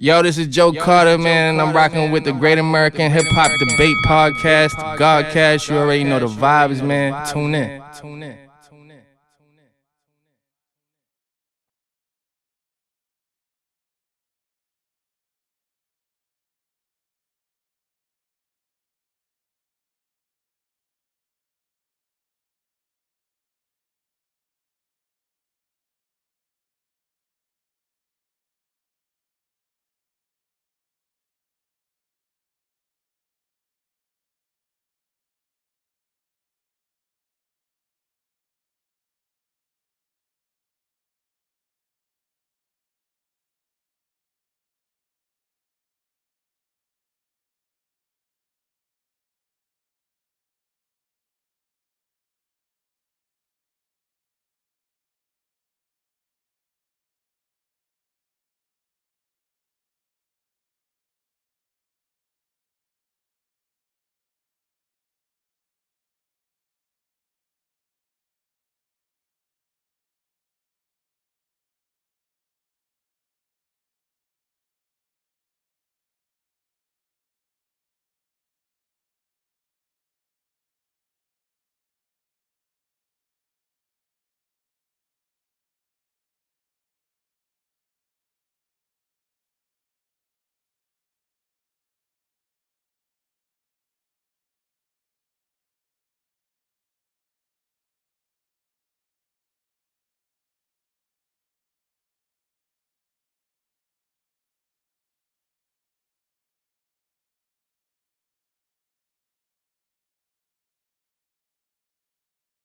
Yo, this is Joe Carter, man. I'm rocking with the Great American Hip Hop Debate Podcast, Godcast. You already know the vibes, man. Tune in.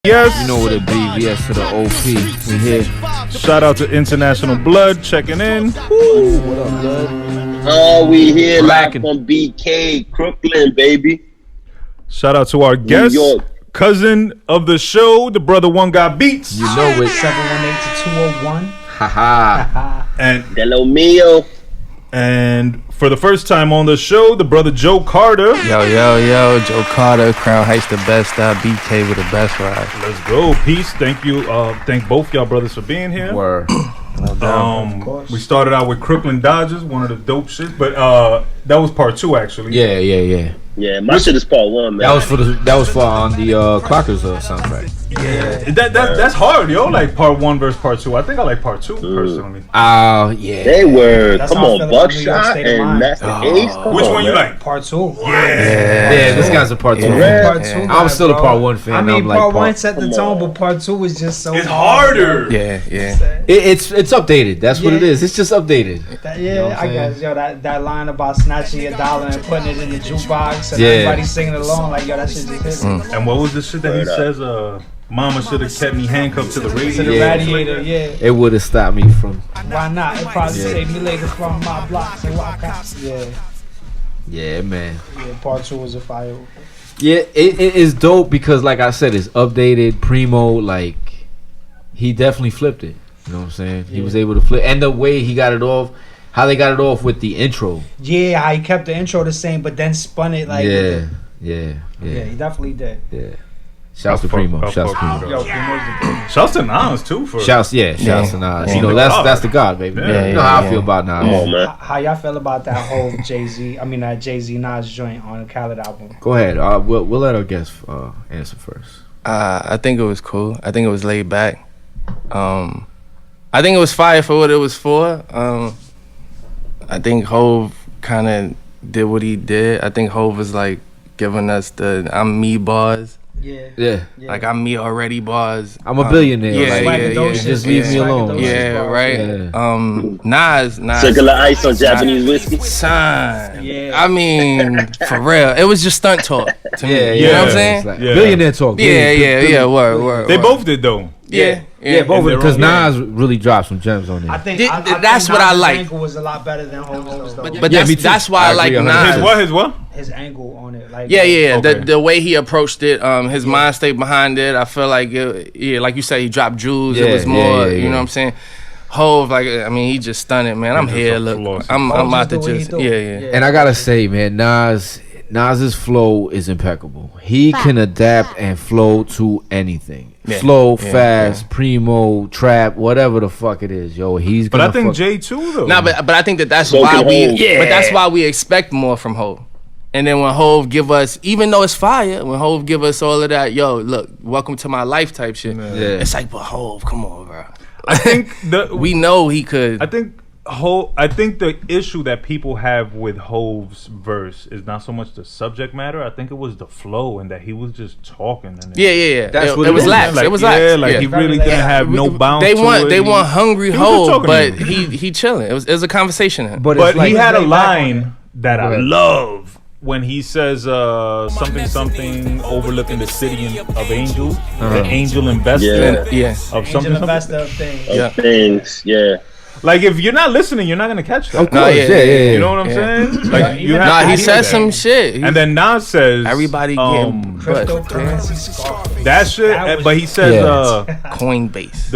Yes. You know what it be. VS to the OP. We here. Shout out to International Blood checking in. Woo. What up, Blood? Oh, we here live Racking. from BK, Brooklyn, baby. Shout out to our guest, York. cousin of the show, the brother OneGotBeats. You know it. 718-201. Haha. And Hello, Mio. for the first time on the show, the brother Joe Carter. Yo, Joe Carter, Crown Heights the best, BK with the best ride. Let's go. Peace. Thank you. Thank both y'all brothers for being here. Word. We started out with Crooklyn Dodgers, one of the dope shit, but that was part 2 actually. Yeah. Yeah, my shit is part 1, man. That was for on the Clockers soundtrack. Yeah. That's hard, yo. Like part 1 versus part 2. I think I like part 2 personally. Yeah. They were. That's Come how I on, feel about New York Buckshot State of and Mind. Master Ace. Come Which on, one you man. like? Part 2. Yeah, this guy's a part 2. Part 2. I'm still a part 1 fan. I mean, I'm like part 1 set the Come tone, on. but part 2 was just so. It's harder. Yeah. It's updated. That's what it Yeah. is. It's just updated. Yeah, what I I'm guess that line about snatching your dollar and putting it in the jukebox and Yeah. everybody singing along like yo, that shit just hit. And what was the shit that he Word up. says? Mama should have kept me handcuffed to the To the radio. radiator, yeah. It would have stopped me from. Why not? It probably Yeah. saved me later from my blocks and walk out. Yeah, man. Part 2 was a fire. Yeah, it is dope because, like I said, it's updated. Primo, like, he definitely flipped it. You know what I'm saying? He was able to flip, and the way he got it off, how they got it off with the intro. Yeah, how he kept the intro the same, but then spun it like. Yeah. Yeah, he definitely did. Yeah. Shouts to Primo. Shouts to Primo. Yo, Primo's the big. Shouts to Nas too for Shouts to Nas. Yeah. You know, that's the God, baby. Yeah. You know how I feel about Nas. Come on, man. How y'all feel about that whole Jay-Z Nas joint on the Khaled album? Go ahead. We'll let our guest answer first. I think it was cool. I think it was laid back. I think it was fire for what it was for. I think Hov kind of did what he did. I think Hov was like giving us the "I'm me" bars. Yeah. Like I'm me already bars. I'm a billionaire. Yeah, like, yeah. Just leave me alone. Yeah, right. Yeah. Nas. Circular ice on Japanese whiskey. Son. Yeah. I mean, for real, it was just stunt talk to me. Yeah, You know what I'm yeah. saying? It's like Yeah. billionaire talk. Yeah. Word. They both did though. Yeah. Yeah, both of them, because in their own Nas really dropped some gems on there. I think That's what I Nas' like. angle was a lot better than Hov's though. But Yeah, me too. that's why I like agree 100%. Nas. His what? His angle on it, like Yeah. Okay. The way he approached it, his mind state behind it. I feel like, like you said, he dropped jewels. It Yeah, was more, yeah. you know what I'm saying? Hov, like, I mean, he just stunned it, man. I'm He's here. just Look, flawless. I'm Hov about to just do what he just, do. yeah. And I gotta say, man, Nas's flow is impeccable. He can adapt and flow to anything. Flow, fast, primo, trap, whatever the fuck it is, yo. He's But gonna I think Jay too though. Nah, but I think that's So why can we. Hov. But that's why we expect more from Hov. And then when Hov give us, even though it's fire, when Hov give us all of that, yo, look, welcome to my life type shit. It's like, but Hov, come on, bro. I think We know he could. I think the issue that people have with Hov's verse is not so much the subject matter. I think it was the flow and that he was just talking. And Yeah. That's what it it was is. lax. Like, It was yeah, lax. like he really didn't have no bounce. They to want it. hungry He was just Hov, talking but to me. he chilling. It was a conversation. But But it's like, he had a laid back on line that I love when he says something overlooking the city of angels, the angel investor Yeah. of Angel something. investor of things. Yeah. Things, yeah. Like if you're not listening, you're not gonna catch that. of course, yeah. You know what I'm saying? Like you have Nah, to he hear said that. some shit. And then Nas says Everybody getting Cryptocurrency scarf. that shit. That was- But he says Coinbase.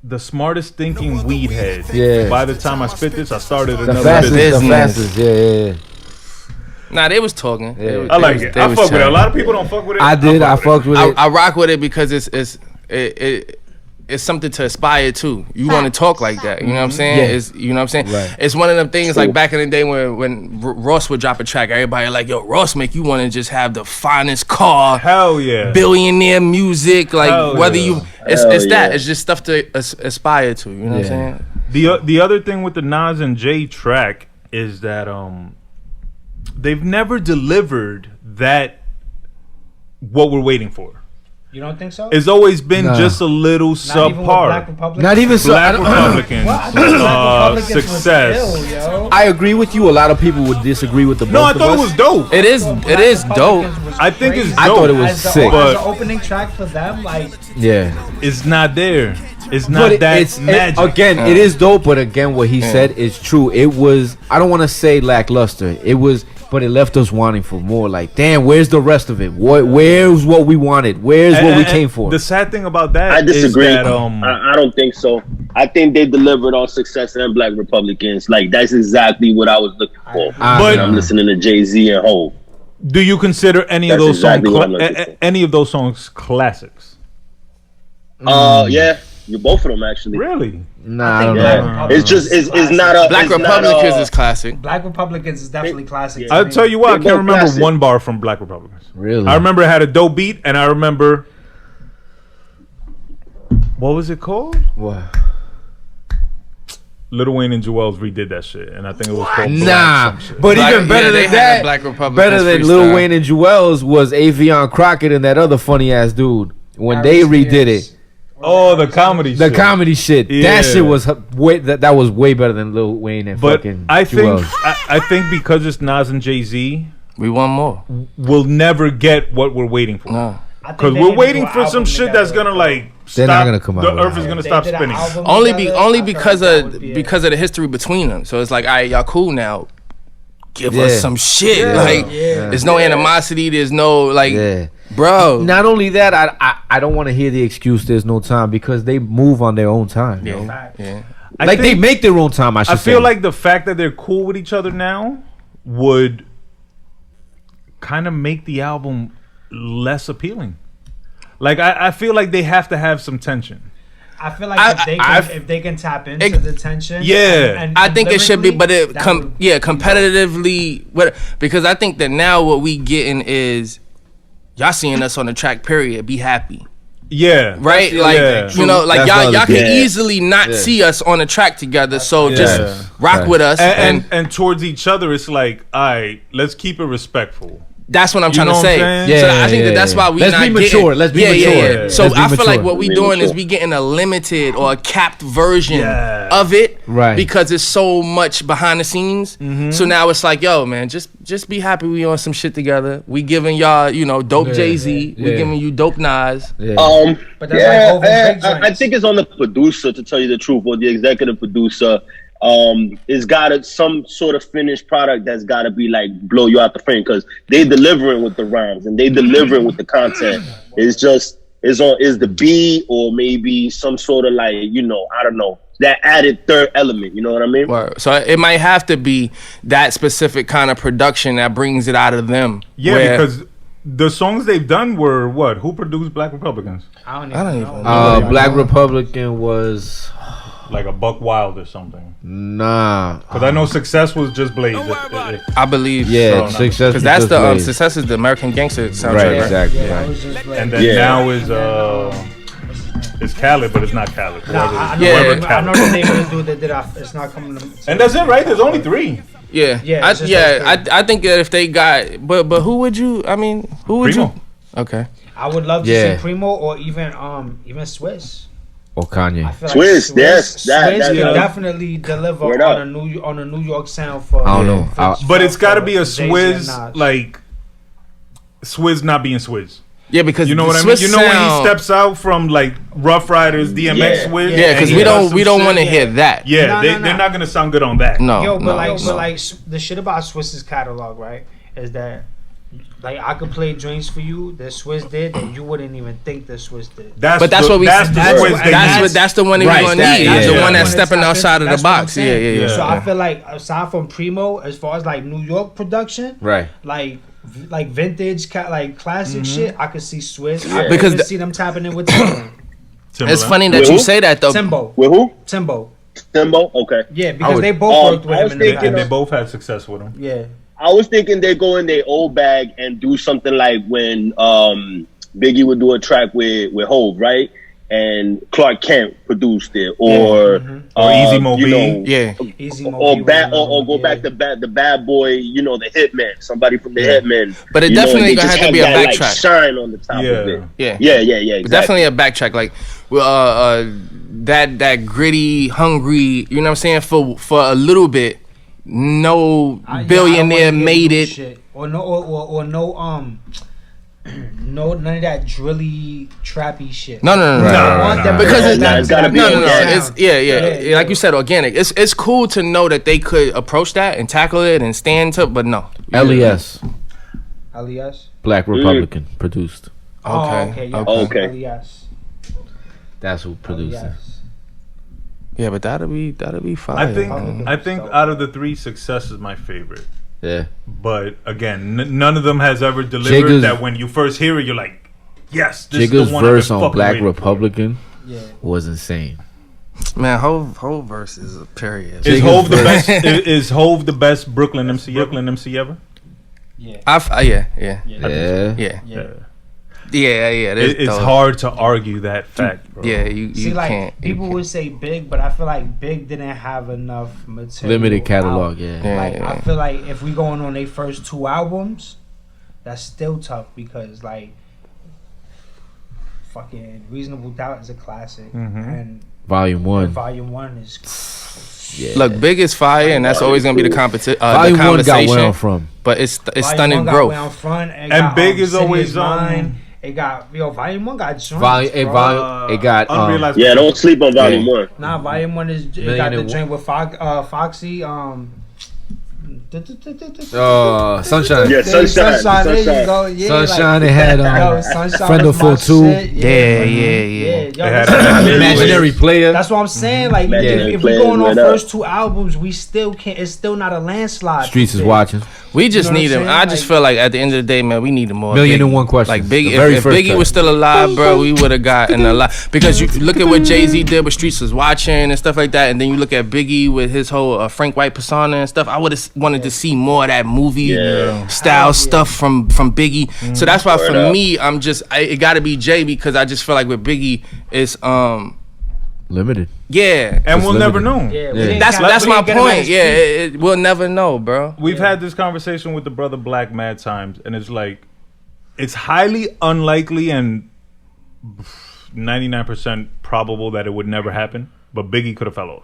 the smartest thinking weed head. Yeah. By the time I spit this, I started The another fastest, business. the fastest, yeah. Nah, they was talking. Yeah. They was- I they like was- it. they I was fuck with it. A chilling. lot of people don't fuck with it. I did. I fucked with it. I rock with it because it's something to aspire to. You want to talk like that. You know what I'm saying? Yeah. It's, you know what I'm saying? Right. It's one of them things like back in the day when Ross would drop a track, everybody like, yo, Ross make you want to just have the finest car, Hell yeah. billionaire music, like Hell whether yeah. you, it's Hell that. yeah. It's just stuff to aspire to. You know what I'm saying? The other thing with the Nas and Jay track is that they've never delivered that what we're waiting for. You don't think so? It's always been Nah. just a little Not even with Black subpar. Republic. Not even so. Black Republicans, Well, I thought Black Republicans was success. ill, yo. I agree with you. A lot of people would disagree with the No, I both thought of it us. was dope. It is dope. I think it's dope. I thought it was As the, sick. as But- the opening track for them, like Yeah. It's not there. It's not that magic. Again, it is dope, but again, what he said is true. It was, I don't want to say lackluster. It was, but it left us wanting for more. Like, damn, where's the rest of it? Where's what we wanted? Where's what we came for? The sad thing about that I disagree. is that I don't think so. I think they delivered on Success and Black Republicans. Like that's exactly what I was looking for. But- when I'm listening to Jay-Z and Hov. do you consider any of That's those exactly what I'm songs looking for. any of those songs classics? Yeah, you both of them actually. Really? Nah, I don't Black know. Yeah, Republicans it's just is it's not a Black it's not Republicans a- is classic. Black Republicans is definitely classic. to I'll me. tell you what, I They can't both remember classic. one bar from Black Republicans. Really? I remember it had a dope beat, and I remember what was it called? What? Lil Wayne and Jewels redid that shit, and I think it was called Nah, Black some shit. but Black- even better yeah, they than had that, Black Republicans better than freestyle. Lil Wayne and Jewels was Avion Crockett and that other funny ass dude when Harry they redid Spears. it. Oh, the comedy The shit. comedy shit. Yeah. That shit was way that was way better than Lil Wayne and But fucking I think Jewels. I think because it's Nas and Jay-Z, We want more. we'll never get what we're waiting for. No. I think Because they we're need to waiting do an for some album shit that's together. gonna like They're stop. not gonna come out The with earth it. is gonna They stop did an spinning. album Only together, only I feel because like that would be because of the history between them. So it's like, all right, y'all cool now. Give Yeah. us some shit. Yeah. Like Yeah. there's no animosity. There's no like, Yeah. bro. Not only that, I don't want to hear the excuse "there's no time" because they move on their own time. yo. Yeah. I Like they think- make their own time. I should I feel say. like the fact that they're cool with each other now would kind of make the album less appealing. Like I feel like they have to have some tension. I feel like if they can tap into It- the tension, Yeah. and I think it should be, but it lyrically, that would- competitively. Because I think that now what we getting is y'all seeing us on the track. Period. Be happy. Yeah. Right, the like other thing. you know, like That's the y'all other can thing. easily not see us on a track together. So just Yeah. rock Right. with us, And towards each other, it's like, all right, let's keep it respectful. that's what I'm You trying know to what say. I'm saying? So Yeah, I think yeah, that's yeah. why we Let's not be getting, mature. Let's be yeah, mature. Yeah, yeah. So Let's be I feel like mature. what we Be doing is mature. we getting a limited or a capped version Yeah. of it, Right. Because it's so much behind the scenes. So now it's like, yo, man, just be happy we on some shit together. We giving y'all, dope Yeah, Jay-Z. We yeah. giving you dope Nas. Yeah. But that's Yeah, like Hov and Drake I joints. think it's on the producer to tell you the truth, or the executive producer. It's got some sort of finished product that's got to be like blow you out the frame because they delivering with the rhymes and they delivering with the content. It's just is the beat or maybe some sort of like I don't know, that added third element. You know what I mean? Word. So it might have to be that specific kind of production that brings it out of them. Yeah, where- because the songs they've done were what? Who produced Black Republicans? I don't I don't even even know. know. Black Republican was Like a Buck Wild or something. nah. Because I know Success was just Blaze. I believe. Yeah, so. Success. Because that's was the Blaze. Success is the American Gangster soundtrack, Right, right? exactly. Yeah, right. I was just like, And then Yeah. now is it's Khaled, but it's not Khaled. Nah, I know, Yeah. I know the name of the dude that did. It's not coming to. And that's it, right? There's only 3. Yeah, Yeah, I, it's just I think that if they got, but who would you? I mean, who would Primo. you? Okay, I would love to Yeah. see Primo or even Swiss. Or Kanye. I feel Swiss, yes, that- Swiss that- can yeah. definitely deliver Word on up. a New York sound for. I don't know. But it's got to be a Jay-Z and Swizz, Nas. like Swizz not being Swizz. yeah, because You know the what I mean? Swiss You know when he sound- steps out from like Rough Riders, DMX Yeah. Swizz? Yeah, because and we he does don't some we don't shit? want to hear that. Yeah, No, they're not gonna sound good on that. No, Yo, but no, like, no. but like, the shit about Swiss's catalog, right, is that like I could play joints for you that Swiss did that you wouldn't even think that Swiss did. But that's the, what we. That's the That's Swizz they that's need. what- that's the one that Right, we're gonna that- need. yeah, the yeah. one that's When it's stepping outside of the that's what I'm box. Yeah, saying. yeah, yeah. So Yeah. I feel like aside from Primo, as far as like New York production, Right. like vintage, like classic shit, I could see Swiss. I could Because even see them tapping in with Timbaland. It's funny that With you who? say that though. Timbo, With who? Timbo. Timbo? Okay. Yeah, because would- they both worked with I him was in the thinking And they past. both had success with him. Yeah. I was thinking they go in their old bag and do something like when Biggie would do a track with Hov, right? And Clark Kent produced it, or Or Easy Mo you B. know, Yeah, Easy Mo or B was back another or one, go yeah. back to the bad boy, you know, the Hitman, somebody from the Hitman. But it you know, definitely they gonna just have to be a that, like, backtrack. shine on the top Yeah. of it. yeah, Yeah, exactly. Definitely a backtrack. Like, that gritty, hungry. You know what I'm saying? For a little bit, no I don't billionaire wanna hear made new it. shit. Or no, or no, no, none of that drilly, trappy shit. No. I want them Because to it's go back it's to gotta that be No. organic. It's yeah. Yeah. Like you said, organic. It's cool to know that they could approach that and tackle it and stand to, but no. LES. Alias. Black Republican produced. Okay. Yeah. Okay. Alias. That's who produced it. Alias. Yeah, but that'll be fine. I think Mm. I think out of the 3, Success is my favorite. Yeah. But again, none of them has ever delivered Jigga's- that when you first hear it, you're like, yes, this is Jigga's the one I've verse been on fucking Black waiting for. Republican Yeah. was insane. Man, whole verse is a period. Is Jigga's Hov the verse. best? Is Hov the best Brooklyn MC ever? Yeah. Yeah. Yeah. Yeah. It's those- hard to argue that fact, bro. Yeah, you See, like can't. you people can't. would say Big, but I feel like Big didn't have enough material. Limited catalog, out. yeah. Like Yeah. I feel like if we going on their first 2 albums, that's still tough because like fucking Reasonable Doubt is a classic, and Volume 1. Volume 1 is Yeah. Look, Big is fire, and that's always gonna be the competition. The Volume 1 got conversation. where I'm from. But it's Volume stunning 1 got growth. Way on front, it And got, Big is City always Mine. It got Volume 1 got joints. Volume. It got Unrealized. Yeah, don't sleep on Volume Yeah. 1. Nah, Volume 1 is it Million got the and joint with Foxy. Sunshine. Yeah, Sunshine. There you go. Yeah, Sunshine. Like, It had yo, Sunshine Friend was of my Four Two. shit. Yeah. Yo, They had that's, Imaginary Player. that's what I'm saying. Like, Imaginary if we Players going on went up. first 2 albums, we still can't. It's still not a landslide. Streets is Big. watching. We just You know what need I'm him. saying? I just Like- feel like at the end of the day, man, we need more. Million Biggie. and One Questions. Like The Biggie, very if first Biggie track. was still alive, bro, we would have gotten a lot. Because you look at what Jay-Z did with Streets Was Watching and stuff like that, and then you look at Biggie with his whole Frank White persona and stuff. I would have wanted to see more of that movie Yeah. style stuff from Biggie. So that's why for Word up. me, it got to be Jay because I just feel like with Biggie, it's Limited. yeah. And It's we'll never limited. know. Yeah, we Yeah. didn't That's count- that's we my didn't get him at point. his Yeah, peak. we'll never know, bro. We've had this conversation with the brother Black mad times, and it's like, it's highly unlikely and 99% probable that it would never happen. But Biggie could have fell off.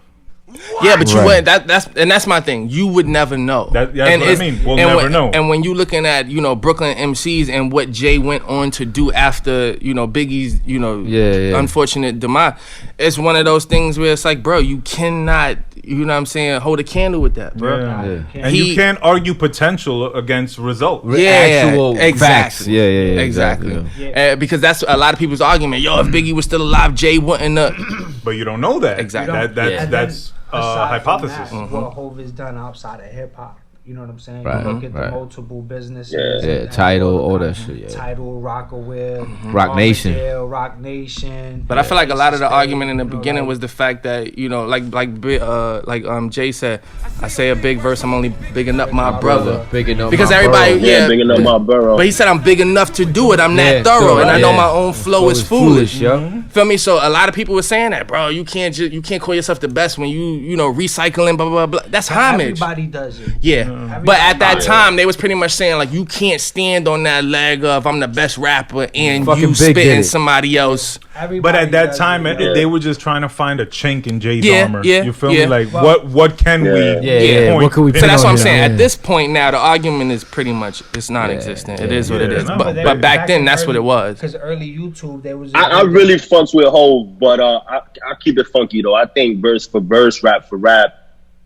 Yeah, but you Right. wouldn't. That's my thing. You would never know. That's what I it's- mean. We'll and never when, know. And when you looking at Brooklyn MCs and what Jay went on to do after Biggie's Yeah. unfortunate demise, it's one of those things where it's like, bro, you cannot hold a candle with that, bro. Yeah. Yeah. And you can't argue potential against results. Yeah, Actual exactly. facts. Yeah. Exactly. Yeah. Because that's a lot of people's argument. Yo, if Biggie was still alive, Jay wouldn't have. But you don't know that. Exactly. That's And then, aside from hypothesis. that, what Hov has done outside of hip hop, You know what I'm saying? Right, You look at right. the multiple businesses. Yeah, and Tidal, all the that shit, yeah. Tidal, Rockaware, Rock Nation. Armadale, Rock Nation. But I feel like a lot of the Aces argument in the you know, beginning like- was the fact that, you know, like Jay said, I say a big verse, I'm only bigging up my brother. Big enough. Because my everybody- bro. Yeah, bringing up my borough. But he said I'm big enough to do it. I'm Yeah, that thorough, and I know yeah. my own flow is foolish. yo. Feel me? So a lot of people were saying that, bro. You can't call yourself the best when you know recycling, blah blah blah. That's homage. Everybody does it. Yeah, but at that time they was pretty much saying like you can't stand on that leg of I'm the best rapper and Fucking you Big did spitting it. somebody else. Everybody But at that does time, it. they were just trying to find a chink in Jay's Yeah, armor. yeah, You feel yeah. me? Like, Well- what can we? Yeah. point? What can we So pin that's what on I'm him? saying. Yeah. At this point now, the argument is pretty much it's non-existent. It is what it Yeah, is. no, But, but but back then, in that's what it was. Because early YouTube, there was. I really fucks with Hov, but I keep it funky though. I think verse for verse, rap for rap,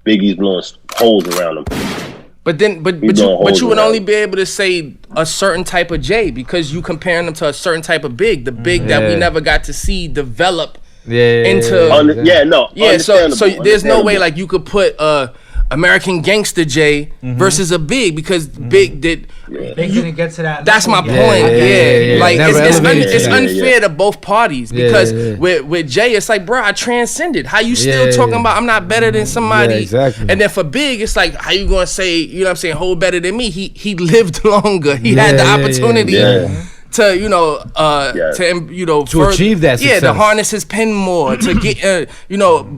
Biggie's blowing holes around him. But then, but don't you hold would it only up. be able to say a certain type of J because you comparing them to a certain type of Big, the Big that we Yeah. never got to see develop. Yeah. Into- Yeah, so understandable, there's no way understandable. like you could put American Gangster J versus a Big because Big did. They couldn't get to that. That's my level point. yet. Yeah, like Never elevated to it's that. unfair to both parties Yeah, because yeah. with Jay it's like, bro, I transcended. How you still Yeah, talking yeah. about I'm not better than somebody? Yeah, exactly. And then for Big, it's like, how you gonna say, you know what I'm saying, hold better than me? He lived longer. He had the Yeah, yeah, opportunity. yeah. To to achieve that to success. harness his pen more, to get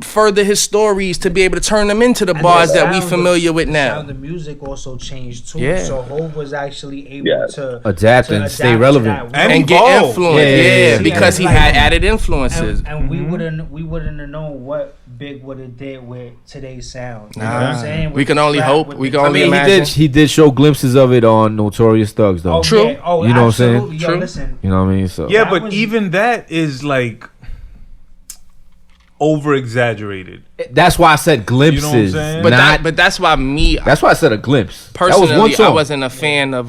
further his stories, to be able to turn them into the And bars the that we sound familiar with the now. sound of music also changed too. Yeah. So Hov was actually able Yeah. to Adapt and stay relevant. to that. And And get evolve. influence, Yeah, yeah, yeah, yeah. because he Yeah, had like- added influences. And we wouldn't have known what Big would have did with today's sound. You know what Nah. I'm saying? We With can the only rap, hope. with We the- can only imagine. He did show glimpses of it on Notorious Thugs though. Oh, True. yeah. Oh, You know what I'm saying? absolutely. Yo, True. listen. You know what I mean? So Yeah, That but was- even that is like over exaggerated. that's why I said glimpses. You know what I'm saying? But not, but that's why me that's why I said a glimpse. personally, that was one I song. wasn't a fan of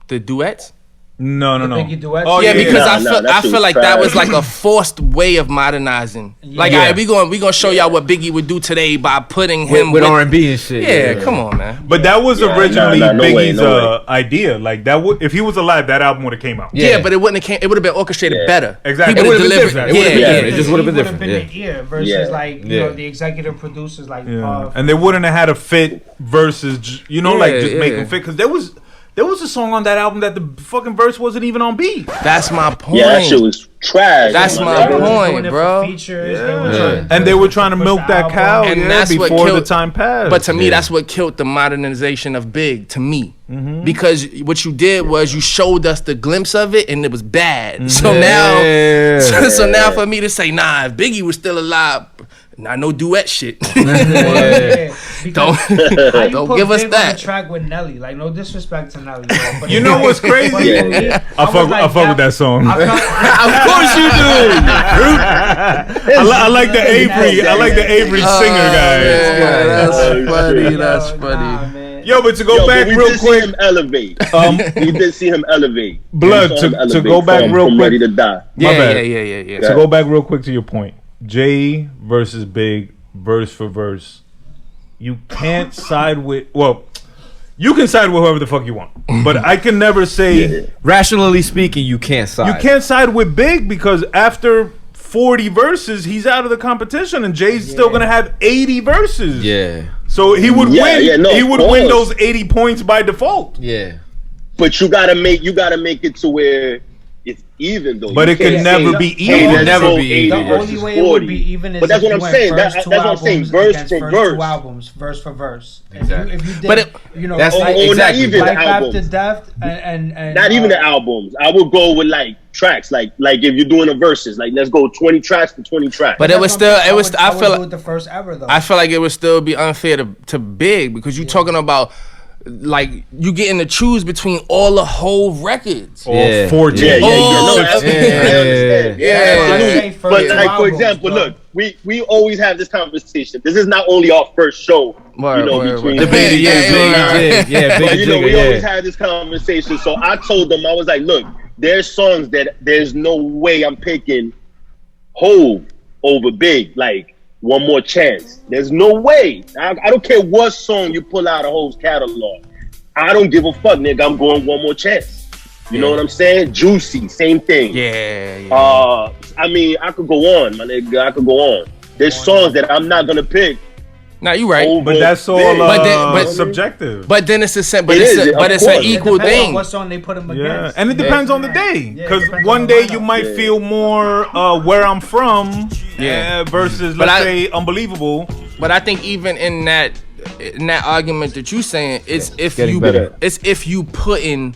the duets. No. Biggie duets? Oh Yeah, yeah, because Nah, that I shit feel was like that trash. was like a forced way of modernizing. Like, Yeah. all right, we gonna show y'all what Biggie would do today by putting him with R&B and shit. Yeah, come on, man. But that was Yeah, originally no way, Biggie's no way. idea. Like that would, if he was alive, that album would have came out. Yeah, but it wouldn't have came. It would have been orchestrated Yeah. better. Exactly. He It would've would've been delivered- different. It would've been Yeah, different. It just would've been He different, been yeah. the ear versus Yeah. like you Yeah. know the executive producers like Yeah. Puff. And they wouldn't have had a fit versus, like Yeah, just yeah. make them fit. Because there was a song on that album that the fucking verse wasn't even on beat. That's my point. Yeah, that shit was trash. That's man. my They were just point, doing it for bro. features. Yeah. They were trying And they were trying to push milk the that album. cow And that's what before the killed- time passed. But to me, Yeah. that's what killed the modernization of Big. To me, Mm-hmm. because what you did was you showed us the glimpse of it, and it was bad. So Mm-hmm. now, Yeah. so now for me to say, nah, if Biggie was still alive, nah, no duet shit. Yeah. Don't How you don't put give us Big on that. the track with Nelly. Like no disrespect to Nelly. But You know what's crazy? but Yeah. for me, I fuck was with that song. I felt- Of course you do. I like the Avery. I like the Avery singer guy. Yeah, that's Oh, funny. shit. That's Yo, funny. nah, man. Yo, but to go Yo, back but we real did quick, see him elevate. We did see him elevate. Blood, We saw him to elevate go back from, real from quick. Ready to Die. My Yeah, bad. yeah. to go back real quick to your point, Jay versus Big, verse for verse. You can't side with. Well, you can side with whoever the fuck you want, but I can never say Rationally speaking, you can't side. you can't side with Big because after 40 verses, he's out of the competition, and Jay's still gonna have 80 verses. Yeah. So he would Yeah, win. yeah, no, he of would win course. those 80 points by default. Yeah. But you gotta make it to where it's even though. But You it could can't never say, be hey, even. let's Never go be 80 even. The only versus way it 40. would be even is But that's if what you I'm went saying. first That's two what I'm saying. albums Verse against for first verse. two albums, verse for verse. Exactly. If you did, But it- you know, That's Or, like- or exactly. not even the Life After albums. Death and Not even the albums. I would go with like tracks. Like if you're doing a verses, like let's go 20 tracks for 20 tracks. But it was still. It was. I feel. do it the first ever though. I feel like it would still be unfair to Big because you talking about like you getting to choose between all the whole records. Or Yeah. 14. yeah, Oh, no, yeah. I understand. Yeah. Absolutely. First But two like for albums, example, bro. look, we always have this conversation. This is not only our first show, Word, word, between word. The big, yeah, Yeah, big, yeah, But, big, we always yeah. had this conversation. So I told them, I was like, look, there's songs that there's no way I'm picking Hov over Big. Like One More Chance. There's no way. I don't care what song you pull out of Hov's catalog. I don't give a fuck, nigga. I'm going One More Chance. You know what I'm saying? Juicy, same thing. Yeah. I mean, I could go on, my nigga. I could go on. There's songs that I'm not gonna pick. Nah, you right. But that's all but subjective. But then it's an equal thing. What song they put him Yeah, against? and it depends on the day. Because one day you might feel more Where I'm From versus, let's say, Unbelievable. But I think even in that argument that you saying, it's if you put in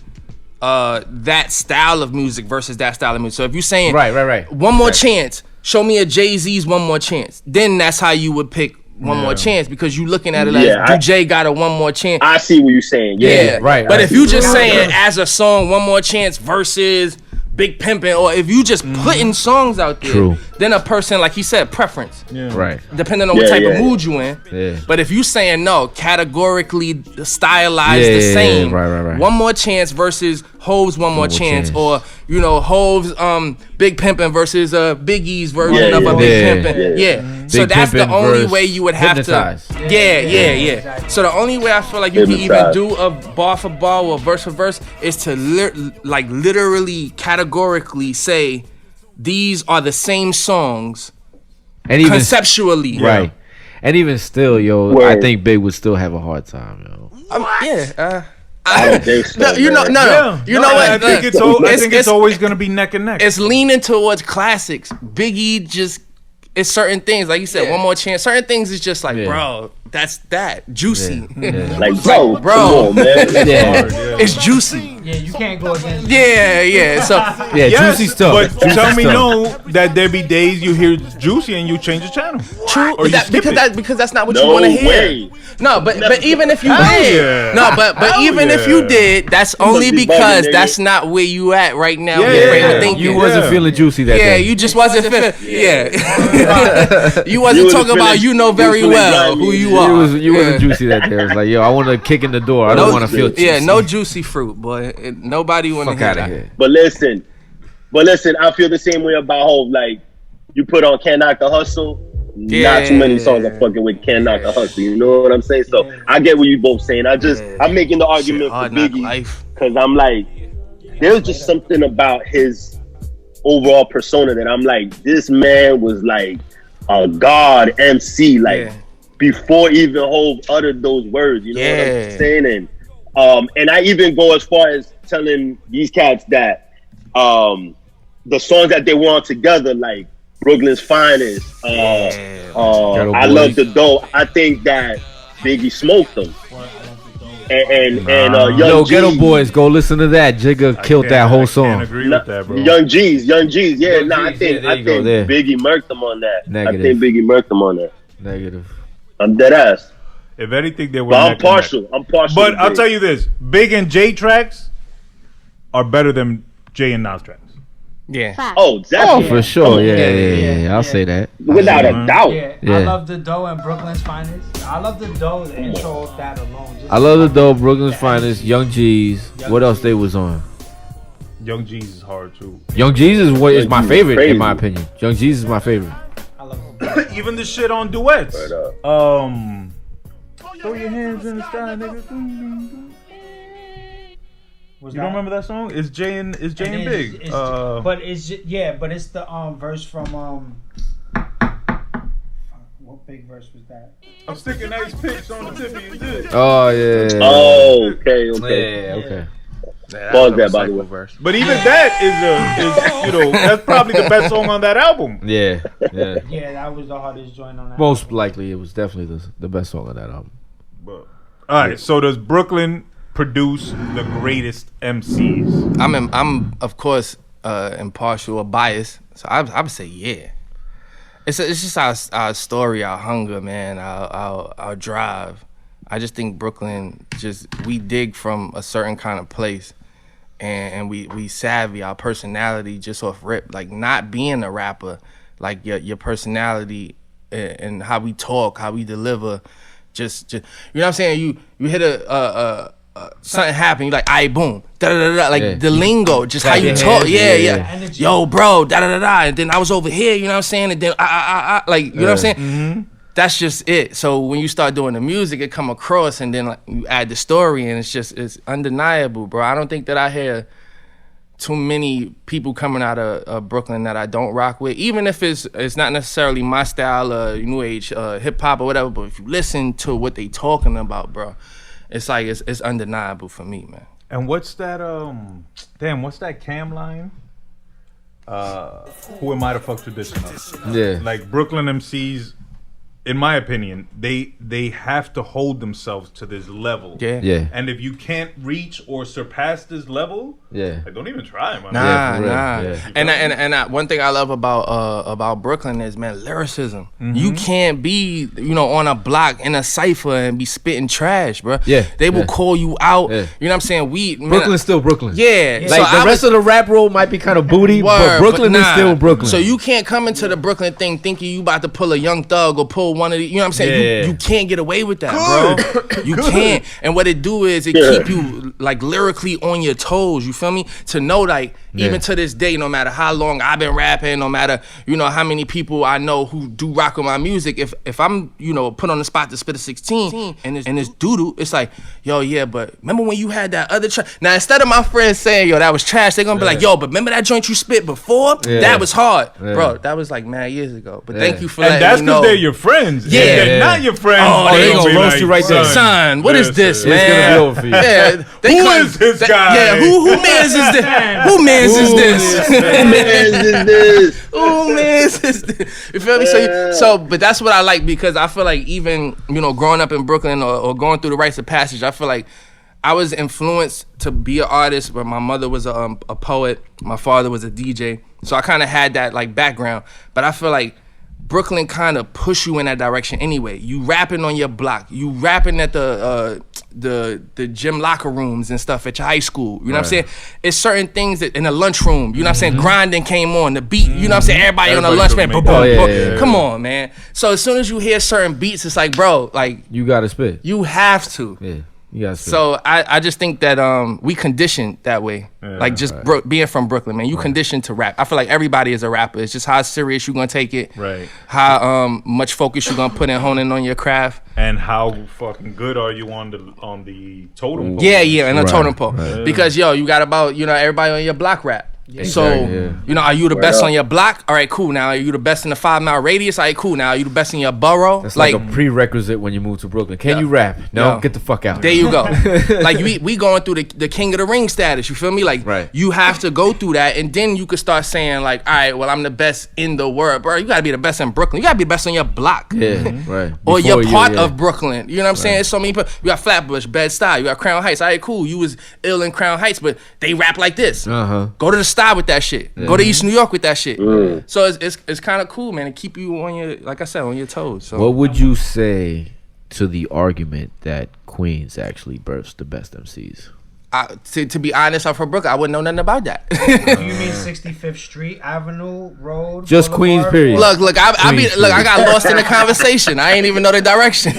that style of music versus that style of music. So if you're saying right. One More Chance, show me a Jay-Z's One More Chance, then that's how you would pick One More Chance, because you looking at it like, do Jay got a One More Chance? I see what you're saying. Yeah. Right. But if you just saying as a song One More Chance versus Big Pimpin', or if you just putting songs out there, then a person, like he said, preference. Yeah. Right. Depending on what type of mood you in. Yeah. But if you saying no, categorically stylized the same. Right. One More Chance versus Hov's One More Chance, or Hov's Big Pimpin' versus Biggie's version of a Big Pimpin'. Yeah. So that's the only way you would have Hypnotize. to. Yeah. So the only way I feel like you can even do a bar for bar or verse for verse is to literally categorically say these are the same songs, and even conceptually, right? And even still, I think Big would still have a hard time, I don't think so. You know what? I think it's always gonna be neck and neck. It's leaning towards classics. Biggie just. It's certain things, like you said, One More Chance. Certain things is just like, bro, that's that juicy. Like, bro, come on, man. It's juicy. Yeah, you can't go against. So juicy stuff. But tell me that there be days you hear juicy and you change the channel. True, or because that's not what you want to hear. No, but even if you did, if you did, that's only because that's not where you at right now. You wasn't feeling juicy that day. You just wasn't feeling. You wasn't talking about very well who you are. You wasn't juicy that day. It was like, I want to kick in the door. I don't want to feel juicy. Yeah, no juicy fruit, boy. Nobody want to hear that. Here. But listen, I feel the same way about Hov. Like, you put on Can't Knock the Hustle. Not too many songs are fucking with Can't Knock the Hustle. You know what I'm saying? So I get what you both saying. I'm making the argument for Biggie because I'm like, there's just something about his overall persona that I'm like, this man was like a god MC, like before even Hov uttered those words. You know what I'm saying? And I even go as far as telling these cats that the songs that they want together, like Brooklyn's Finest, I Love the Dough, I think that Biggie smoked them. And Young G's, Ghetto Boys, go listen to that. Jigga killed that whole song. I can't agree with that, bro. Young G's, I think Biggie murked them on that. Negative. I'm dead ass. If anything, they were. But I'm partial. But I'll tell you this: Big and Jay tracks are better than Jay and Nas tracks. Yeah. Oh, definitely. Oh, for sure. Yeah. I'll say that. Without a doubt. Yeah. I love the Dough and Brooklyn's Finest. I love the Dough intro of that alone. I love the Dough, Brooklyn's Finest, Young G's. What else they was on? Young G's is hard too. Young G's is my favorite in my opinion. Young G's is my favorite. I love even the shit on duets. Right throw your hands in the sky, nigga. You don't remember that song? It's Jay and Big. But it's the verse from what big verse was that? I'm sticking ice picks on the tip of your dick. Oh yeah. Oh, okay. Yeah, okay. Pause that, by the way. Verse. But even that is that's probably the best song on that album. Yeah. Yeah, that was the hardest joint on that. Most likely, it was definitely the best song on that album. But, all right, so does Brooklyn produce the greatest MCs? I'm of course impartial or biased, so I would say yeah. It's just our story, our hunger, man, our drive. I just think Brooklyn we dig from a certain kind of place, and we savvy, our personality just off rip, like not being a rapper, like your personality and how we talk, how we deliver. Just you know what I'm saying? You hit a something happened, you like, all right, boom, da da da da, like Yeah. the lingo, just how Clap you your talk, hands, yeah, yeah. yeah. Energy. Yo, bro, da da da da, and then I was over here, you know what I'm saying, and then like, you know what I'm saying. Mm-hmm. That's just it. So when you start doing the music, it come across, and then like, you add the story, and it's undeniable, bro. I don't think that I hear too many people coming out of Brooklyn that I don't rock with, even if it's not necessarily my style of new age hip hop or whatever. But if you listen to what they talking about, bro, it's like it's undeniable for me, man. And what's that? What's that Cam line? Who am I to fuck traditional? Yeah. Like Brooklyn MCs, in my opinion, they have to hold themselves to this level. Yeah. Yeah. And if you can't reach or surpass this level, Yeah. like, don't even try, man. Nah, for real, nah. yeah. And one thing I love about Brooklyn is, man, lyricism. You can't be, on a block in a cipher and be spitting trash, bro. Yeah, They will yeah. call you out. Yeah. You know what I'm saying? Brooklyn's still Brooklyn. Yeah. Like the rest of the rap roll might be kind of booty, but Brooklyn is still Brooklyn. So you can't come into the Brooklyn thing thinking you about to pull a Young Thug or pull one of the, you know what I'm saying? Yeah. You can't get away with that, bro. You can't. And what it do is it keep you like lyrically on your toes. You feel me? To know, like, even to this day, no matter how long I've been rapping, no matter how many people I know who do rock with my music, if I'm put on the spot to spit a 16 and it's doo-doo, it's like, yo, yeah, but remember when you had that other track? Now instead of my friends saying, yo, that was trash, they're gonna be like, yo, but remember that joint you spit before? Yeah. That was hard, Yeah. bro. That was like mad years ago. But Yeah. thank you for And letting that's me because know. they're your friends. Yeah. If they're not your friends, Oh, they gonna be roast you right there. Son, what is this, It's man? gonna be over for you. Yeah, they Who come- is this that- guy? Yeah, who mans is this? Who mans is this? Who mans is this? You feel me? So, but that's what I like, because I feel like even growing up in Brooklyn or going through the rites of passage, I feel like I was influenced to be an artist, but my mother was a poet, my father was a DJ, so I kind of had that like background. But I feel like Brooklyn kind of push you in that direction anyway. You rapping on your block, you rapping at the gym locker rooms and stuff at your high school. You know what I'm saying? It's certain things that in the lunchroom. You know what I'm saying? Grinding came on the beat. You know what I'm saying? Everybody on the lunch, man. Everybody Boom, could boom, make boom. that. Come on, man. So as soon as you hear certain beats, it's like, bro, like You gotta spit. you have to. Yeah. You gotta spit. So I just think that we conditioned that way. Like just being from Brooklyn, man, you conditioned to rap. I feel like everybody is a rapper. It's just how serious you gonna take it. Right. How much focus you gonna put in honing on your craft. And how fucking good are you on the totem pole? Yeah, and a Right, totem pole. right. Because you got about everybody on your block rap. So Exactly, yeah. are you the best up. on your block? All right, cool. Now are you the best in the 5 mile radius? All right, cool. Now are you the best in your borough? That's like a prerequisite when you move to Brooklyn. Can you rap? No, Yeah. get the fuck out. There you go. Like we going through the king of the ring status. You feel me? Like Right. you have to go through that, and then you could start saying like, all right, well I'm the best in the world, bro. You gotta be the best in Brooklyn. You gotta be the best on your block. Yeah, right. Or Before you're you- part yeah. of Brooklyn. You know what I'm saying? So many people. You got Flatbush, Bed-Stuy, you got Crown Heights. All right, cool. You was ill in Crown Heights, but they rap like this. Uh-huh. Go to the Sty with that shit. Go to East New York with that shit. So it's kind of cool, man, to keep you on your, like I said, on your toes. So What would you say to the argument that Queens actually births the best MCs? to be honest, I'm from Brooklyn. I wouldn't know nothing about that. You mean 65th Street, Avenue, Road? Just Queens, period. Look, I got lost in the conversation. I ain't even know the direction.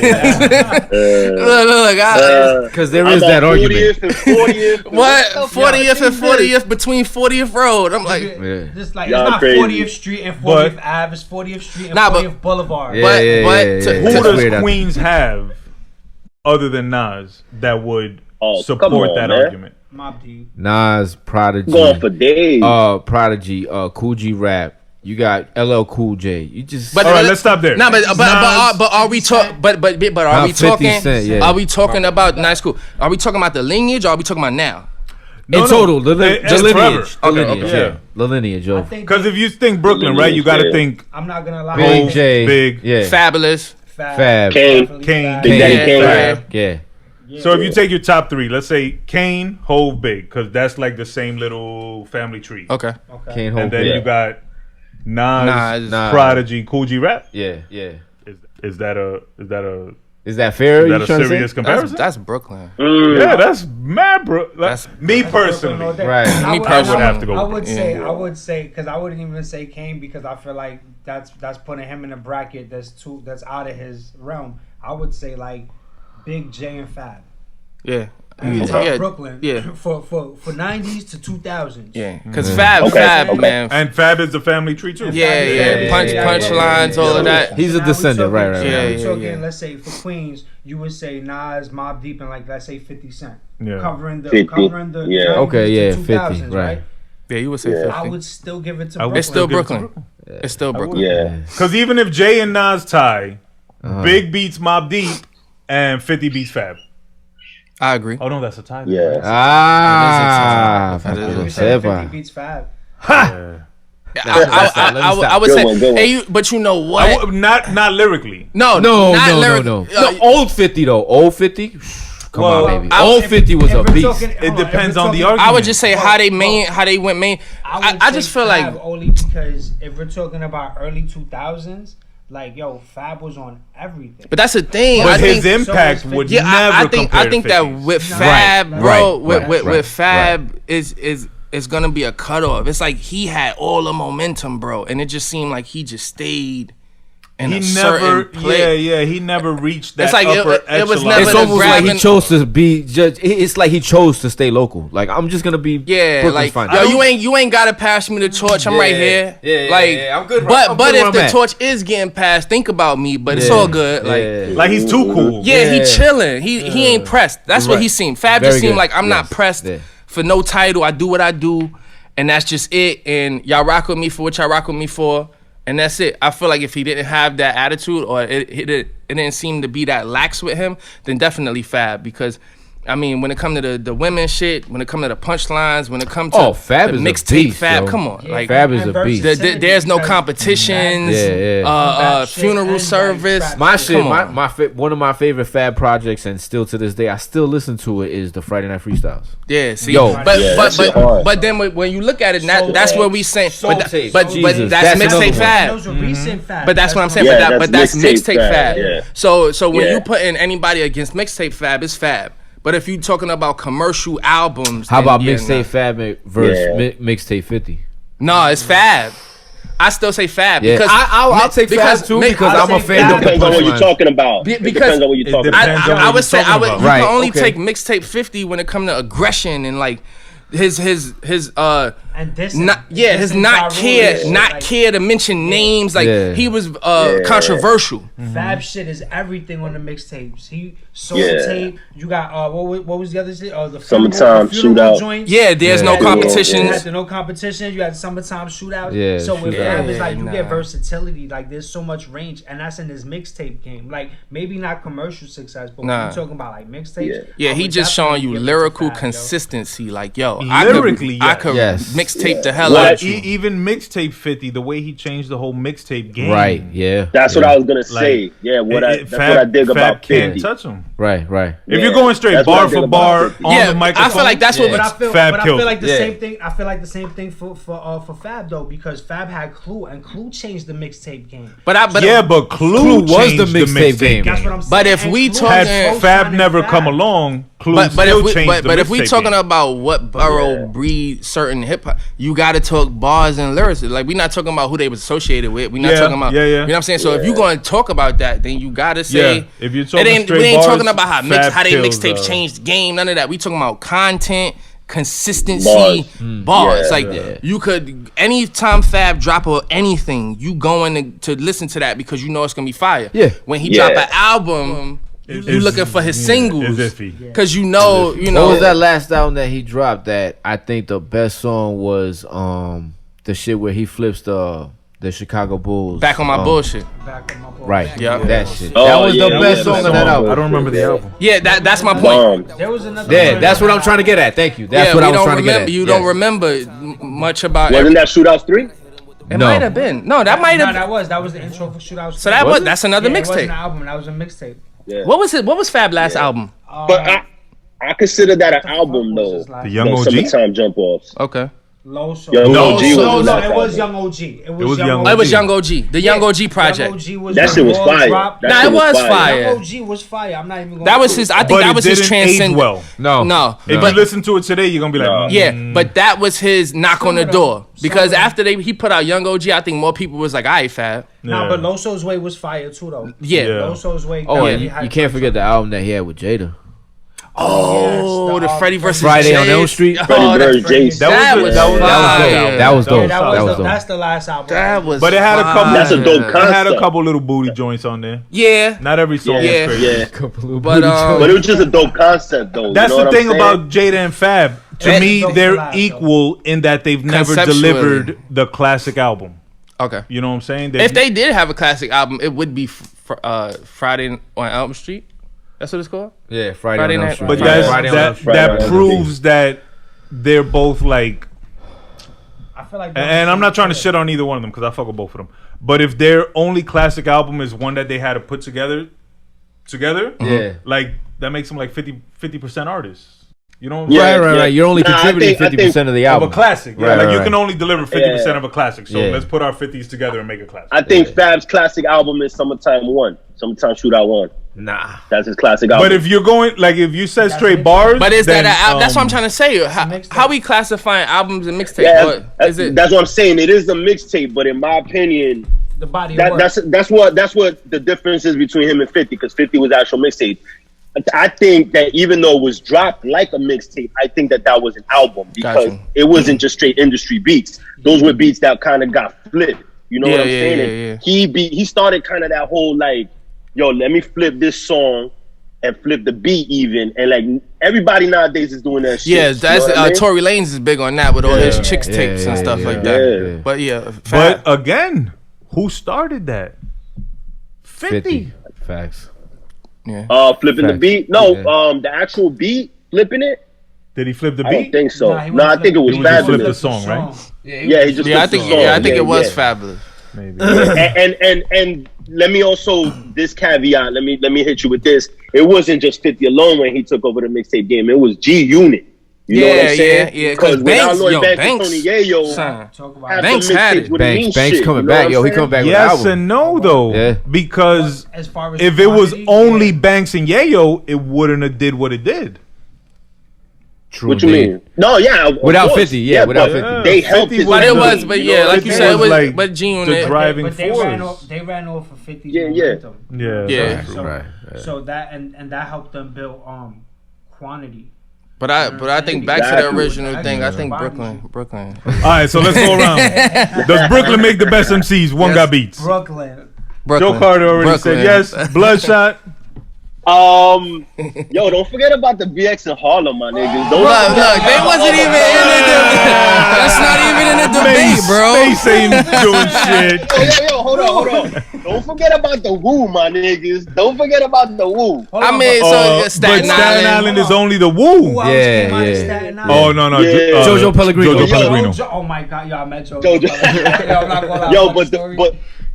look, Because there is that argument. 40th and 40th. what 40th and 40th between 40th Road? I'm like, Yeah. Just like Y'all it's not crazy. 40th Street and 40th Ave. It's 40th Street and Nah, but- 40th Boulevard. Yeah, But- yeah, but yeah, to- yeah. Who That's does weird. Queens have other than Nas that would Oh, support come on, that man. argument? Mob Deep. Nas, Prodigy, Going for days. Prodigy, Cool G Rap. You got LL Cool J. You just but All right, let's stop there. No, but Nas- are we talking? But are About we 50 talking? Cent, yeah. Are we talking about nice cool? Are we talking about the lineage? Or are we talking about now? in total, the It's lineage, forever. the lineage, okay. yeah, the lineage. I Yo, think Because if you think Brooklyn, right, you got to Yeah. think I'm not gonna lie. Big Hov, J, Big, yeah, Fabulous. Fab, Kane. Definitely Kane. Fab. Big Daddy Yeah, Kane. Fab. yeah. So if you take your top three, let's say Kane, Hov, Big, because that's like the same little family tree. Okay. Okay. Can't hold And then yeah. you got Nas, Nas. Prodigy, Cool G Rap. yeah. Is that a Is that fair? is You that a trying to serious say? comparison? That's Brooklyn. Yeah, that's mad, bro. Like, That's- me Brooklyn all personally. day. Right. And Me would- personally. I would have to go I with would it. say, Yeah. I would say, because I wouldn't even say Kane because I feel like that's putting him in a bracket that's out of his realm. I would say like Big J and Fab. Yeah. Top Brooklyn. Yeah. For 90s to 2000s. Yeah, because Fab, man. And Fab is the family tree too. Yeah. Punchlines, all of that. He's a descendant, right. We're talking, let's say, for Queens, you would say Nas, Mobb Deep, and like, let's say 50 Cent. Yeah. Covering the 50. Yeah. Okay, 50, right. right? Yeah, you would say 50. I would still give it to Brooklyn. It's still Brooklyn. It's still Brooklyn. Yeah. Because even if Jay and Nas tie, Big beats Mobb Deep and 50 beats Fab. I agree. Oh no, that's a tie. Yeah. That is a You said 50 beats Fab. I would say, hey, but you know what? Not lyrically. No. No, old 50 though. Old 50. Come on, baby. Old 50 was a beast. It depends on the argument. I would just say how they went main. I just feel like only because if we're talking about early 2000s, like Fab was on everything. But that's the thing. But I his think, impact would never I think compare that to 50s. with Fab, bro, with Fab right. is gonna be a cutoff. It's like he had all the momentum, bro, and it just seemed like he just stayed in a certain place. He never reached that It's like upper it was echelon. never It's the almost like he grabbing- chose to be judge. It's like he chose to stay local. Like I'm just gonna be Brooklyn's like fine. you ain't gotta pass me the torch. I'm right here. I'm good. But if the torch is getting passed, think about me. But it's all good. Like he's too cool. he chilling. He ain't pressed. That's what he seemed. Fab Very just seemed good. like I'm not Yes. pressed Yeah. for no title. I do what I do, and that's just it. And y'all rock with me for what y'all rock with me for. And that's it. I feel like if he didn't have that attitude, or it didn't seem to be that lax with him, then definitely Fab. Because I mean, when it comes to the women shit, when it comes to the punchlines, when it comes to Fab the is a mixtape beast, Fab, yo. come on, like Fab is a beast. there's no competitions. Funeral service. My shit, Come on. one of my favorite Fab projects, and still to this day, I still listen to it. Is the Friday Night Freestyles. Yeah, see, Yo. but then when you look at it, that's what we saying. But Jesus, that's that's mixtape another Fab. Those are recent Fab. But that's what I'm saying. Yeah, but that's mixtape Fab. yeah. So when Yeah. you put in anybody against mixtape Fab, it's Fab. But if you talking about commercial albums, How then about yeah, mixtape Fab versus mixtape 50? No, it's Fab. I still say Fab Yeah, because I'll take Fab too because I'm a fan of the Depends on what you're punchlines. talking about. Because Depends on what you're talking about. depends on I what would say you're talking you about. Right, can only okay. take mixtape 50 when it comes to aggression and like his and this not care to mention names like Yeah. he was controversial. Fab shit is everything on the mixtapes. He soul Yeah. tape. You got what was the other shit? The Summertime funeral Shootout. joints. Yeah, there's no Yeah. You competitions. had the no competition. You had summertime shootouts. Yeah, So with shootout. Fab, it's like you Nah. get versatility. Like there's so much range, and that's in his mixtape game. Like maybe not commercial success, but when Nah. you're talking about like mixtapes. Yeah, I he would just definitely showing you give it to lyrical Fab, yo. consistency. Like, yo, Lyrically, I yes. could Yes. mixtape the hell What? out of you. Even mixtape 50, the way he changed the whole mixtape game. Right, yeah. That's what I was gonna say. Like, Yeah, that's Fab, what I dig Fab about can't 50. touch him. Right. If Yeah, you're going straight that's what bar I dig for about bar 50. on Yeah, the microphone, I feel like that's what But I feel, Fab but I killed feel like the it. same thing. I feel like the same thing for Fab though, because Fab had Clue, and Clue changed the mixtape game. But Clue was changed the mixtape game. That's what I'm saying. But if And we Clue talking- Had had Fab Fab never come along, Clue but still if we changed the but if we mixtape talking game. about what borough Yeah. breed certain hip hop, you got to talk bars and lyrics. Like we not talking about who they was associated with. We not Yeah, talking about yeah. You know what I'm saying? So if you going to talk about that, then you got to say Yeah, if you're talking we ain't straight talking bars, about how Fab they kills, mixtapes changed the game. None of that. We talking about content, consistency, bars. Yeah, Like yeah. you could anytime Fab drop or anything, you going to listen to that because you know it's gonna be fire. Yeah. When he Yeah. drop an album, you It's- looking for his yeah, singles it's iffy. because you know. What was that last album that he dropped? That I think the best song was the shit where he flips the Chicago Bulls. Back on my bullshit. Back on my boy. Right. Yeah. That shit. Oh, that was yeah, the yeah, best yeah, song that on that song album. I don't remember the album. Yeah, that's my point. There was another. Yeah, that's what I'm trying to get at. Thank you. That's Yeah, what I we was don't trying to get remember. at. You Yes. don't remember much about. Wasn't that Shootouts 3? It No. might have been. No, that might No, have. that was the intro for Shootouts. So that Was was it? that's another It wasn't an mixtape. album. That was a mixtape. Yeah. What was it? What was Fab last album? But I consider that an album though. The Young Those OG? Summertime jump offs. Okay. Low Soul. Young No, OG so- was No, the no, last it was album. Young OG. It was was Young Young OG. Oh, it was Young OG. The Young OG project. Young OG was That when shit was Balls fire. dropped. That Nah, shit it was fire. fire. Young OG was fire. I'm not even going That was his. I think But that it was his didn't age transcend. well. No. If But you listen to it today, you're gonna be like, No. yeah, but that was his knock on the Some of door them. because Some of after he put out Young OG, I think more people was like, "Alright, Fab." Nah, Yeah. but Low Soul's Way was fire too, though. Yeah. Yeah. Low Soul's Way. Oh, definitely and you had can't forget the album that he had with Jada. Oh, the Freddie versus Friday on Jay. Elm Street. Oh, Freddie that, versus Jay. that was That was fire. dope. That was dope. Yeah, That was dope. that's the last album. That was. But it had a couple. fire. That's a dope It had a concept. couple little booty joints on there. Yeah, Not every song Yeah. was crazy. Yeah. but But it was just a dope concept, though. That's you know the what thing I'm about Jada and Fab. To And me, dope they're collab, though. equal in that they've never Conceptually. delivered the classic album. okay. You know what I'm saying? If they did have a classic album, it would be Friday on Elm Street. That's what it's called. Yeah, Friday Friday on Elm night- Street. but Friday that's, Friday on Elm that Street. that Friday on proves that they're both like. I feel like And I'm not trying to shit on either one of them because I fuck with both of them. But if their only classic album is one that they had to put together, Yeah. like that makes them like 50% artists. You know what I'm Yeah, saying? Right. You're only Nah, I contributing think- 50% of the Of album. a classic. Yeah, Right, like right, you right. can only deliver 50% Yeah. of a classic. So Yeah. let's put our 50s together and make a classic. I think Fab's classic album is Summertime 1. Summertime Shootout 1. Nah. That's his classic album. But if you're going, like if you said That's straight mixtape. bars. But is then, that an album? That's what I'm um, trying to say. mixtape. How we classifying albums and mixtapes? yeah, What is it? that's what I'm saying. It is a mixtape, but in my opinion, the body of work. that's what the difference is between him and 50, because 50 was actual mixtape. I think that even though it was dropped like a mixtape, I think that was an album because Gotcha. it wasn't just straight industry beats. Those were beats that kind of got flipped. You know what I'm saying? And he started kind of that whole like, yo, let me flip this song and flip the beat even, and like everybody nowadays is doing that shit. Yeah, you that's know what I mean? Tory Lanez is big on that with all his chicks Yeah, tapes and yeah, stuff yeah, like yeah, that. yeah. But yeah, But Fab. again, who started that? 50. Facts. Yeah. Flipping the Facts. beat. No, Yeah. the actual beat, flipping it. Did he flip the I don't beat? think so. Nah, he No, I wouldn't think it was He was just flip Fabulous. the song, right? Yeah, he just Yeah, I flipped the think song. I think it was yeah. fabulous. Maybe. And let me also this caveat. Let me hit you with this. It wasn't just 50 alone when he took over the mixtape game. It was G Unit. You know what I'm saying? yeah. Because Because without Banks, Lloyd yo, Banks, Banks, and Tony Yayo son. Talk have about Banks some had mixtapes it. with the mean Banks shit, coming you know back. what Yo, I'm he saying? coming back with an Yes album. and no though. Yeah. Because as far as if it was quantity, only yeah. Banks and Yayo, it wouldn't have did what it did. True. What you indeed. mean? No, yeah. of Without course. 50, yeah, without but 50. They helped 50 his But it journey, was, but you yeah, know what like I'm you saying? said, it was was, like but G the Unit. driving But they force. ran off for 50's Yeah, momentum. Yeah. Yeah. that's true. So, Right. so that and that helped them build quantity. But I think back to the Exactly. original thing. I think Yeah. Brooklyn. All right, so let's go around. Does Brooklyn make the best MCs? One Yes. got beats. Brooklyn. Brooklyn. Joe Carter already Brooklyn. said yes. Bloodshot. Yo, don't forget about the BX in Harlem, my niggas. Don't Look, forget they about wasn't even in the debate. That's not even in the debate, bro. Space ain't doing shit. Yo, hold on. Don't forget about the woo, my niggas. Don't forget about the woo. Hold I on, mean, but so Staten Staten Island Island. is only the who woo. else Yeah, came out of yeah. Staten Island? Oh no, Yeah. Jojo Pellegrino. Jojo Yo, Pellegrino. Oh my god, yo, I met Jojo. Jojo. Yo, I'm not gonna lie. Yo, funny but story.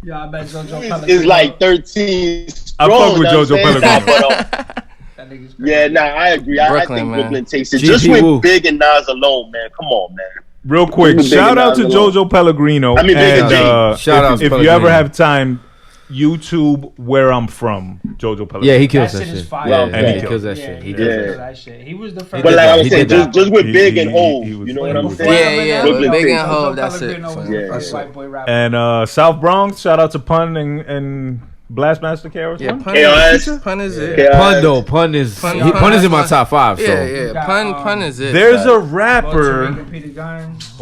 Yo, I met Jojo Pellegrino. it's like 13 strong. I fuck with you know Jojo what I'm saying? Pellegrino. That nigga's crazy. Yeah, nah, I agree. I Brooklyn, think man. Brooklyn takes it. GG Just with Woo. Big and Nas alone, man. Come on, man. Real quick, Big shout out to and Nas Jojo Pellegrino. I mean, Big and and Jay. Shout out to if you Pellegrino. ever have time, YouTube Where I'm From, Jojo Pellegrino. Yeah, he kills that That shit is shit. fire. Yeah, And he he kills that Yeah, shit. He he does. Yeah. did that shit. He was the first. But like I was He saying, did that. just with Big He- and he Hov, was you know what funny. I'm Before saying? Yeah, Brooklyn Big takes and it. Hov, Jojo that's it. Pellegrino was So, the yeah. first white boy rapper. And South Bronx, shout out to Pun and Blastmaster KRS-One. Yeah, Pun KRS. Pun is it. KRS. Pun though, Pun is Pun- Pun is in my Pun- top 5. So Yeah, yeah. got, Pun is it. There's a Lord rapper. Tariq and Peter Guns.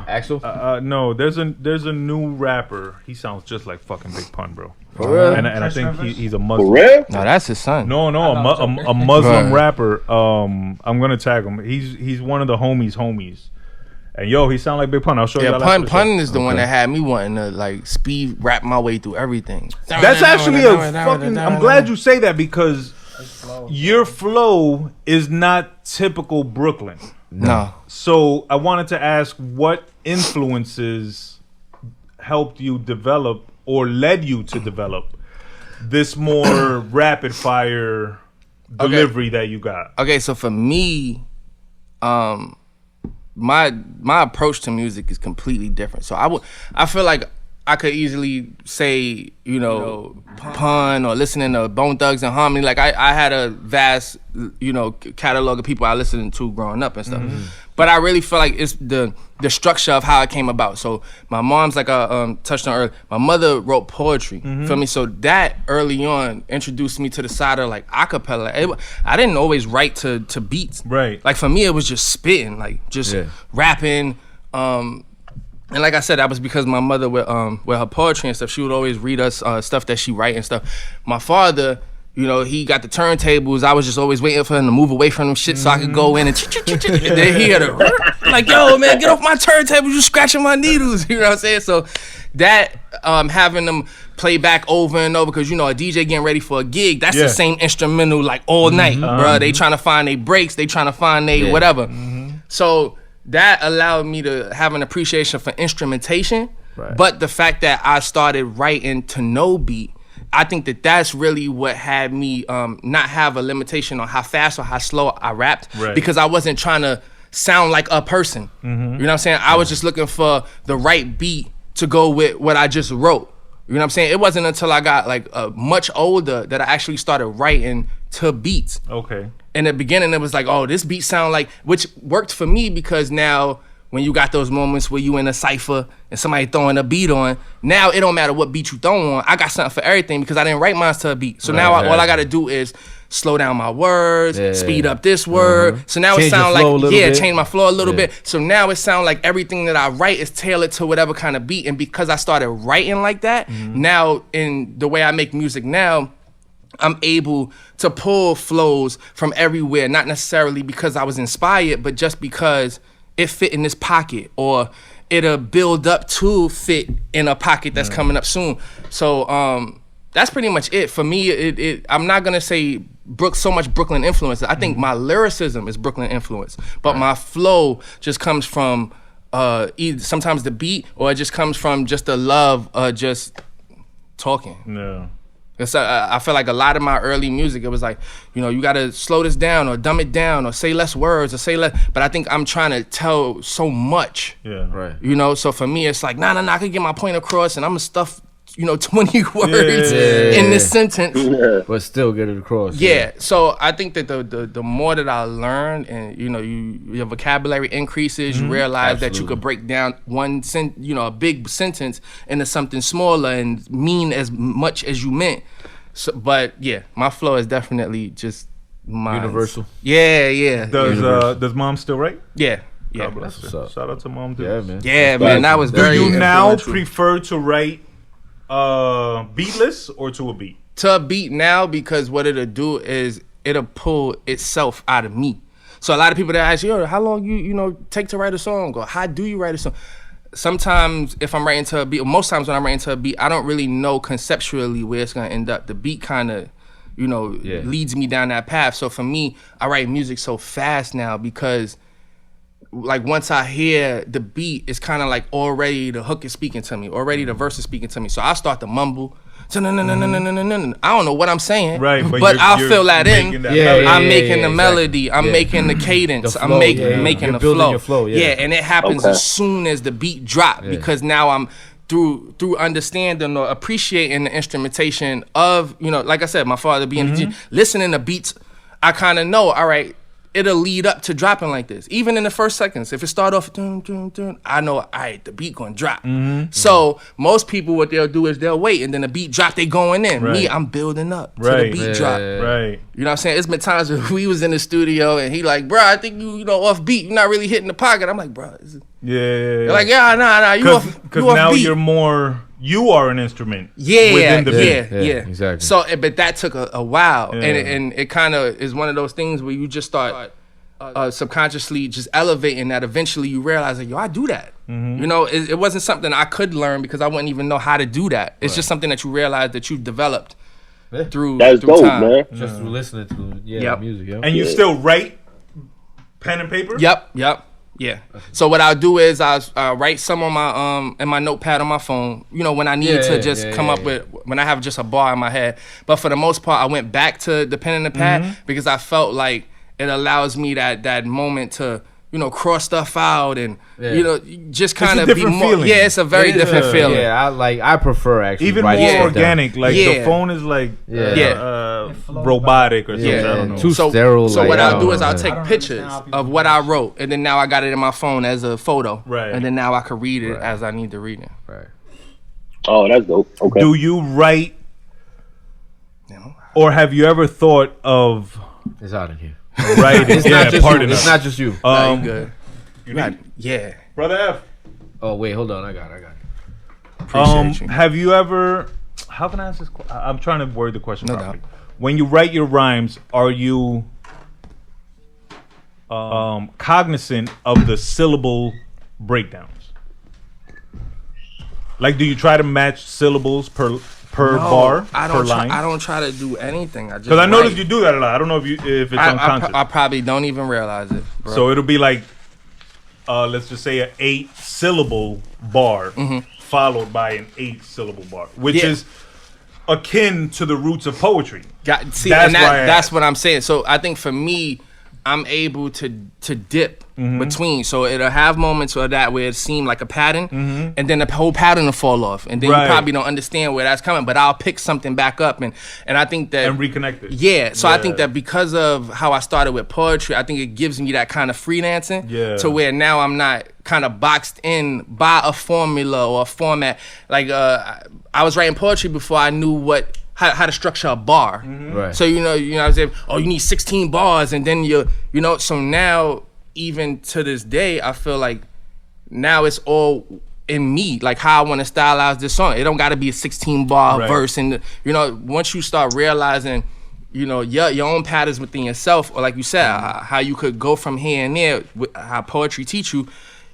Axel. No, there's a new rapper. He sounds just like fucking Big Pun, bro. For real? And I Chris think Rivers? he's a For Muslim. real? No, that's his son. No, I thought a Muslim Right. rapper. I'm gonna tag him. He's one of the homies. And yo, he sound like Big Pun. I'll show you. Yeah, Pun is the one that had me wanting to like speed rap my way through everything. That's actually a fucking. I'm glad you say that because your flow is not typical Brooklyn. No. So I wanted to ask what influences helped you develop or led you to develop this more rapid fire delivery that you got. Okay, so for me, my approach to music is completely different. So I feel like I could easily say, you know, pun or listening to Bone Thugs and Harmony. Like I had a vast, you know, catalog of people I listened to growing up and stuff. But I really feel like it's the structure of how it came about. So my mom's, like I touched on earlier, my mother wrote poetry, feel me? So that early on introduced me to the side of like acapella. I didn't always write to beats. Right. Like for me, it was just spitting, like just rapping. And like I said, that was because my mother with her poetry and stuff, she would always read us stuff that she write and stuff. My father, you know, he got the turntables. I was just always waiting for him to move away from them shit so I could go in and then he had a like, yo, man, get off my turntables, you scratching my needles. You know what I'm saying? So that having them play back over and over, because, you know, a DJ getting ready for a gig, that's the same instrumental like all night, bro. They trying to find their breaks, they trying to find their whatever. So that allowed me to have an appreciation for instrumentation, but the fact that I started writing to no beat, I think that that's really what had me not have a limitation on how fast or how slow I rapped, because I wasn't trying to sound like a person. You know what I'm saying? I was just looking for the right beat to go with what I just wrote. You know what I'm saying? It wasn't until I got like much older that I actually started writing to beats. Okay. In the beginning, it was like, oh, this beat sound like, which worked for me because now when you got those moments where you in a cypher and somebody throwing a beat on, now it don't matter what beat you throw on. I got something for everything because I didn't write mine to a beat. So now all I got to do is slow down my words, speed up this word. So now change it sound like, change my flow a little bit. So now it sound like everything that I write is tailored to whatever kind of beat. And because I started writing like that, now in the way I make music now, I'm able to pull flows from everywhere, not necessarily because I was inspired, but just because it fit in this pocket, or it'll build up to fit in a pocket that's coming up soon. So that's pretty much it. For me, I'm not gonna say so much Brooklyn influence. I think my lyricism is Brooklyn influence, but my flow just comes from either sometimes the beat, or it just comes from just the love of just talking. No. So I feel like a lot of my early music, it was like, you know, you got to slow this down or dumb it down or say less words or say less. But I think I'm trying to tell so much. Yeah. Right. You know, so for me, it's like, nah, I can get my point across and I'm going to stuff, you know, 20 words in this sentence. But still get it across. Yeah. So I think that the more that I learn and, you know, your vocabulary increases, you realize that you could break down a big sentence into something smaller and mean as much as you meant. So, but yeah, my flow is definitely just universal. Yeah. Does mom still write? Yeah. God bless her. Shout out to mom. Yeah, man. Yeah, man. That was very Do you now influential. prefer to write beatless or to a beat? To a beat now, because what it'll do is it'll pull itself out of me. So a lot of people that ask, yo, how long you take to write a song, or how do you write a song? Sometimes if I'm writing to a beat, or most times when I'm writing to a beat, I don't really know conceptually where it's gonna end up. The beat kind of, leads me down that path. So for me, I write music so fast now because, like, once I hear the beat, it's kind of like already the hook is speaking to me, already the verse is speaking to me. So I start to mumble. I don't know what I'm saying, right? But I'll fill that in. I'm making the melody. Exactly. I'm making the cadence. The flow, I'm making the flow. Your flow. And it happens as soon as the beat drop, because now I'm through understanding or appreciating the instrumentation of, like I said, my father being the DJ, listening to beats. I kind of know, all right, it'll lead up to dropping like this. Even in the first seconds, if it start off, dun, dun, dun, I know, all right, the beat gonna drop. So most people, what they'll do is they'll wait, and then the beat drop, they going in. Right. Me, I'm building up to the beat drop. Right. You know what I'm saying? It's been times where we was in the studio, and he like, bro, I think you off beat. You're not really hitting the pocket. I'm like, bro. They're like, nah, you off Because you off now beat. you are an instrument. Within the beat. Yeah, exactly. So, but that took a while, and it kind of is one of those things where you just start subconsciously just elevating that. Eventually, you realize that, yo, I do that. It wasn't something I could learn because I wouldn't even know how to do that. It's just something that you realize that you've developed through That's through dope, time. man. Just through listening to music. And you still write pen and paper? Yep. Yeah. So what I'll do is I'll write some on my in my notepad on my phone. When I need to just come up with, when I have just a bar in my head. But for the most part, I went back to the pen and the pad because I felt like it allows me that moment to cross stuff out and just a kind of be different more. feeling. Yeah, it's a very different feeling. Yeah, I prefer actually even more writing stuff organic. down. Like the phone is like robotic or something. I don't know. Too sterile. So like, what I I'll don't do know, is I'll man. take pictures of what I wrote, and then now I got it in my phone as a photo, Right. and then now I can read it as I need to read it. Right. Oh, that's dope. Okay. Do you write, or have you ever thought of It's out of here. writing? It's not just you. It's not just you. Nah, you good. You need, Yeah. Brother F. Oh wait, hold on. I got it. Appreciate you. Have you ever? How can I ask this? I'm trying to word the question No properly. doubt. When you write your rhymes, are you cognizant of the syllable breakdowns? Like, do you try to match syllables per bar, per line? I don't try to do anything. Because I noticed you do that a lot. I don't know if it's unconscious. I probably don't even realize it, bro. So it'll be like, let's just say an 8-syllable bar followed by an 8-syllable bar, which is akin to the roots of poetry. That's what I'm saying. So I think for me, I'm able to dip between. So it'll have moments of that where it seemed like a pattern, and then the whole pattern will fall off, and then you probably don't understand where that's coming. But I'll pick something back up, and I think that and reconnect it. Yeah. So I think that because of how I started with poetry, I think it gives me that kind of freelancing to where now I'm not kind of boxed in by a formula or a format. Like I was writing poetry before I knew how to structure a bar. Right. So I was saying, you need 16 bars, and then so now even to this day, I feel like now it's all in me, like how I want to stylize this song. It don't got to be a 16 bar verse, and once you start realizing, your own patterns within yourself, or like you said, how you could go from here and there, how poetry teach you,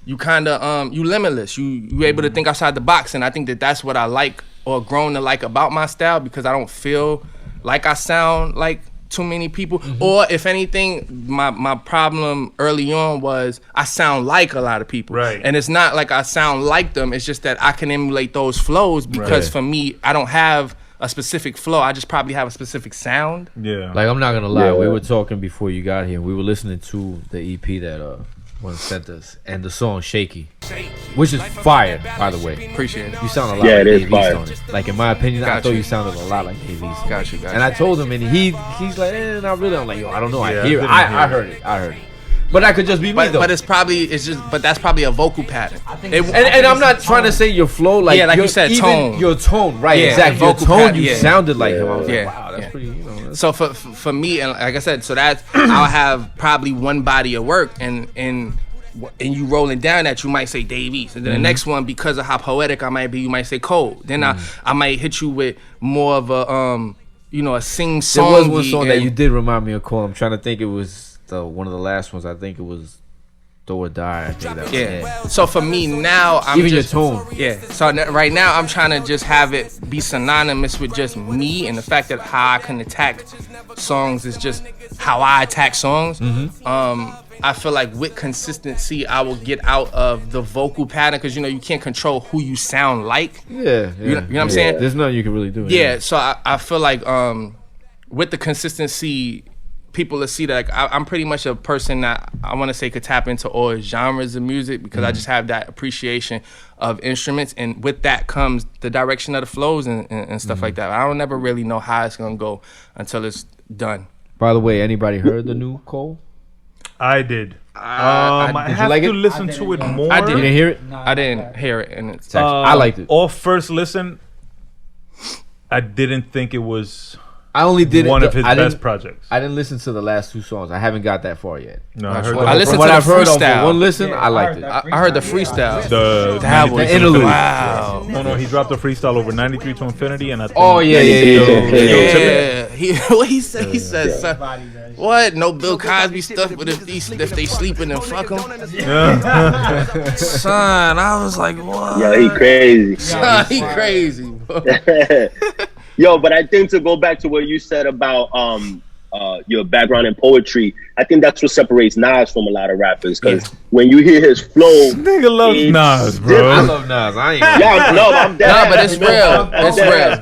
you kind of you limitless. You able to think outside the box, and I think that's what I like or grown to like about my style, because I don't feel like I sound like too many people. Or if anything, my problem early on was I sound like a lot of people. Right. And it's not like I sound like them, it's just that I can emulate those flows, because for me, I don't have a specific flow. I just probably have a specific sound. Yeah. Like, I'm not gonna lie, we were talking before you got here. We were listening to the EP that one sent us, and the song "Shaky," which is fire, by the way. Appreciate it. You sound a lot like Dave East on it. Like, in my opinion, I thought you sounded a lot like Dave East. Got you. And I told him, and he's like, not really. I'm like, yo, I don't know. Yeah, I heard it. But that could just be me, though. But that's probably a vocal pattern. And I'm not trying to say your flow, like, like you said, tone. Your tone, right? Yeah, exactly. Your vocal tone, pattern, you sounded like him. I was like, wow, that's pretty. So for me, and like I said, so that's I'll have probably one body of work, and you rolling down that, you might say Dave East, and then the next one, because of how poetic I might be, you might say Cole. Then I might hit you with more of a a sing song. There was one song that you did remind me of Cole. I'm trying to think. It was one of the last ones. I think it was Do or Die. I think that was it. So for me now, I'm even just, your tone. Yeah. So right now, I'm trying to just have it be synonymous with just me, and the fact that how I can attack songs is just how I attack songs. I feel like with consistency, I will get out of the vocal pattern, because you can't control who you sound like. Yeah. You know what I'm saying? There's nothing you can really do. Yeah. So I feel like with the consistency, people will see that, like, I'm pretty much a person that I want to say could tap into all genres of music, because I just have that appreciation of instruments, and with that comes the direction of the flows and stuff like that. I don't never really know how it's gonna go until it's done. By the way, anybody heard the new Cole? I did. I have like to it? listen to it more. I You did. didn't hear it? No, I didn't hear it, and it's I liked it. Off first listen, I didn't think it was I only did one it. of his best projects. I didn't listen to the last 2 songs. I haven't got that far yet. No, I heard I listened From what to the I've heard on freestyle. one listen, I liked it. I heard the freestyle. the The interlude. Wow. No, he dropped the freestyle over 93 to Infinity, and I think Oh yeah. Yeah. What he said? He said, son, Everybody does. what? No Bill Cosby stuff, but if they sleeping, then fuck them. Son, I was like, what? Yeah, he crazy. Son, he crazy. Bro. Yo, but I think to go back to what you said about your background in poetry, I think that's what separates Nas from a lot of rappers. Because when you hear his flow, nigga loves it's Nas, bro. I love Nas. I ain't. yeah, no, I'm dead. Nah, but it's real. It's real.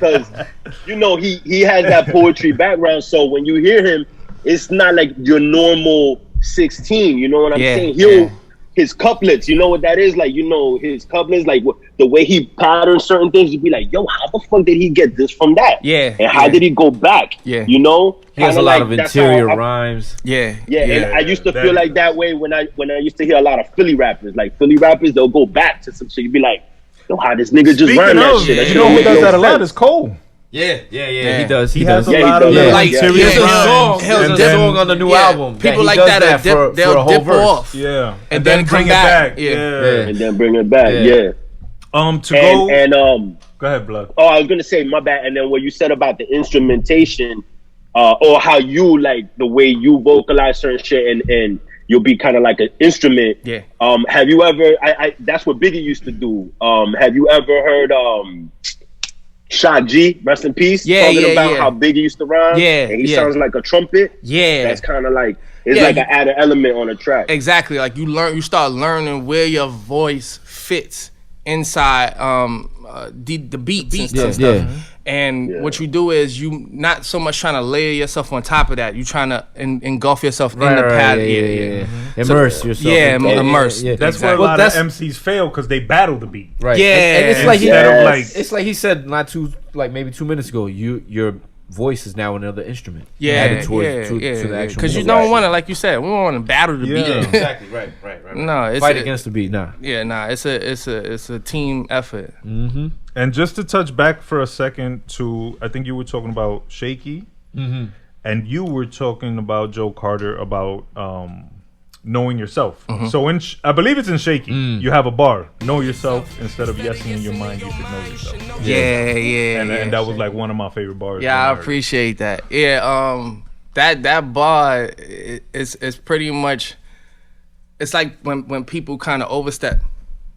Because he has that poetry background. So when you hear him, it's not like your normal 16. You know what I'm Yeah, saying? yeah. His couplets, you know what that is? Like, you know, his couplets, like the way he patterns certain things, you'd be like, yo, how the fuck did he get this from that? Yeah, And how yeah. did he go back? Yeah. You know? He has a Kinda lot like, of that's interior how I- rhymes. Yeah, Yeah, and I used to that- feel like that way when I used to hear a lot of Philly rappers. Like Philly rappers, they'll go back to some shit. You'd be like, yo, how this nigga just Speaking rhyme that of, shit? That you shit know don't who make does no that a lot sense. is Cole. Yeah. Yeah. He does. He has a Yeah, he lot does. of Yeah, like, interior here's a rhymes, song, here's and a then- song on the new Yeah. album. People he like does that for a they'll whole dip verse. off. Yeah, And then bring come it back. back. Yeah. Yeah. And then bring it back, Yeah. yeah. To go. And Go ahead, Blood. oh, I was gonna say my bad. And then what you said about the instrumentation, or how you like the way you vocalize certain shit, and you'll be kind of like an instrument. Yeah. Have you ever? I that's what Biggie used to do. Have you ever heard Shot G, rest in peace, Yeah, talking yeah, about yeah. how Biggie used to rhyme? Yeah, and he yeah. sounds like a trumpet. Yeah. That's kind of like it's Yeah, like you- an added element on a track. Exactly. Like you start learning where your voice fits inside the beats and stuff. Yeah. And Yeah. what you do is you not so much trying to layer yourself on top of that. You trying to engulf yourself in the pattern. Yeah. Immerse yourself. Yeah, in- immerse. Yeah. That's Exactly. where a lot Well, of MCs fail because they battle the beat. Right. Yeah. And it's like Instead of like, it's like he said maybe 2 minutes ago. Your voice is now another instrument. Yeah, Added towards to the actual. because you music. don't want to, like you said, we don't want to battle the Yeah. beat. Exactly. Right. No, it's Fight against the beat. Nah. Yeah, nah, it's a team effort. Mm-hmm. and just to touch back for a second to, I think you were talking about Shaky, Mm-hmm. and you were talking about Joe Carter about knowing yourself. Mm-hmm. So I believe it's in Shaky. Mm. You have a bar, know yourself instead of yesing in your mind. You should know yourself. Yeah. And that was like one of my favorite bars. Yeah, when I heard it. appreciate that. Yeah, that bar is pretty much. It's like when people kind of overstep.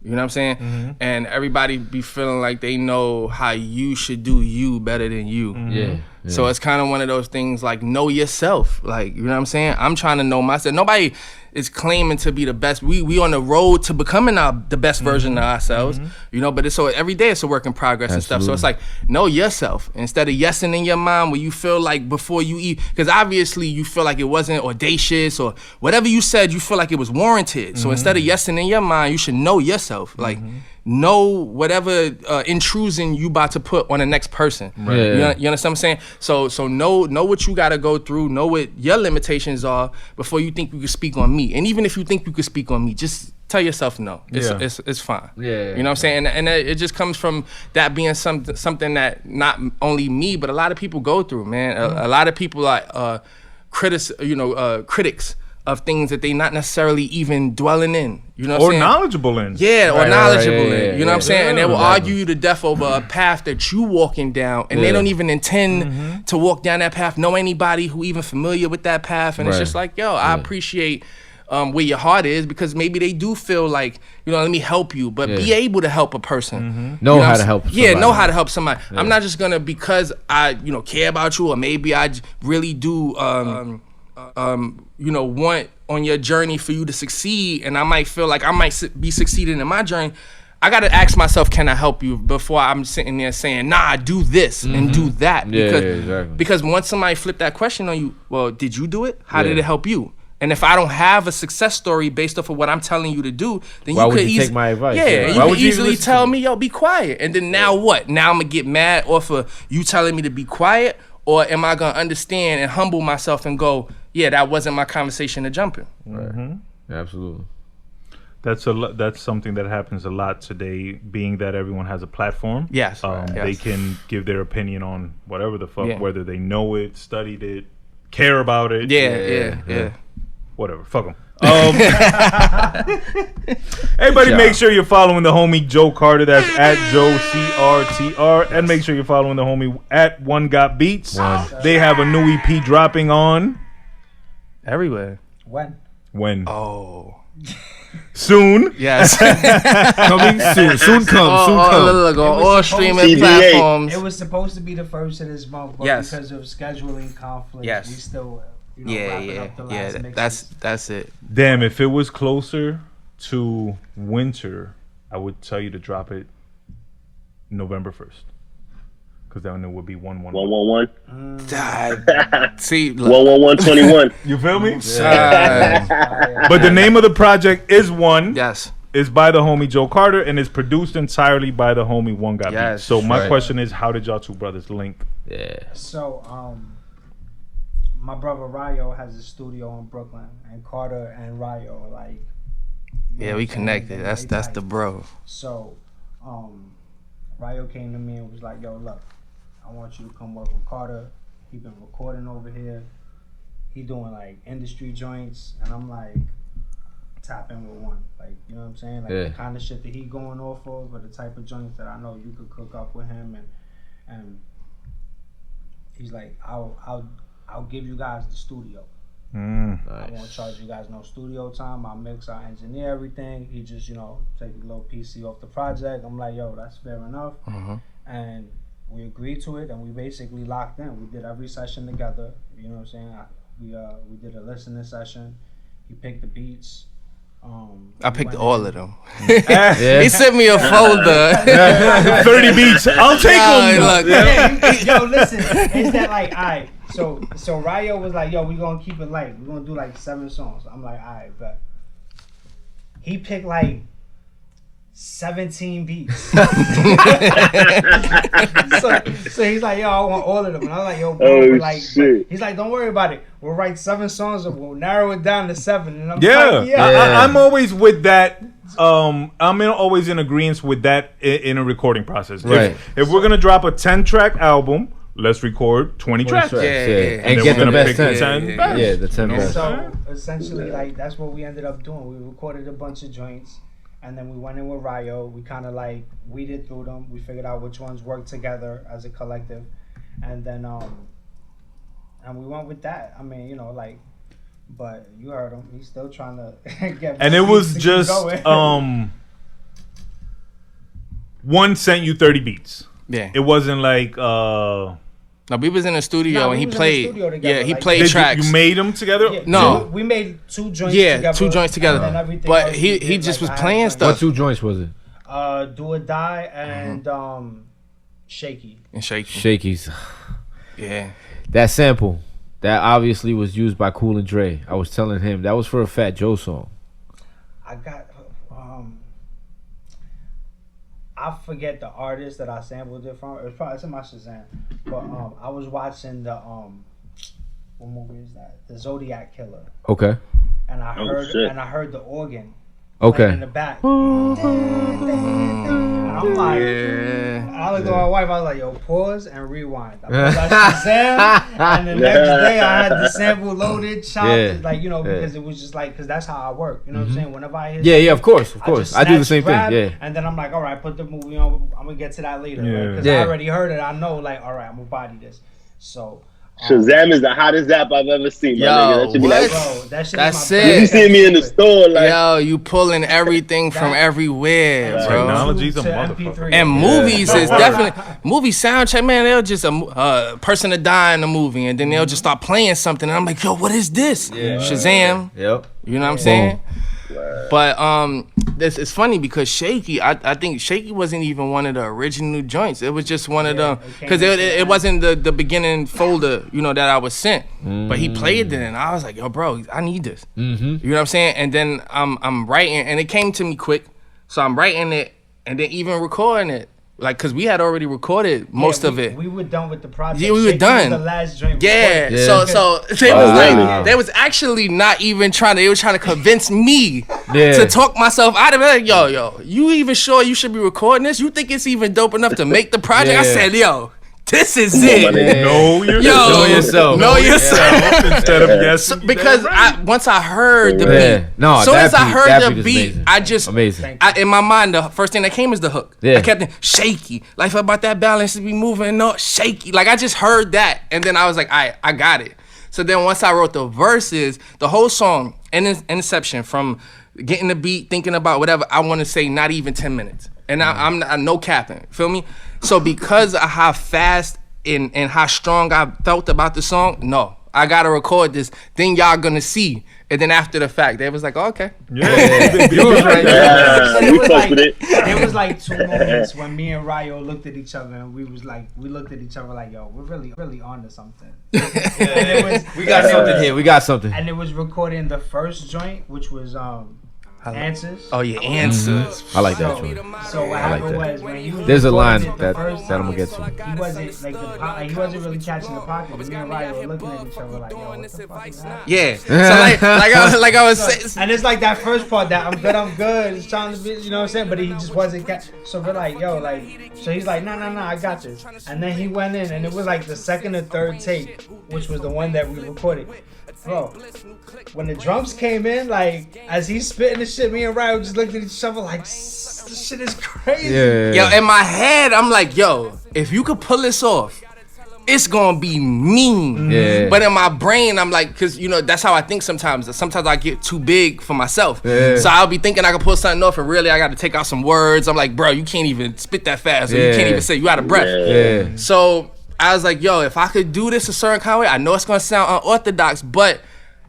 You know what I'm saying? Mm-hmm. And everybody be feeling like they know how you should do you better than you. Mm-hmm. Yeah. So it's kind of one of those things like know yourself. Like, you know what I'm saying? I'm trying to know myself. Nobody is claiming to be the best. We on the road to becoming the best version of ourselves, you know, but it's so every day it's a work in progress and stuff. So it's like, know yourself instead of yesing in your mind where you feel like before you eat, because obviously you feel like it wasn't audacious or whatever you said, you feel like it was warranted. So instead of yesing in your mind, you should know yourself. Like, know whatever intrusion you about to put on the next person. Yeah. You understand what I'm saying? So know what you got to go through. Know what your limitations are before you think you can speak on me. And even if you think you could speak on me, just tell yourself no. It's fine. Yeah. You know what I'm saying? And it just comes from that being something that not only me but a lot of people go through, man. A lot of people are critics of things that they not necessarily even dwelling in. You know what I'm Or saying? knowledgeable in. Yeah, or Right, knowledgeable right, in. yeah, You know what I'm saying? And they will exactly. argue you to death over a path that you walking down, and they Yeah. don't even intend to walk down that path, know anybody who even familiar with that path. And it's Right. just like, yo, I appreciate where your heart is, because maybe they do feel like, you know, let me help you, but be able to help a person. Know You how what to I'm help saying? Yeah, somebody. know how to help somebody. I'm not just gonna, because I, care about you, or maybe I really do, want on your journey for you to succeed, and I might feel like I might be succeeding in my journey. I gotta ask myself, can I help you, before I'm sitting there saying, nah, do this and do that. Yeah, because, exactly. because once somebody flip that question on you, well, did you do it? How did it help you? And if I don't have a success story based off of what I'm telling you to do, then Why you would could you take my advice? Yeah, Yeah. and Why you would could you easily listen tell to me, yo, be quiet. And then now what? Now I'm gonna get mad off of you telling me to be quiet, or am I gonna understand and humble myself and go, yeah, that wasn't my conversation to jump in. Absolutely. That's something that happens a lot today, being that everyone has a platform. Yes, They yes. can give their opinion on whatever the fuck, Yeah. whether they know it, studied it, care about it. Yeah. Whatever. Fuck them. Everybody, make sure you're following the homie Joe Carter. That's at Joe CRTR, and make sure you're following the homie at OneGotBeats. They have a new EP dropping on Everywhere. when Oh. soon. Yes. Coming soon. Soon come. Look, on all streaming CBA. platforms. It was supposed to be the first of this month, but Yes. because of scheduling conflicts, Yes. we still, Yeah, wrapping up the last mixes. that's it. Damn, if it was closer to winter, I would tell you to drop it November 1st. Because then it would be 1-1. 1-1-1. See, 1-1-1-21. You feel me? uh, But the name of the project is One. yes. Is by the homie Joe Carter and is produced entirely by the homie OneGotBeats. Yes, So my right. question is, how did y'all two brothers link? Yeah. So, my brother Ryo has a studio in Brooklyn, and Carter and Ryo are like. Yeah, we connected. That's the bro. So, Ryo came to me and was like, "Yo, look, I want you to come work with Carter. He been recording over here. He doing like industry joints," and I'm like, "Tap in with One." Like, you know what I'm saying? Like Yeah. the kind of shit that he going off of, or the type of joints that I know you could cook up with him, and he's like, I'll give you guys the studio. I Nice. won't charge you guys no studio time. I'll mix, I'll engineer everything. He just, take a little PC off the project. I'm like, yo, that's fair enough. And we agreed to it, and we basically locked in. We did every session together. You know what I'm saying? We did a listening session. He picked the beats. I picked all of them. Yeah. He sent me a folder. 30 beats. I'll take them. Look, Yo, listen, is that like, all right, so Ryo was like, yo, we gonna keep it light. We're gonna do like 7 songs. I'm like, all right, but he picked like 17 beats. so he's like, yo, I want all of them. And I was like, yo, bro, Oh, but like, shit. he's like, don't worry about it. We'll write 7 songs and we'll narrow it down to 7. And I'm Yeah. like, yeah. I'm always with that. Always in agreement with that in a recording process. Right. If we're gonna drop a 10-track album, let's record 20 tracks. Yeah. And And then get we're the gonna best pick the 10. 10 best. Yeah, the 10 best. So essentially, like, that's what we ended up doing. We recorded a bunch of joints, and then we went in with Ryo. We kind of like weeded through them. We figured out which ones worked together as a collective, and then and we went with that. I mean, but you heard him. He's still trying to get. And it was to keep just going. One sent you 30 beats. yeah. It wasn't like No, we was in the studio Nah, and we he was in the played. studio together, Yeah, he like- played did tracks. you made them together? Yeah, No. we made 2 joints Yeah, together. 2 joints together. and then everything But else he we did, just was I had playing joints. stuff. What 2 joints was it? Do or Die and Shaky. And shaky. Shakies. Yeah. That sample, that obviously was used by Cool and Dre. I was telling him that was for a Fat Joe song. I got I forget the artist that I sampled it from. It's in my Shazam. But I was watching the what movie is that? The Zodiac Killer. Okay. And I shit. heard the organ Okay. in the back. And I'm like, Yeah. I looked at my wife. I was like, "Yo, pause and rewind." I put that Shazam, and the next day I had the sample loaded, chopped, because it was just like, because that's how I work. You know what I'm saying? Whenever I hear, Yeah, of course. I just I do the snatch, same grab, thing. Yeah. And then I'm like, all right, put the movie on. I'm gonna get to that later, Yeah. because Yeah. I already heard it. I know, like, all right, I'm gonna body this. So, Shazam is the hottest app I've ever seen, my Yo, nigga. That should be like, what? bro, that shit That's is my it. you see me in the store, like, Yo, you pulling everything from everywhere, That's bro. Technology's a to motherfucker. MP3. And movies is Yeah. definitely movie soundtrack, man. They'll just a person to die in the movie, and then they'll just start playing something, and I'm like, yo, what is this? Shazam. Yep. You know what I'm saying? But it's funny because Shaky, I think Shaky wasn't even one of the original joints. It was just one of them, because it wasn't the beginning folder, that I was sent. But he played it, and I was like, yo, bro, I need this. You know what I'm saying? And then I'm writing, and it came to me quick, so I'm writing it, and then even recording it. Like, cause we had already recorded most of it. We were done with the project. Yeah, we were Shaky done. Was the last joint. Yeah. Yeah. So they Oh, was like, really? they was actually not even trying to. They were trying to convince me Yeah. to talk myself out of it. Like, yo, you even sure you should be recording this? You think it's even dope enough to make the project? I Yeah. said, yo, this is my it. nigga. Know yourself. Yo, Know yourself. Know yourself. Instead of guessing. Because once I heard the Yeah. beat, No, as soon that as I beat- heard that the beat is beat, amazing. I just Amazing. in my mind, the first thing that came is the hook. Yeah. I kept thinking, shaky. Life about that balance to be moving, not shaky. Like, I just heard that. And then I was like, I got it. So then once I wrote the verses, the whole song, inception, from getting the beat, thinking about whatever, I want to say not even 10 minutes. And I'm no capping. Feel me? So because of how fast and how strong I felt about the song, no. I gotta record this. Then y'all gonna see. And then after the fact, they was like, oh, okay. Yeah, You was right. We fucked with it. It was like 2 moments when me and Ryo looked at each other and we looked at each other like, yo, we're really on to something. We got something here. We got something. And it was recording the first joint, which was Answers. Oh yeah, Answers. I like that. So what happened was when he was There's a line recording it that the first I'm gonna time, get to. he wasn't like he wasn't really catching the pocket. Me and Ryo were looking at each other like, yo, what the fuck is that? Yeah. So like I was saying. And it's like that first part that I'm good. It's trying to be, you know what I'm saying? But he just wasn't so we're like, yo, so he's like, nah, I got this. And then he went in and it was like the second or third take, which was the one that we recorded. Bro, when the drums came in, like, as he's spitting the shit, me and Ryo just looked at each other like, this shit is crazy. Yeah. Yo, in my head, I'm like, yo, if you could pull this off, it's gonna be mean. Yeah. But in my brain, I'm like, cause you know, that's how I think sometimes. Sometimes I get too big for myself. Yeah. So I'll be thinking I can pull something off and really I gotta take out some words. I'm like, bro, you can't even spit that fast. Or you can't even say, you out of breath. Yeah. So I was like, yo, if I could do this a certain kind of way, I know it's gonna sound unorthodox, but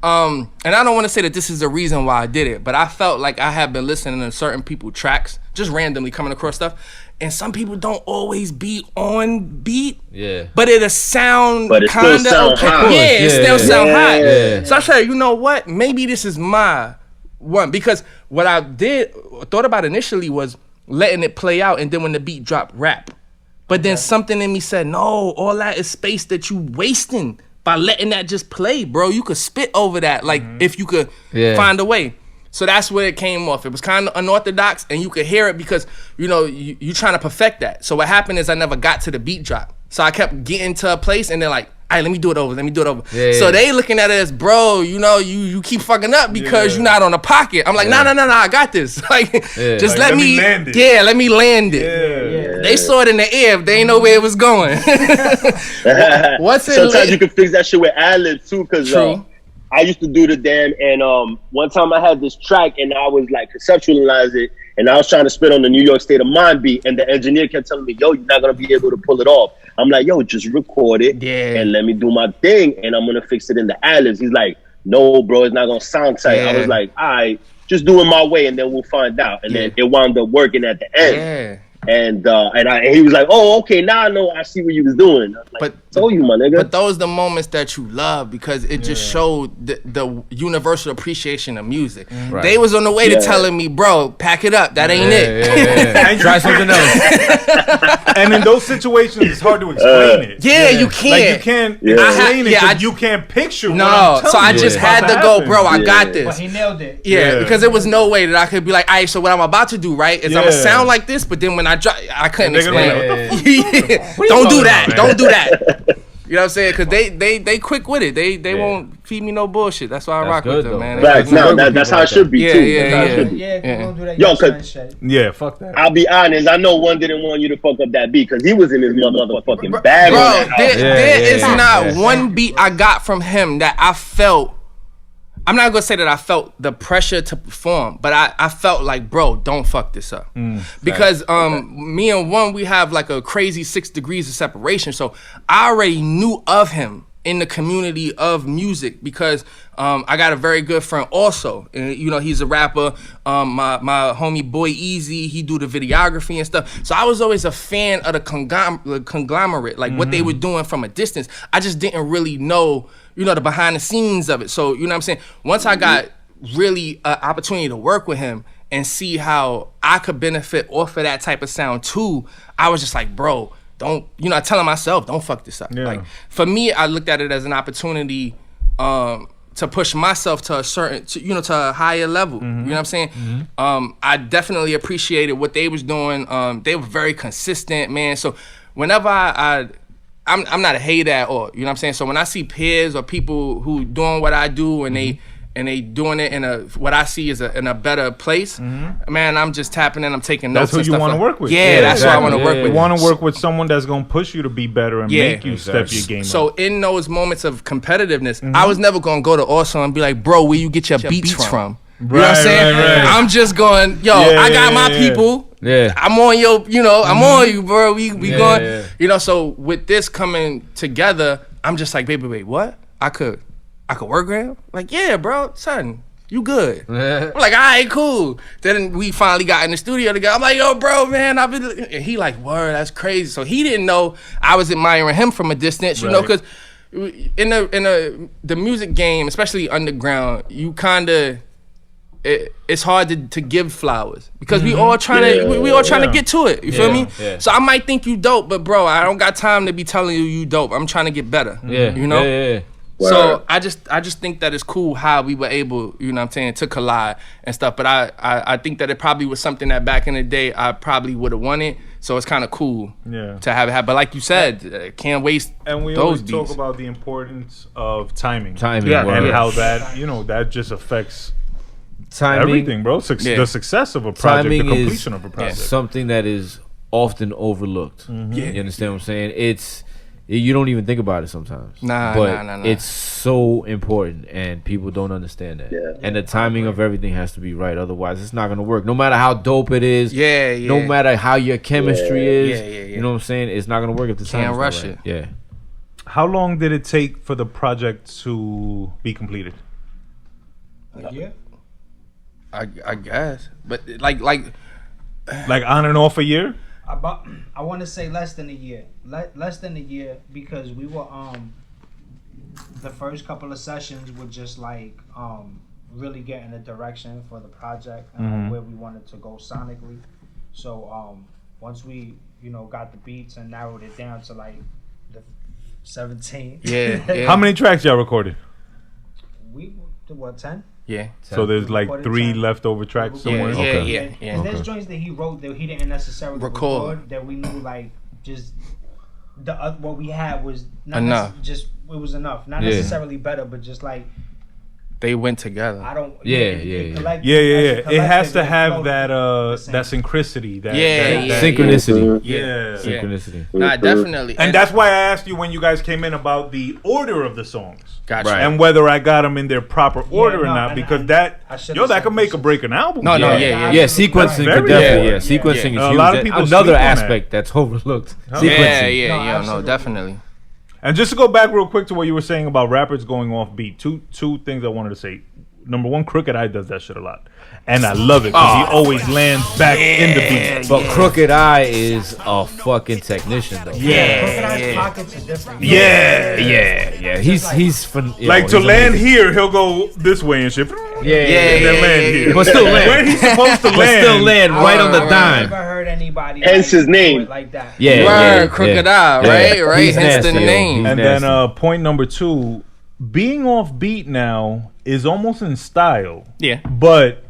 and I don't want to say that this is the reason why I did it, but I felt like I have been listening to certain people tracks, just randomly coming across stuff, and some people don't always be on beat. Yeah. But it'll sound kind of okay. Hot. Yeah, it still sound hot. Yeah. So I said, you know what? Maybe this is my one, because what I thought about initially was letting it play out, and then when the beat dropped, rap. But then something in me said, no, all that is space that you wasting by letting that just play, bro. You could spit over that, like, if you could find a way. So that's where it came off. It was kind of unorthodox, and you could hear it because, you know, you trying to perfect that. So what happened is I never got to the beat drop. So I kept getting to a place, and they're like, all right, let me do it over. So they looking at it as, bro, you know, you keep fucking up because you're not on the pocket. I'm like, no, I got this. Like, just like, let me land it. Yeah, let me land it. Yeah. They saw it in the air, if they ain't know where it was going. Sometimes you can fix that shit with ad-libs too, because I used to do the damn, and one time I had this track and I was like conceptualize it, and I was trying to spit on the New York State of Mind beat, and the engineer kept telling me, yo, you're not gonna be able to pull it off. I'm like, yo, just record it and let me do my thing, and I'm gonna fix it in the ad-libs. He's like, no, bro, it's not gonna sound tight. I was like, all right, just do it my way, and then we'll find out. And then it wound up working at the end. And he was like, oh, okay, now I know, I see what you was doing. I was like, but told you, my nigga. But those are the moments that you love, because it just showed the universal appreciation of music. Right. They was on the way to telling me, bro, pack it up. That ain't it. Try something else. And in those situations, it's hard to explain it. You can't. Like, you can't explain it because you can't picture what so I just had to go, bro, I got this. But he nailed it. Because there was no way that I could be like, all right, so what I'm about to do, right, is I'm going to sound like this, but then when I drop, I couldn't explain it. Don't do that. Don't do that. You know what I'm saying? Because they quick with it. They won't feed me no bullshit. That's why I rock with them, man. Right. No, that's how it should be, too. Yo, because fuck that. I'll be honest. I know one didn't want you to fuck up that beat because he was in his motherfucking bag. Bro, there is not one beat I got from him that I felt. I'm not gonna say that I felt the pressure to perform, but I felt like, bro, don't fuck this up. Because me and One, we have like a crazy 6 degrees of separation. So I already knew of him in the community of music because I got a very good friend also. And, you know, he's a rapper. My homie Boy Easy, he do the videography and stuff. So I was always a fan of the conglomerate, like what they were doing from a distance. I just didn't really know, you know, the behind the scenes of it. So, you know what I'm saying? Once I got really an opportunity to work with him and see how I could benefit off of that type of sound too, I was just like, bro, don't, you know, telling myself, don't fuck this up. Like, for me, I looked at it as an opportunity to push myself to a certain, to a higher level. You know what I'm saying? I definitely appreciated what they was doing. They were very consistent, man. So whenever I'm not a hater at all, you know what I'm saying? So when I see peers or people who doing what I do and they doing it in what I see is in a better place, man, I'm just tapping in, I'm taking notes. That's who you want to work with. Yeah, that's who I want to work with. You want to work with someone that's going to push you to be better and make you step your game up. So in those moments of competitiveness, I was never going to go to Orson and be like, bro, where you get your beats from? You know what I'm saying? Right. I'm just going, I got my people. Yeah. I'm on your, I'm on you, bro. We going, so with this coming together, I'm just like, baby, wait, what? I could work with him? Like, yeah, bro, son, you good. I'm like, all right, cool. Then we finally got in the studio together. I'm like, yo, bro, man, I've been, and he like, word, that's crazy. So he didn't know I was admiring him from a distance, you know, because in the music game, especially underground, you kind of, it's hard to give flowers because we all trying to we all trying to get to it. You feel me? Yeah. So I might think you dope, but bro, I don't got time to be telling you dope. I'm trying to get better. Yeah, you know. Yeah. So I just think that it's cool how we were able, you know what I'm saying, to collide and stuff. But I think that it probably was something that back in the day I probably would have wanted. So it's kind of cool to have it happen. But like you said, can't waste and we those always beats. talk about the importance of timing. Yeah. And how that, you know, that just affects everything, bro. The success of a project, the completion of a project. Something that is often overlooked. You understand what I'm saying? You don't even think about it sometimes. Nah. It's so important, and people don't understand that. Yeah. And the timing of everything has to be right. Otherwise, it's not gonna work. No matter how dope it is. No matter how your chemistry is. You know what I'm saying? It's not gonna work if the timing's not rush right. it. Yeah. How long did it take for the project to be completed? A year? I guess, but like on and off a year. I want to say less than a year. Less than a year because we were the first couple of sessions were just like really getting a direction for the project and where we wanted to go sonically. So once we got the beats and narrowed it down to like the 17. Yeah. How many tracks y'all recorded? We did what, 10? Yeah. So there's like 3 leftover tracks somewhere? Yeah. And there's joints that he wrote that he didn't necessarily record that we knew like just what we had was not enough. Just it was enough. Not necessarily better, but just like they went together. I don't. It has to have that synchronicity. Synchronicity. Synchronicity. Nah, definitely. And that's why I asked you when you guys came in about the order of the songs. Gotcha. Right. And whether I got them in their proper order or not, because that could make or break an album. Sequencing could definitely. Sequencing is huge. A lot of people another aspect that's overlooked. Sequencing. No, definitely. And just to go back real quick to what you were saying about rappers going off beat, two things I wanted to say. Number one, Crooked I does that shit a lot, and I love it because he always lands back in the beat. But Crooked I is a fucking technician though. Crooked I's pockets are different. He's fun. Like to land here, he'll go this way and shit. And then land here, but still land where he's supposed to land. But still land right on the dime. I've never heard anybody. Hence his name. Like that. Crooked I, right? Hence the name. And then point number 2, being off beat now is almost in style. Yeah. But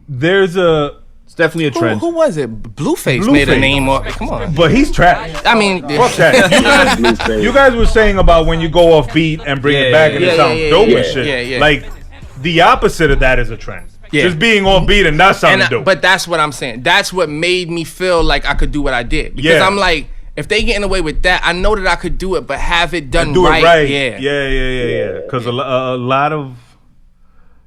there's it's definitely a trend. Who was it? Blueface made a name off. Come on. But he's trash. I mean, fuck that. You guys were saying about when you go off beat and bring it back and it sounds dope and shit. Like the opposite of that is a trend. Yeah. Just being off beat and not sounding dope. But that's what I'm saying. That's what made me feel like I could do what I did. Because I'm like, if they getting away with that, I know that I could do it, but have it done right. Yeah. Because a lot of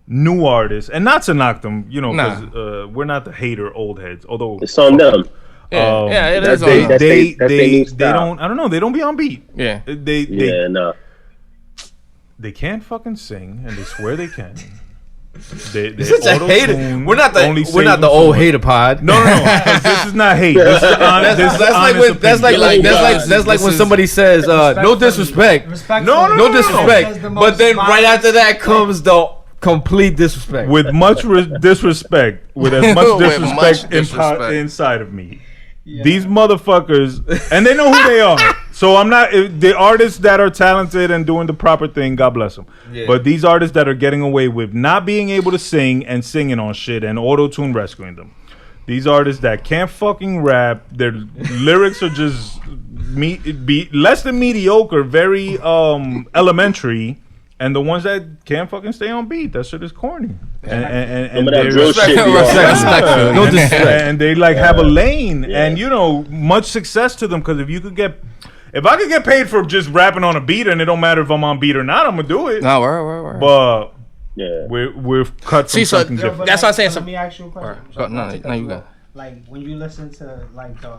new artists, and not to knock them, because we're not the hater old heads. Although it's on them. It is on them. They don't. I don't know. They don't be on beat. Yeah. They can't fucking sing, and they swear they can. You're such a hater. We're not the old hater pod. No. This is not hate. That's like when somebody says no disrespect. No disrespect. But then right after that comes the complete disrespect. With much disrespect, with as much disrespect inside of me. Yeah. These motherfuckers, and they know who they are. So I'm not the artists that are talented and doing the proper thing. God bless them. Yeah. But these artists that are getting away with not being able to sing and singing on shit and auto-tune rescuing them. These artists that can't fucking rap. Their lyrics are just less than mediocre, very elementary. And the ones that can't fucking stay on beat, that shit is corny. And they have a lane, and much success to them. Because if I could get paid for just rapping on a beat, and it don't matter if I'm on beat or not, I'm gonna do it. No, we're. But we've cut from something different. That's what I'm saying. Let me ask you a question. No, you go. Like when you listen to like the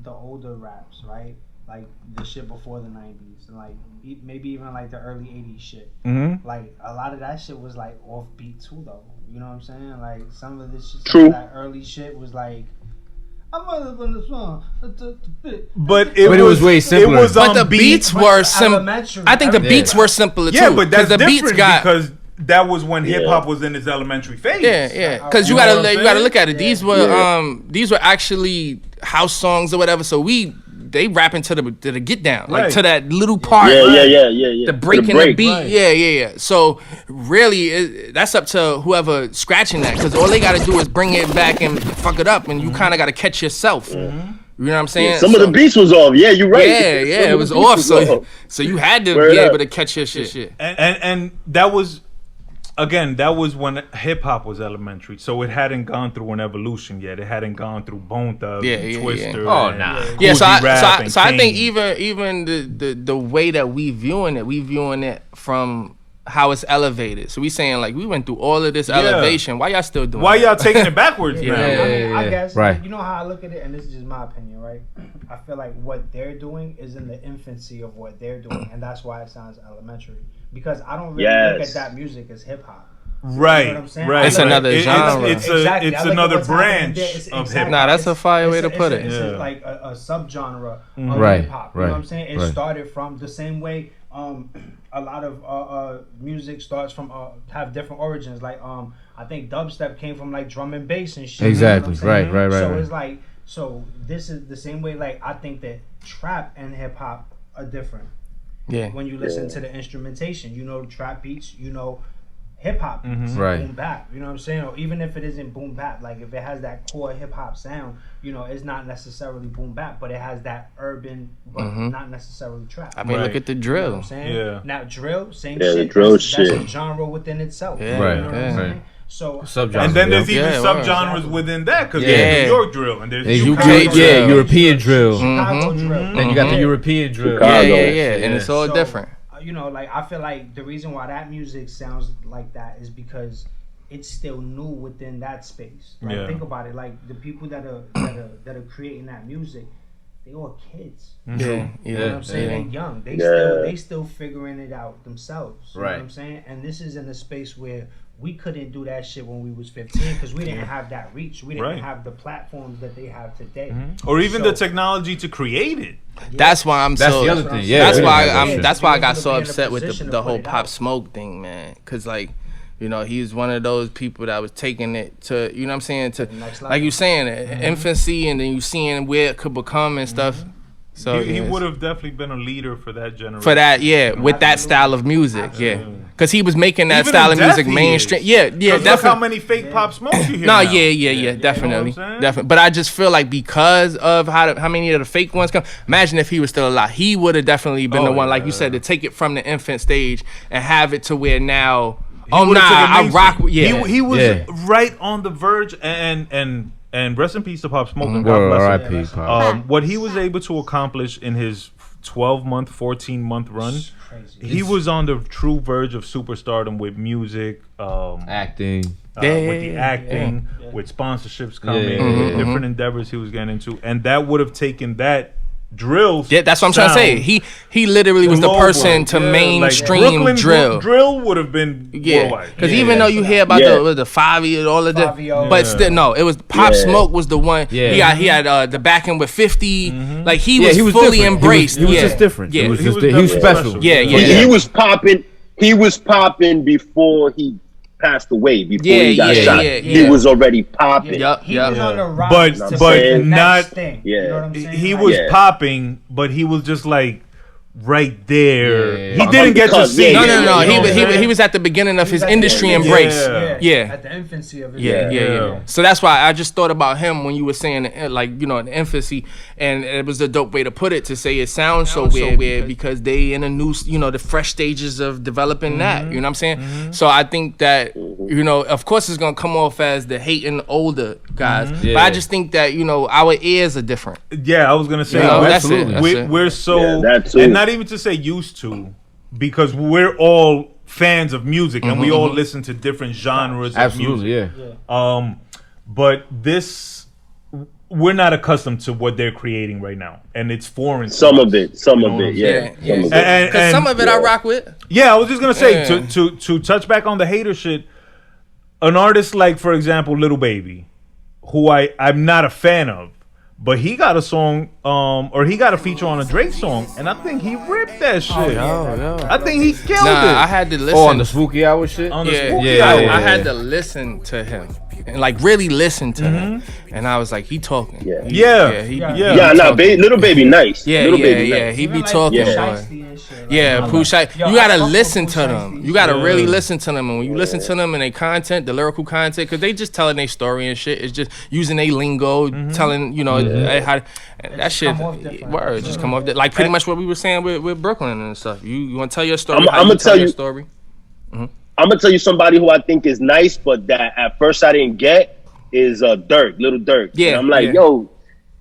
older raps, right? like the shit before the 90s, and like maybe even like the early 80s shit. Mm-hmm. Like a lot of that shit was like offbeat too, though. You know what I'm saying? Like some of this shit, True. that early shit was like. I'm on the song. But it was way simpler. It was But on the beats were simple. Elementary. I think the beats were simpler too. Yeah, but that's the different beats got. because that was when hip hop was in its elementary phase. Yeah. Because you know gotta what I'm you gotta saying? look at it. These were actually house songs or whatever. So they rapping to the get down, like Right. to that little part. Yeah. The break in the break. beat, Right. yeah. So really, that's up to whoever scratching that, because all they gotta do is bring it back and fuck it up, and you kind of gotta catch yourself. You know what I'm saying? Some of the beats was off. Yeah, you're right. Yeah, Some it of was the beats off. was So off. so you had to Word be up. able to catch your shit. And that was, again, that was when hip hop was elementary. So it hadn't gone through an evolution yet. It hadn't gone through Bone Thugs and Twister. Oh, and nah. Cool Yeah, so G Rap and I think Kane. even the way that we viewing it from how it's elevated. So we saying like we went through all of this elevation. Why y'all still doing? Why that? y'all taking it backwards now? I guess, Right. you know how I look at it, and this is just my opinion, right? I feel like what they're doing is in the infancy of what they're doing, and that's why it sounds elementary. Because I don't really look at Yes. that music as hip hop. Right, You know what I'm saying? right. It's another genre. It's Exactly. it's I look at another what's happening branch there. It's of exactly- hip Nah, hop. that's a fire way to it's put a- it. It's Yeah. like a subgenre Mm-hmm. of Right, hip hop. You know right, what I'm saying? It right. started from the same way a lot of music starts from have different origins. Like I think dubstep came from like drum and bass and shit. Exactly. You know what I'm saying? Right. So right. it's like this is the same way. Like I think that trap and hip hop are different. Yeah. When you listen to the instrumentation, you know trap beats, you know hip hop beats, Right. boom bap. You know what I'm saying? Or even if it isn't boom bap, like if it has that core hip hop sound, you know, it's not necessarily boom bap, but it has that urban, but not necessarily trap. I mean, Right. look at the You know drill. what I'm saying? Yeah. Now drill, same Yeah, the shit. drill That's shit. a genre within itself. Yeah, Right, You know what I'm yeah. saying? Right. So Subgenre. And then there's even Yeah, word. subgenres within that because Yeah. there's New York drill and there's Hey, UK UK, drill. yeah, European drill. Chicago drill. Then you got the European drill. Chicago. Yeah, and it's all So, different. You know, like I feel like the reason why that music sounds like that is because it's still new within that space. Like Yeah. think about it, like the people that are creating that music, they all kids. Yeah, You know what I'm saying? yeah. They young. Yeah. They still figuring it out themselves. You know Right. what I'm saying? And this is in a space where we couldn't do that shit when we was 15 because we didn't have that reach. We didn't Right. have the platforms that they have today. Or even So- the technology to create it. That's why I'm That's so. the other thing. Yeah, that's we why didn't have I'm. that shit. That's why I got Be so in a upset with position to the put whole it Pop out. Smoke thing, man. Cause like, you know, he's one of those people that was taking it to, you know what I'm saying, to next like level. you saying, infancy, and then you seeing where it could become and stuff. So He yeah, would have definitely been a leader for that generation. for that, yeah, with that style of music, yeah, because he was making that Even style in of music death he mainstream. is. Yeah, 'Cause look how definitely. many fake Pop Smokes you hear No, now. yeah, definitely, what I'm saying? definitely. But I just feel like because of how many of the fake ones come. Imagine if he was still alive, he would have definitely been Oh, the one, like you yeah. said, to take it from the infant stage and have it to where now. He Oh nah, would've took it I mainstream. rock. with- Yeah, He was Yeah. right on the verge, and rest in peace to Pop Smoke and God Word, bless him. R.I.P. Pop. What he was able to accomplish in his 12-month, 14-month run, Crazy. he was on the true verge of superstardom with music, Acting. with the acting, with sponsorships coming, Yeah. with different endeavors he was getting into, and that would have taken that drill. yeah. That's what I'm trying to say. sound He literally was the global. person to Yeah, like mainstream Brooklyn drill. Drill would have been Yeah, worldwide. because Yeah. even though you hear about Yeah. the 5 and all of that, Fabio. but still no, it was Pop Yeah. Smoke was the one. Yeah. He had the backing with 50. Like he Yeah, was he was fully different. embraced. He was yeah. just different. Yeah, He was He just was he was definitely special. special. Yeah, yeah. He was popping. He was popping before he passed away. Before he got Yeah, shot, yeah, he yeah. was already popping. Yup, He yup. was on the rise But- to but the next not- thing. Yeah. You know what I'm saying? He Like, was Yeah. popping, but he was just like right there. Yeah. He didn't get to Because- see. yeah, it, No. you know He what was I'm he was saying? he was at the beginning of his at the industry end. embrace. Yeah. Yeah. At the infancy of it. Yeah. So that's why I just thought about him when you were saying like, you know, the infancy, and it was a dope way to put it, to say it sounds so weird because they in a new, you know, the fresh stages of developing that. You know what I'm saying? So I think that, you know, of course it's gonna come off as the hating older guys, but Yeah. I just think that, you know, our ears are different. Yeah, I was gonna say You know, that's absolutely. it. That's we're it. so, Yeah, that too. and not even to say used to, because we're all fans of music and we all listen to different genres of Absolutely, music. yeah. But this, we're not accustomed to what they're creating right now, and it's foreign. Some of it, yeah. Because some of it I rock with. Yeah, I was just gonna say to touch back on the hater shit. An artist like, for example, Lil Baby, who I'm not a fan of, but he got a song, or he got a feature on a Drake song, and I think he ripped that shit. I think he killed it. I had to listen. on the Spooky Hour shit. On the I had to listen to him and like really listen to him, and I was like, he talking. Little Baby nice. Little Baby nice. He be talking, boy. Pooh Shiesty. You gotta listen to them. You gotta really listen to them, and when you listen to them and their content, the lyrical content, because they just telling their story and shit. It's just using their lingo, telling how that shit. Word just come off like pretty much what we were saying with Brooklyn and stuff. You want to tell your story? I'm gonna tell you your story. I'm gonna tell you somebody who I think is nice, but that at first I didn't get is Dirk, Little Dirk. Yeah, and I'm like, yo,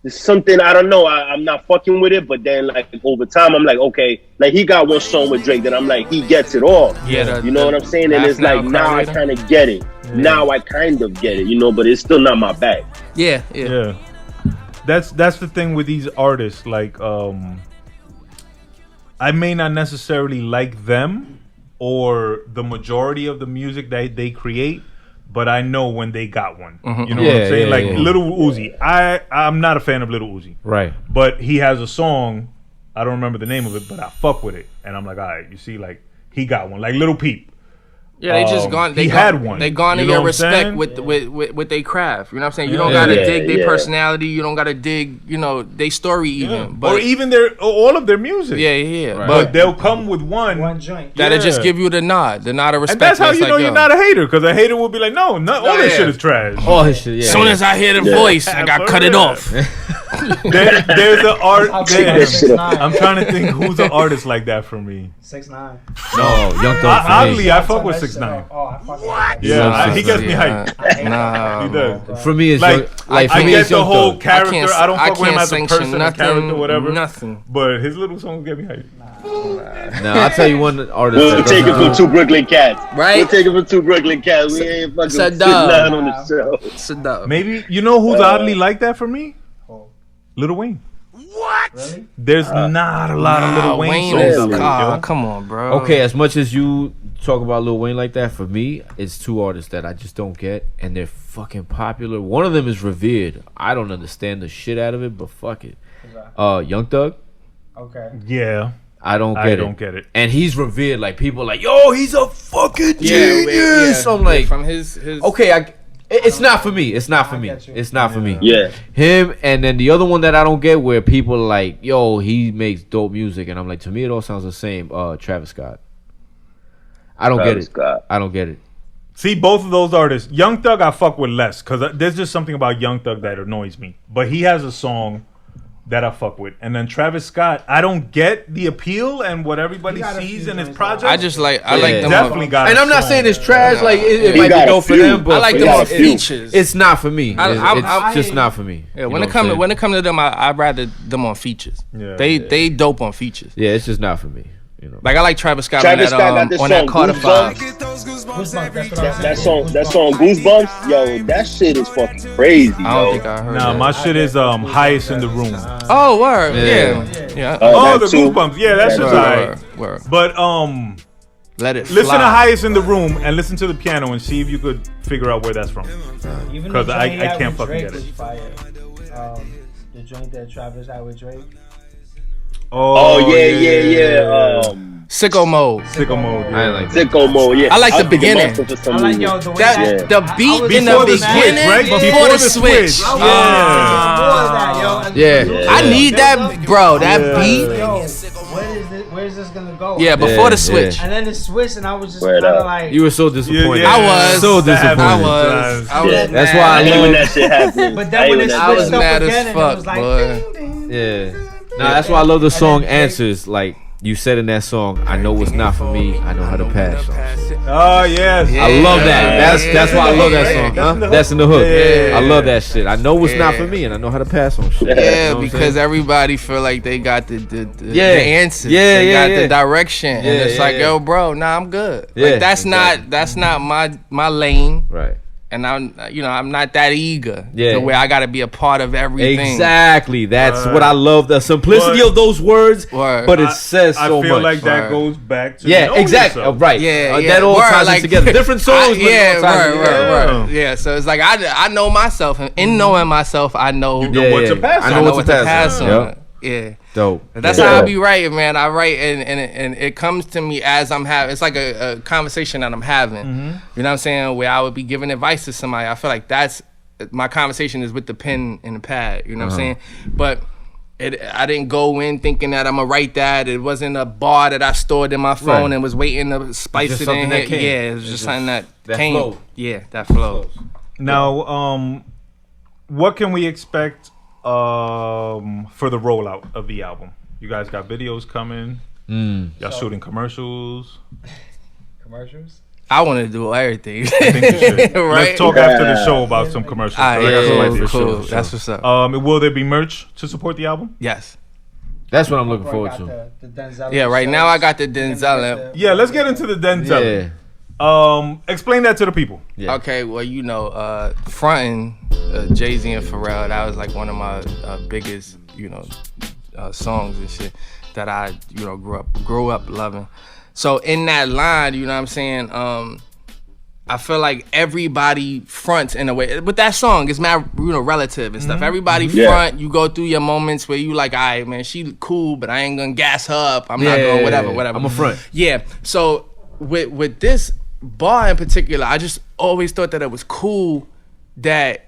there's something I don't know. I'm not fucking with it, but then like over time, I'm like, okay, like he got one song with Drake that I'm like, he gets it all. Yeah, you know what I'm saying? And it's like now I kind of get it. Now I kind of get it, but it's still not my bag. Yeah. That's the thing with these artists. Like, I may not necessarily like them or the majority of the music that they create, but I know when they got one. You know what I'm saying? Like Little Uzi. I'm not a fan of Little Uzi. Right. But he has a song, I don't remember the name of it, but I fuck with it. And I'm like, all right, you see, like, he got one. Like Little Peep. Yeah, they just gone. They had one. They gone to your respect with their craft. You know what I'm saying? You don't gotta dig their personality. You don't gotta dig, their story even. But, or even all of their music. Yeah. Right. But they'll come with one joint that'll just give you the nod of respect. And that's how you know you're not a hater, because a hater will be like, no, all this shit is trash. All his shit. As soon as I hear the voice, I got cut it off. There's an art. I'm trying to think who's an artist like that for me. 6ix9ine. No, Young Thug. Oddly, I fuck with 6ix9ine. What? Yeah, he gets me hyped. Nah, he does. For me, it's like I get the whole character. I don't fuck with him as a person, nothing, character, whatever. Nothing. But his little songs get me hyped. Nah, I'll tell you one artist. We'll take it from two Brooklyn cats. Right? We'll take it from two Brooklyn cats. We ain't fucking 6ix9ine on the show. It's a dub. Maybe who's oddly like that for me? Lil Wayne. What? Really? There's not a lot of Lil Wayne songs. Come on, bro. Okay, as much as you talk about Lil Wayne like that, for me, it's two artists that I just don't get, and they're fucking popular. One of them is revered. I don't understand the shit out of it, but fuck it. Young Thug. Okay. Yeah. I don't get it. And he's revered. Like, people are like, yo, he's a fucking genius. I'm like, from his okay, it's not for me. It's not for me. It's not for me. Yeah. Him, and then the other one that I don't get, where people are like, yo, he makes dope music, and I'm like, to me it all sounds the same. Travis Scott. I don't get it. I don't get it. See, both of those artists, Young Thug I fuck with less, because there's just something about Young Thug that annoys me. But he has a song that I fuck with. And then Travis Scott, I don't get the appeal and what everybody sees in his project. I like them. Definitely got and I'm not saying it's trash, like it might be dope for them, but I like them on features. It's not for me. It's just not for me. Yeah, when it come to them, I'd rather them on features. Yeah, they dope on features. Yeah, it's just not for me. Like I like Travis Scott on that Carter 5. That song Goosebumps, yo, that shit is fucking crazy. I don't think I heard. Nah, my shit is Highest in the Room. Oh, word, yeah. Oh, the Goosebumps, yeah, that shit's alright. Word. But let it listen to Highest in the Room and listen to the piano and see if you could figure out where that's from. Because I can't fucking get it. The joint that Travis had with Drake. Oh yeah. Sicko Mode. Yeah. I like Sicko Mode, yeah. I like the beginning. The beat in the beginning, right? Before the switch. Yeah. I need that, bro. That beat. Yo, where is this gonna go? Yeah, before the switch. And then it switched, and I was just kind of like, you were so disappointed. I was so disappointed. I was. That's why I hate when that shit happened. But then when it I was switched up mad again, as and it was fuck, like, boy. ding, ding. Yeah. Nah, that's why I love the song Answers. Like you said in that song, I know what's not for me. I know how to pass. Oh yes. I love that. That's why I love that song. Huh? That's in the hook. Yeah. I love that shit. I know what's not for me, and I know how to pass on shit. Yeah, You know because everybody feel like they got the answers. Yeah, they yeah, got yeah. the direction, and it's like, yo, bro, nah, I'm good. Like that's not my lane. Right. and I'm not that eager. Yeah. To where I got to be a part of everything. Exactly. That's what I love. The simplicity of those words, Word. but it says so much. I feel like that Word. goes back to exactly. Right. Yeah, That all ties in together. Different songs, but it all ties together. Right. Yeah, so it's like I know myself, and in knowing myself, I know You know what to pass on. I know what to pass on. on. Yeah. Dope. That's how I be writing, man. I write and it comes to me as I'm having. It's like a conversation that I'm having. You know what I'm saying? Where I would be giving advice to somebody. I feel like that's my conversation is with the pen and the pad. You know what I'm saying? But I didn't go in thinking that I'm gonna write that. It wasn't a bar that I stored in my phone and was waiting to spice it in. Yeah, it was just something that came. Flowed. Yeah, that flows. Now, what can we expect for the rollout of the album? You guys got videos coming. Y'all shooting commercials. Commercials? I want to do everything. I think you should. Right? Let's talk after the show about some commercials. Ah, I got some yeah, ideas. cool. That's what's up. Will there be merch to support the album? Yes. That's what I'm looking forward to. The Denzel. Yeah, right now I got the Denzel. Yeah, let's get into the Denzel. Explain that to the people. Yeah. Okay, well, fronting Jay-Z and Pharrell, that was like one of my biggest, songs and shit that I, grew up loving. So in that line, you know what I'm saying, I feel like everybody fronts in a way. With that song, it's mad, relative and stuff. Everybody front. You go through your moments where you like, all right, man, she cool, but I ain't gonna gas her up. I'm not going whatever. I'm a front. Yeah. So with this bar in particular, I just always thought that it was cool that,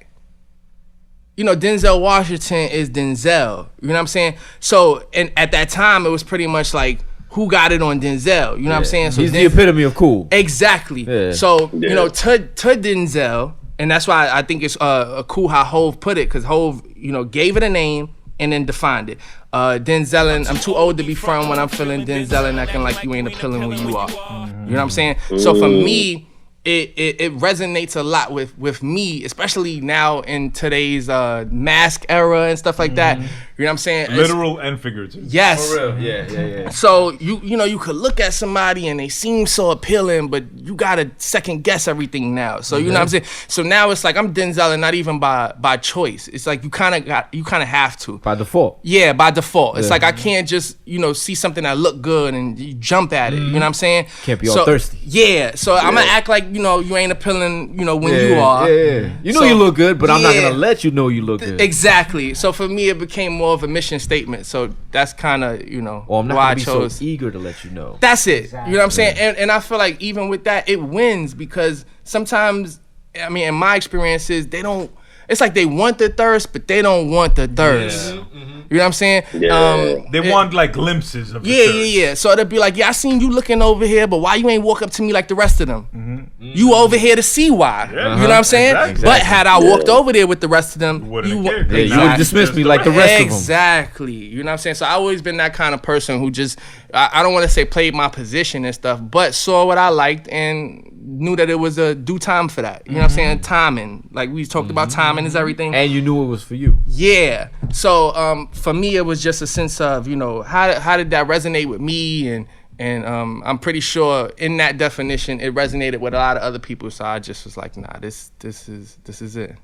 Denzel Washington is Denzel. You know what I'm saying? So, and at that time, it was pretty much like, who got it on Denzel? You know what I'm saying? So he's the epitome of cool. Exactly. Yeah. So, to Denzel, and that's why I think it's cool how Hov put it, because Hov, gave it a name and then defined it. Denzel, and I'm too old to be from when I'm feeling Denzel and acting like you ain't appealing when you are. You know what I'm saying? So for me, it resonates a lot with me, especially now in today's mask era and stuff like that. You know what I'm saying? Literal and figurative. Yes. For real. Yeah. So you could look at somebody and they seem so appealing, but you gotta second guess everything now. So you know what I'm saying? So now it's like I'm Denzel, and not even by choice. It's like you kind of have to. By default. Yeah, by default. It's like I can't just see something that look good and you jump at it. You know what I'm saying? Can't be all thirsty. Yeah. So I'm gonna act like you ain't appealing. When you are. Yeah. You look good, but I'm not gonna let you know you look good. Exactly. So for me, it became more of a mission statement. So that's kind of I'm not why I gonna be chose. so eager to let you know. That's it. Exactly. You know what I'm saying? And I feel like even with that, it wins, because sometimes, I mean, in my experiences, they don't. It's like they want the thirst, but they don't want the thirst. Yeah. You know what I'm saying? Yeah. They want like glimpses of the Yeah. thirst. So it'd be like, I seen you looking over here, but why you ain't walk up to me like the rest of them? You over here to see why. You know what I'm saying? Exactly. But had I walked over there with the rest of them, You you wouldn't wa- have cared. Yeah, you would have dismissed me like the rest of them. Exactly. You know what I'm saying? So I always been that kind of person who just, I don't want to say played my position and stuff, but saw what I liked and knew that it was a due time for that. You know what I'm saying? Timing. Like we talked about, timing is everything. And you knew it was for you. Yeah. So for me, it was just a sense of, how did that resonate with me? And I'm pretty sure in that definition, it resonated with a lot of other people. So I just was like, nah, this is it.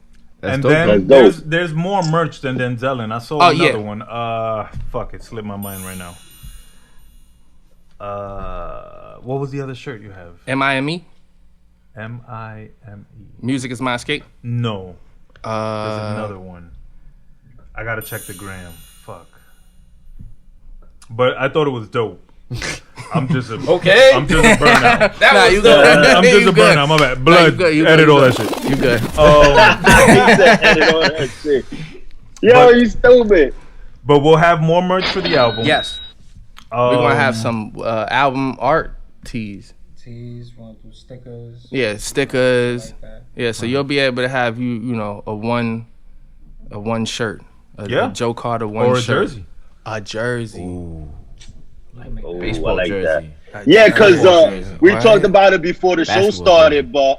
That's And dope. then That's dope. there's more merch than Denzel, and I saw yeah. another one. Fuck, it slipped my mind right now. What was the other shirt you have? M.I.M.E. M-I-M-E. Music is my escape. No. There's another one. I gotta check the gram. Fuck. But I thought it was dope. I'm just a Okay. I'm just a burnout. Nah, you good. I'm just You a good. burnout. My bad. Nah, Blood. you good, you Edit good, all you that shit. You good. He said, edit all that shit. Yo, But- you stupid. But we'll have more merch for the album. Yes. We're going to have some album art tees. Tees, want to do stickers. Yeah, stickers. Like that. Yeah, so you'll be able to have a one shirt. Yeah. A Joe Carter one Or a shirt. jersey. A jersey. Ooh, Baseball I like jersey. that. Yeah, because we Right. talked about it before the show Basketball started, but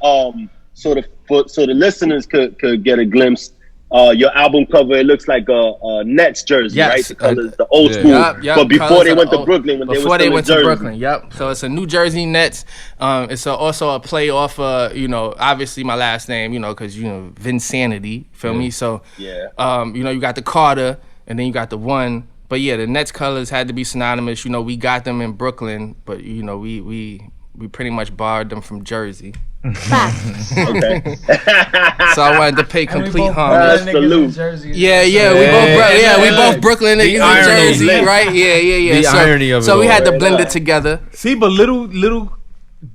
so the listeners could get a glimpse. your album cover, it looks like a Nets jersey, Yes, right? The colors, the old school. Yep, but before colors they of went the to Brooklyn, when before they they were went still to in Jersey. Brooklyn. Yep. So it's a New Jersey Nets. It's also a play off you know, obviously my last name, you know, because you know Vinsanity, feel me? So Yeah. you know, you got the Carter and then you got the one. But yeah, the Nets colors had to be synonymous. You know, we got them in Brooklyn, but you know, we pretty much borrowed them from Jersey. Okay. So I wanted to pay complete homage. Salute. Yeah, we both Brooklyn niggas in irony. Jersey, right? Yeah. The irony of it So we had all. to blend it together, See, but little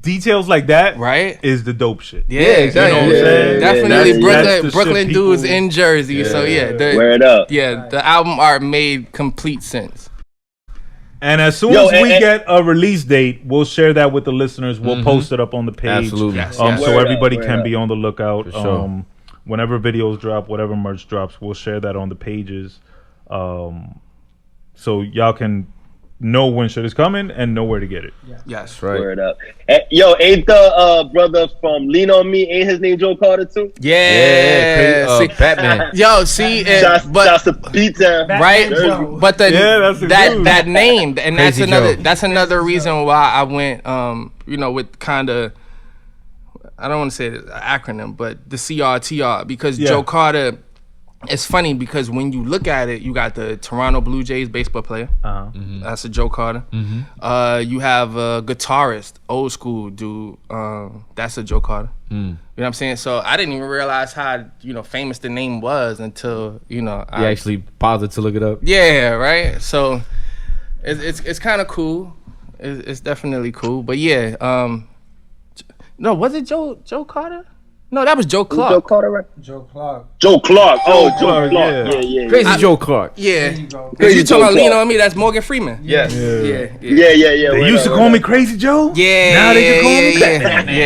details like that right? is the dope shit. Yeah, exactly. You know what I'm saying? Definitely Yeah, Brooklyn, that's the Brooklyn shit dudes people- in Jersey. So Wear it up. the album art made complete sense. And as soon Yo, as we and- get a release date, we'll share that with the listeners. We'll post it up on the page. Absolutely. Yes. So Word everybody up, can word be on the lookout. For sure. Whenever videos drop, whatever merch drops, we'll share that on the pages. So y'all can know when shit is coming and know where to get it. Yes, Right. Word up. Yo, ain't the brother from Lean On Me, ain't his name Joe Carter too? Yeah, see, Batman. yo, see, Shouts but to Pizza. right, Joe. but the Yeah, that's the dude. that name, and Crazy Joe. that's another reason why I went, you know, with kind of, I don't want to say the acronym, but the CRTR, because Yeah. Joe Carter. It's funny because when you look at it, you got the Toronto Blue Jays baseball player. Uh-huh. That's a Joe Carter. You have a guitarist, old school dude. That's a Joe Carter. You know what I'm saying? So I didn't even realize how, you know, famous the name was until, you know, You actually paused to look it up. yeah, right. So it's kind of cool. It's definitely cool. But yeah, no, was it Joe Carter? No, that was Joe Clark. Joe Carter, right? Joe Clark. Joe Clark. Oh, Joe Clark, Clark. yeah. Yeah. Crazy Joe Clark. Yeah. There you go. Cause you Joe talking about Lean Clark. On Me? That's Morgan Freeman. Yes. Yeah. Yeah. They used to call me Crazy Joe. Yeah. Now they can call me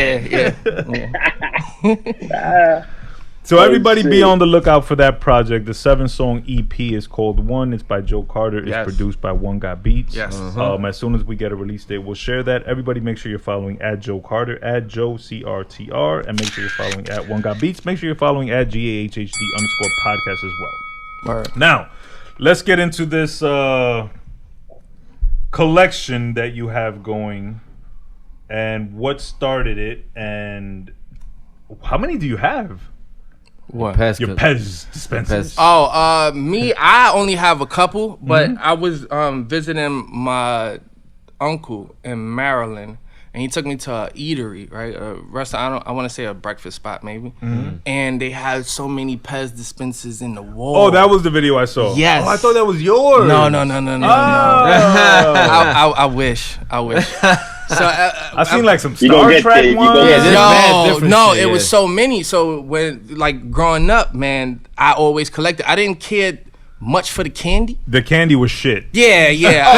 Yeah. So everybody be shit. on the lookout for that project. The 7-song EP is called One. It's by Joe Carter. It's Yes. produced by OneGotBeats. Yes. As soon as we get a release date, we'll share that. Everybody make sure you're following at Joe Carter, at Joe CRTR, and make sure you're following at OneGotBeats. Make sure you're following at GAHHD_podcast as well. Word. Now, let's get into this collection that you have going and what started it and how many do you have? What? Your Pez dispensers. Me, I only have a couple, but I was visiting my uncle in Maryland, and he took me to a eatery, right? A restaurant. I want to say a breakfast spot, maybe. And they had so many Pez dispensers in the wall. Oh, that was the video I saw. Yes. Oh, I thought that was yours. No. Oh. I wish. So I've seen like some You gonna Star get Trek paid, you ones. gonna- Yeah, there's mad different no, shit, it yeah. was so many. So when like growing up, man, I always collected. I didn't care much for the candy. The candy was shit. Yeah.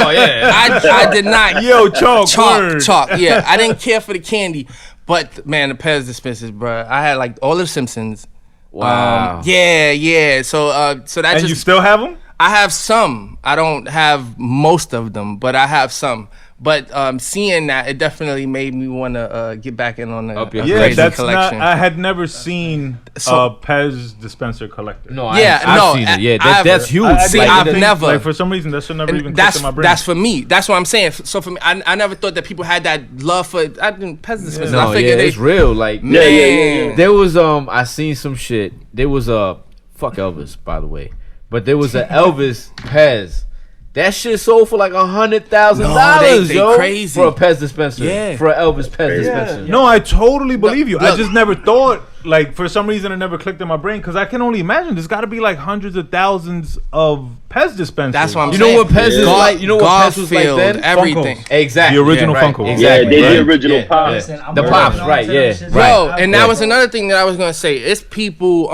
Oh, yeah. I did not. Yo, word. Chalk. Yeah, I didn't care for the candy, but man, the Pez dispensers, bro. I had like all of the Simpsons. Wow. Yeah. So that And just you still have them? I have some. I don't have most of them, but I have some. But seeing that, it definitely made me want to get back in on the Up your a Yeah, crazy that's collection. not. I had never seen So- a Pez dispenser collector. No, Yeah, I've no, seen it. Yeah, I've- that's huge. See, didn't I've think- never- Like for some reason, that should never even click in my brain. That's for me. That's what I'm saying. So for me, I never thought that people had that love for. I didn't Pez dispensers. No, I figured it's real. Like, Man. there was I seen some shit. There was fuck Elvis, by the way, but there was a Elvis Pez. That shit sold for like $100,000, they yo, crazy. for a Pez dispenser. Yeah. For an Elvis Pez dispenser. No, I totally believe you. I look. just never thought, like, for some reason, it never clicked in my brain because I can only imagine there's got to be like hundreds of thousands of Pez dispensers. That's what I'm You saying. know what Pez is like? You know what Pez was like Garfield, then? everything. Funkos. Exactly. The original yeah, right. Funko. Yeah, Exactly. they right. the original Yeah, pop. yeah. Listen, I'm The holding pops, on right? to them Yeah, shits right. Yo, now. and that was another thing that I was gonna say. It's people,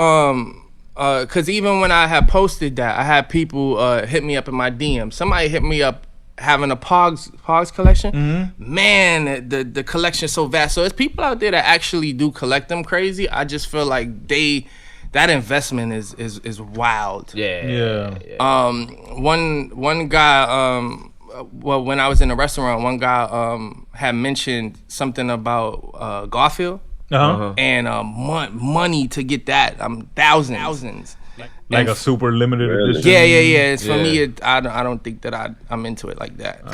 cause even when I had posted that, I had people hit me up in my DM. Somebody hit me up having a Pogs collection. Man, the collection's so vast. So it's people out there that actually do collect them crazy. I just feel like that investment is wild. Yeah. One guy, well, when I was in the restaurant, one guy had mentioned something about Garfield Uh-huh. and money to get that, thousands. Like a super limited edition. Yeah. It's for Yeah. me. I don't think that I'm into it like that. I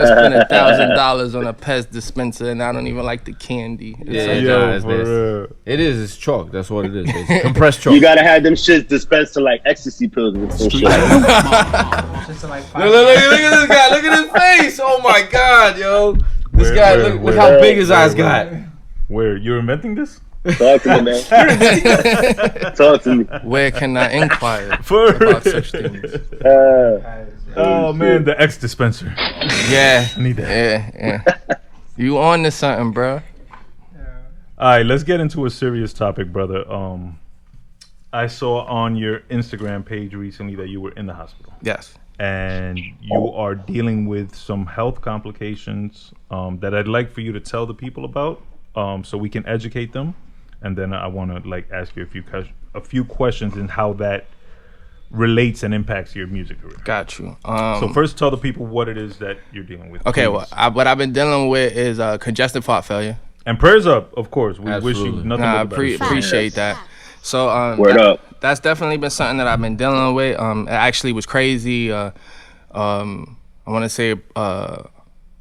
spent $1,000 on a Pez dispenser, and I don't even like the candy. It's Yeah, like, Yo, it's for nasty. real. It is. It's chalk. That's what it is. It's compressed chalk. You gotta have them shits dispensed to like ecstasy pills and some shit. Just like Look at this guy. Look at his face. Oh my God, yo. This Where- guy. where- Look where- how big his eyes where- got. Where you're inventing this? Talk to me, man. Talk to me. where can I inquire For about such things? Oh man, the X dispenser. Yeah, I need that. yeah. You on to something, bro? All right, let's get into a serious topic, brother. I saw on your Instagram page recently that you were in the hospital. Yes. And you are dealing with some health complications that I'd like for you to tell the people about, so we can educate them, and then I want to like ask you a few questions in how that relates and impacts your music career. Got you. So first, tell the people what it is that you're dealing with. Okay, please. well, what I've been dealing with is congestive heart failure. And prayers up, of course. We wish you Absolutely. nothing I but the best. appreciate that. So Word up. That's definitely been something that I've been dealing with. It actually was crazy. I want to say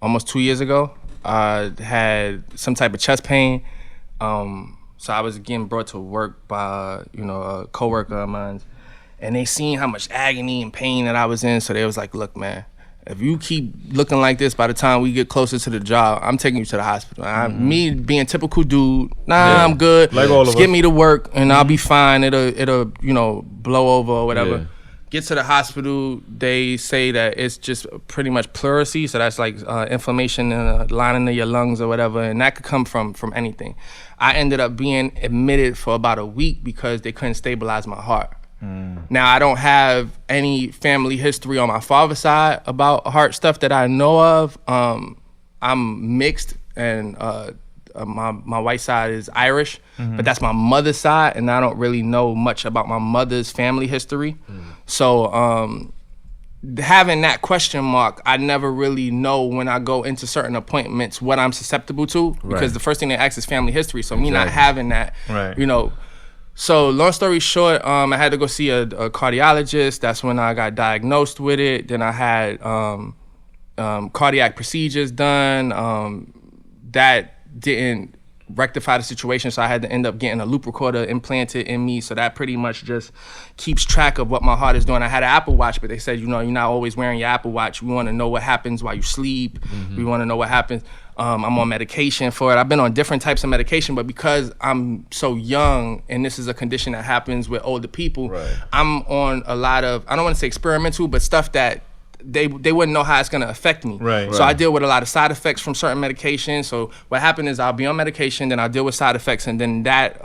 almost 2 years ago, I had some type of chest pain. So I was getting brought to work by a coworker of mine, and they seen how much agony and pain that I was in. So they was like, "Look, man, if you keep looking like this, by the time we get closer to the job, I'm taking you to the hospital." Me being typical dude, I'm good. Like all of Just get us. me to work and I'll be fine. It'll blow over or whatever. Yeah. Get to the hospital, they say that it's just pretty much pleurisy, so that's like inflammation in the lining of your lungs or whatever, and that could come from anything. I ended up being admitted for about a week because they couldn't stabilize my heart. Now, I don't have any family history on my father's side about heart stuff that I know of. I'm mixed, and my white side is Irish, but that's my mother's side, and I don't really know much about my mother's family history. So having that question mark, I never really know when I go into certain appointments what I'm susceptible to, because Right. the first thing they ask is family history. So me not having that, Right. So long story short, I had to go see a cardiologist. That's when I got diagnosed with it. Then I had cardiac procedures done. That didn't rectify the situation, so I had to end up getting a loop recorder implanted in me. So that pretty much just keeps track of what my heart is doing. I had an Apple Watch, but they said, you're not always wearing your Apple Watch. We want to know what happens while you sleep. We want to know what happens. I'm on medication for it. I've been on different types of medication, but because I'm so young and this is a condition that happens with older people, I'm on a lot of, I don't want to say experimental, but stuff that they wouldn't know how it's going to affect me. So I deal with a lot of side effects from certain medications. So what happened is I'll be on medication, then I'll deal with side effects, and then that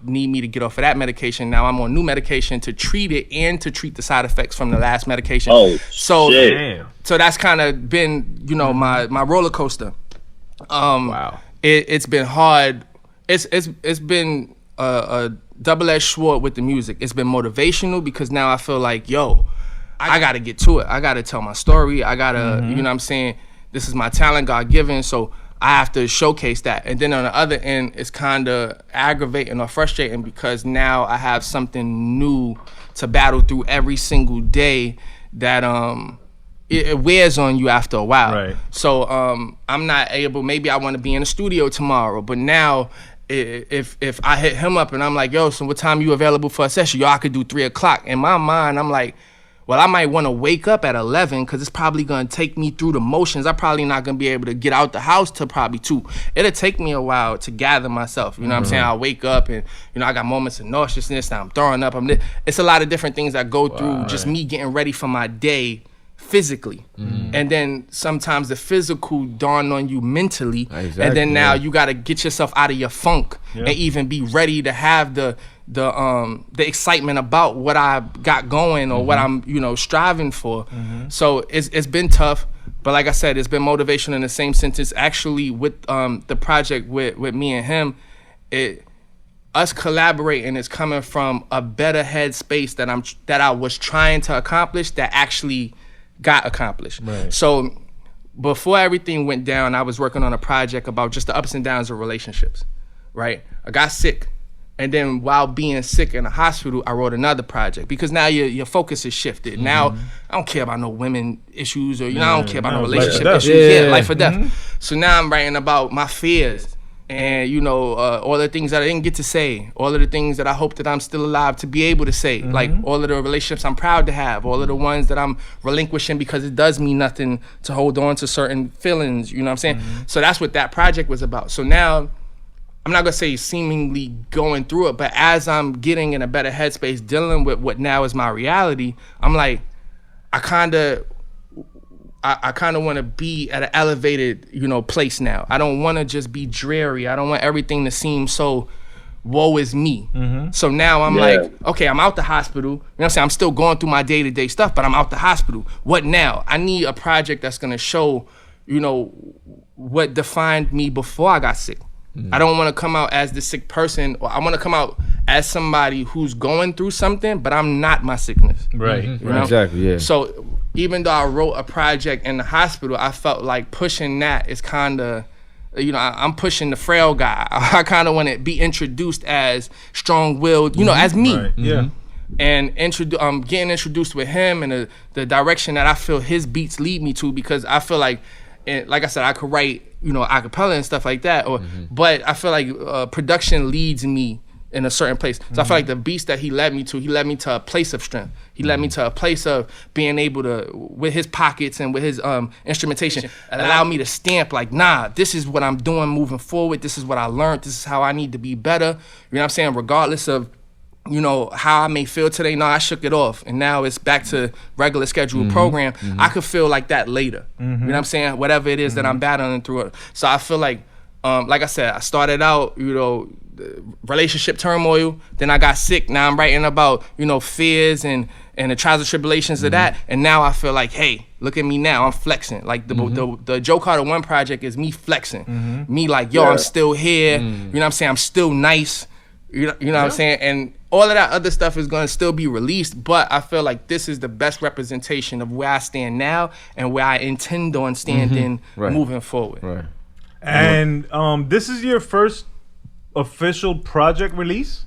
need me to get off of that medication. Now I'm on new medication to treat it and to treat the side effects from the last medication. Oh, so shit. Damn. so that's kind of been my roller coaster. Wow. It's been hard. It's been a double-edged sword with the music. It's been motivational because now I feel like, yo, I gotta get to it. I gotta tell my story. I gotta, you know what I'm saying? This is my talent, God given, so I have to showcase that. And then on the other end, it's kind of aggravating or frustrating because now I have something new to battle through every single day that it wears on you after a while. Right. So I'm not able, maybe I want to be in the studio tomorrow, but now if I hit him up and I'm like, yo, so what time you available for a session? Yo, I could do 3 o'clock. In my mind, I'm like, well, I might want to wake up at 11 because it's probably going to take me through the motions. I'm probably not going to be able to get out the house till probably 2. It'll take me a while to gather myself. You know what I'm saying? I'll wake up and, I got moments of nauseousness. Now I'm throwing up. It's a lot of different things that go through just me getting ready for my day physically. And then sometimes the physical dawn on you mentally. Exactly, and then now you got to get yourself out of your funk and even be ready to have the excitement about what I got going or what I'm striving for. So it's been tough, but like I said, it's been motivation in the same sentence. Actually, with the project with me and him, us collaborating is coming from a better headspace that I was trying to accomplish that actually got accomplished. So before everything went down, I was working on a project about just the ups and downs of relationships. Right, I got sick. And then while being sick in the hospital, I wrote another project because now your focus is shifted. Now I don't care about no women issues or I don't care about no relationship issues. Life or death. So now I'm writing about my fears and all the things that I didn't get to say, all of the things that I hope that I'm still alive to be able to say, like all of the relationships I'm proud to have, all of the ones that I'm relinquishing because it does mean nothing to hold on to certain feelings. You know what I'm saying? So that's what that project was about. So now, I'm not gonna say seemingly going through it, but as I'm getting in a better headspace, dealing with what now is my reality, I'm like, I kind of want to be at an elevated, place now. I don't want to just be dreary. I don't want everything to seem so woe is me. So now I'm like, okay, I'm out the hospital. You know what I'm saying? I'm still going through my day-to-day stuff, but I'm out the hospital. What now? I need a project that's gonna show, what defined me before I got sick. I don't want to come out as the sick person, or I want to come out as somebody who's going through something, but I'm not my sickness. Right. You know? Exactly, yeah. So even though I wrote a project in the hospital, I felt like pushing that is kind of, I'm pushing the frail guy. I kind of want to be introduced as strong-willed, as me. Right. Yeah. And getting introduced with him and the direction that I feel his beats lead me to, because I feel like, like I said, I could write, acapella and stuff like that, but I feel like production leads me in a certain place. So I feel like the beats that he led me to a place of strength. He led me to a place of being able to, with his pockets and with his instrumentation, allow me to stamp like, nah, this is what I'm doing moving forward. This is what I learned. This is how I need to be better. You know what I'm saying? Regardless of how I may feel today. No, I shook it off, and now it's back to regular scheduled program. I could feel like that later. You know what I'm saying? Whatever it is that I'm battling through it. So I feel like I said, I started out, relationship turmoil. Then I got sick. Now I'm writing about, fears and the trials and tribulations of that. And now I feel like, hey, look at me now. I'm flexing. Like the Joe Carter 1 project is me flexing. Me like, yo, I'm still here. You know what I'm saying? I'm still nice. You know what I'm saying? And all of that other stuff is going to still be released, but I feel like this is the best representation of where I stand now and where I intend on standing moving forward. Right. And this is your first official project release?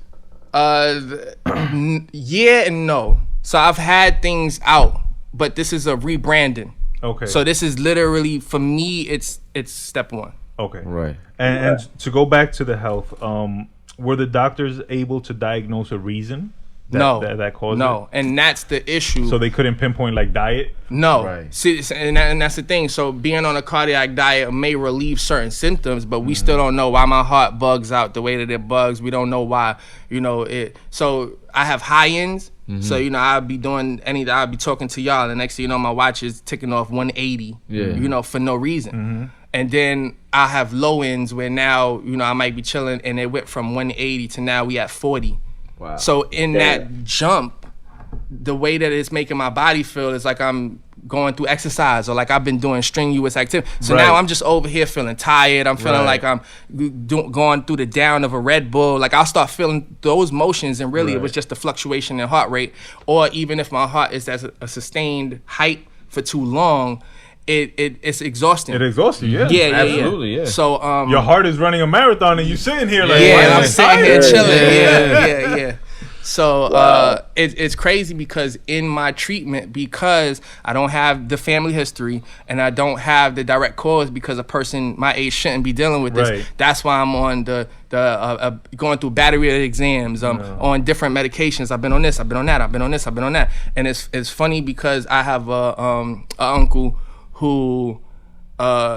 Yeah and no. So I've had things out, but this is a rebranding. Okay. So this is literally, for me, it's step one. Okay. Right. And to go back to the health, were the doctors able to diagnose a reason that caused it? And that's the issue. So they couldn't pinpoint like diet? No. Right. See, and that's the thing. So being on a cardiac diet may relieve certain symptoms, but we still don't know why my heart bugs out the way that it bugs. We don't know why, it. So I have high ends. So, I'll be doing I'll be talking to y'all, and the next thing you know, my watch is ticking off 180, for no reason. And then I have low ends where now, I might be chilling and it went from 180 to now we at 40. Wow. So in that jump, the way that it's making my body feel is like I'm going through exercise or like I've been doing strenuous activity. So now I'm just over here feeling tired. I'm feeling like I'm going through the down of a Red Bull. Like I'll start feeling those motions, and really it was just a fluctuation in heart rate. Or even if my heart is at a sustained height for too long, it's exhausting. It exhausts you, yeah, absolutely, yeah. So your heart is running a marathon, and you sitting here like, and I'm sitting here chilling. Yeah. So it's crazy because in my treatment, because I don't have the family history and I don't have the direct cause, because a person my age shouldn't be dealing with this. That's why I'm on the going through battery of exams, on different medications. I've been on this, I've been on that, I've been on this, I've been on that. And it's funny because I have a uncle who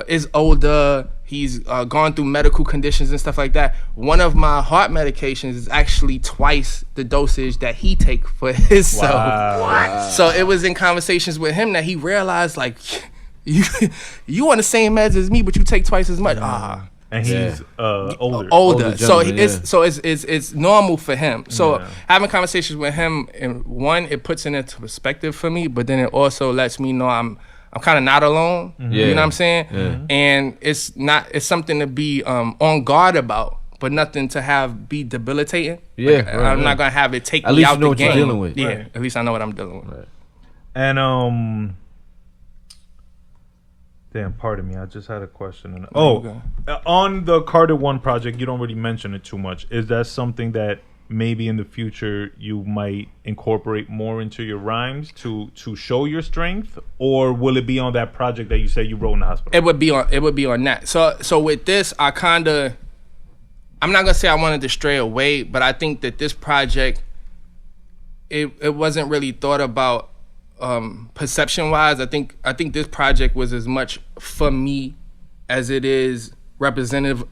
is older. He's gone through medical conditions and stuff like that. One of my heart medications is actually twice the dosage that he take for himself. Wow. So it was in conversations with him that he realized, like, you on the same meds as me, but you take twice as much. And he's older. So it's normal for him. So having conversations with him, and one, it puts it into perspective for me, but then it also lets me know I'm kind of not alone. You know what I'm saying? And it's something to be on guard about, but nothing to be debilitating. I'm not gonna have it take me out the game. At least you know what you're dealing with. Yeah, at least I know what I'm dealing with. And Damn, pardon me. I just had a question. Okay. On the Carter One project, you don't really mention it too much. Is that something that maybe in the future you might incorporate more into your rhymes to show your strength, or will it be on that project that you say you wrote in the hospital? It would be on that. So with this, I'm not gonna say I wanted to stray away, but I think that this project, it wasn't really thought about perception wise. I think this project was as much for me as it is representative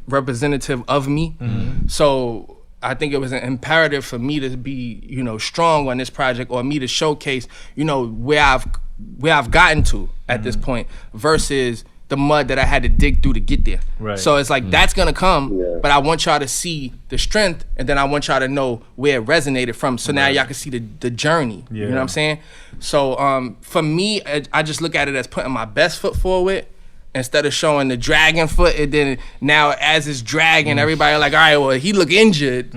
of me. So I think it was an imperative for me to be, strong on this project, or me to showcase, where I've gotten to at this point, versus the mud that I had to dig through to get there. Right. So it's like that's gonna come, but I want y'all to see the strength, and then I want y'all to know where it resonated from. So now y'all can see the journey. Yeah. You know what I'm saying? So for me, I just look at it as putting my best foot forward instead of showing the dragging foot. And then now as it's dragging, everybody like, all right, well, he look injured.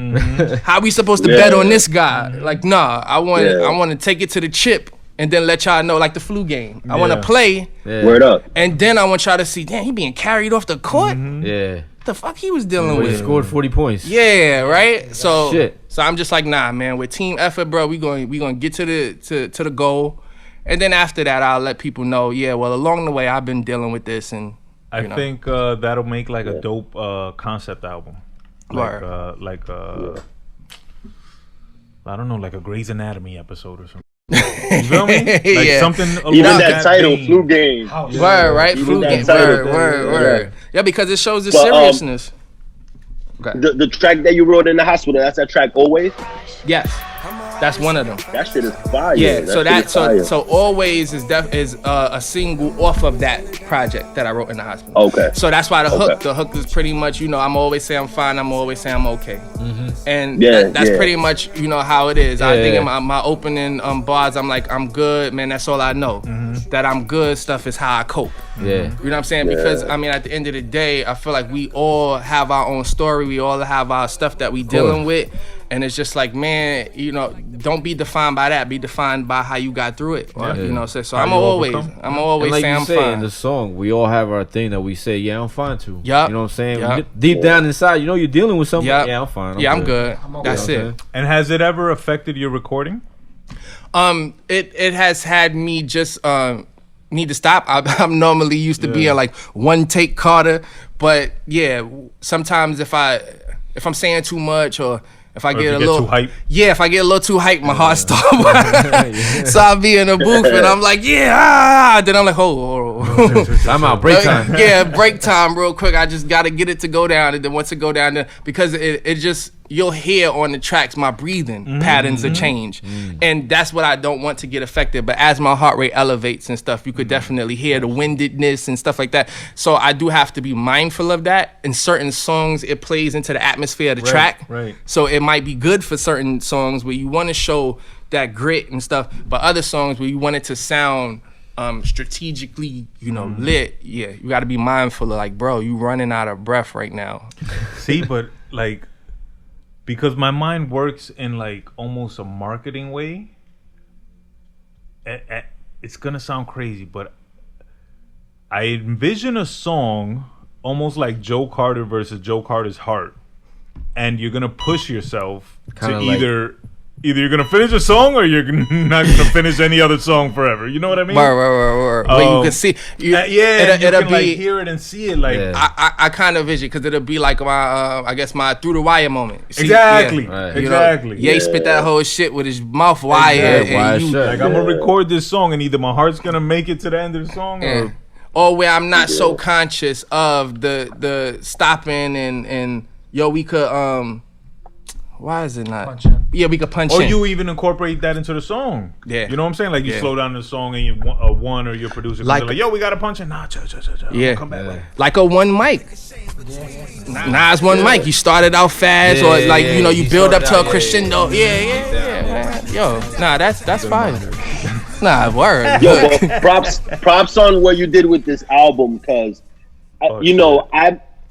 How we supposed to bet on this guy? Like, nah, I want to take it to the chip. And then let y'all know, like the flu game. I want to play. Word up. And then I want y'all to see, damn, he being carried off the court. Yeah. What the fuck he was dealing He with? scored 40 points. Yeah, right. So, Shit. so I'm just like, nah, man. With team effort, bro, we going to get to the goal, and then after that, I'll let people know. Yeah, well, along the way, I've been dealing with this, and I think that'll make like a dope concept album. Like I don't know, like a Grey's Anatomy episode or something. You feel me? Like something along Even that that title, vein. Flu Game. word, right? Even Flu that game. title Word. thing, Yeah, because it shows the But, seriousness. Okay. The track that you wrote in the hospital, that's that track Always? Yes, that's one of them. That shit is fire. Yeah, so shit is fire. so Always is a single off of that project that I wrote in the hospital. Okay. So that's why the hook is pretty much, I'm always say I'm fine, I'm always say I'm okay. And that's pretty much, how it is. I think in my opening bars, I'm like, I'm good, man, that's all I know. That I'm good stuff is how I cope. Yeah. You know what I'm saying? Because, I mean, at the end of the day, I feel like we all have our own story. We all have our stuff that we dealing with. And it's just like, man, don't be defined by that. Be defined by how you got through it. Or, so I'm always And like say you I'm say fine. in the song, we all have our thing that we say, yeah, I'm fine too. Yup. You know what I'm saying? Yup. Deep down inside, you're dealing with something. Yup. Yeah, I'm fine. I'm good. That's You know what I'm it. And has it ever affected your recording? It has had me just need to stop. I'm normally used to being like one take Carter, but yeah, sometimes if I'm saying too much, or if I get a little too hype. Yeah, if I get a little too hype, my heart stops. So I'll be in the booth and I'm like, then I'm like, I'm out. Break time. Yeah, break time real quick. I just gotta get it to go down, and then once it go down there, because it just, you'll hear on the tracks my breathing patterns will change, and that's what I don't want to get affected. But as my heart rate elevates and stuff, you could definitely hear the windedness and stuff like that. So I do have to be mindful of that. In certain songs, it plays into the atmosphere of the track. Right. So it might be good for certain songs where you want to show that grit and stuff, but other songs where you want it to sound strategically, lit. Yeah, you got to be mindful of, like, bro, you running out of breath right now. See, but like, because my mind works in like almost a marketing way. It's gonna sound crazy, but I envision a song almost like Joe Carter versus Joe Carter's Heart, and you're gonna push yourself Kinda to like- either you're gonna finish a song or you're not gonna finish any other song forever. You know what I mean? Where you can see, it'll be. like hear it and see it. Like I kind of vision, because it'll be like my I guess my through the wire moment. See, exactly, yeah. Right. exactly. Ye spit that whole shit with his mouth wire. Exactly. And Wire you, shut. Like I'm gonna record this song, and either my heart's gonna make it to the end of the song, or where I'm not so conscious of the stopping and we could why is it not? Punch in. Yeah, we could punch or in. you even incorporate that into the song. Yeah. You know what I'm saying? Like you Yeah. slow down the song, and you one or your producer Like- comes in like, yo, we got to punch in. Nah, Yeah. come back. Like, Like a one mic. Nas one mic. You started out fast, or like you build up to a crescendo. Yeah. Yo, nah, that's fire. Nah, word. Yo, but props on what you did with this album, because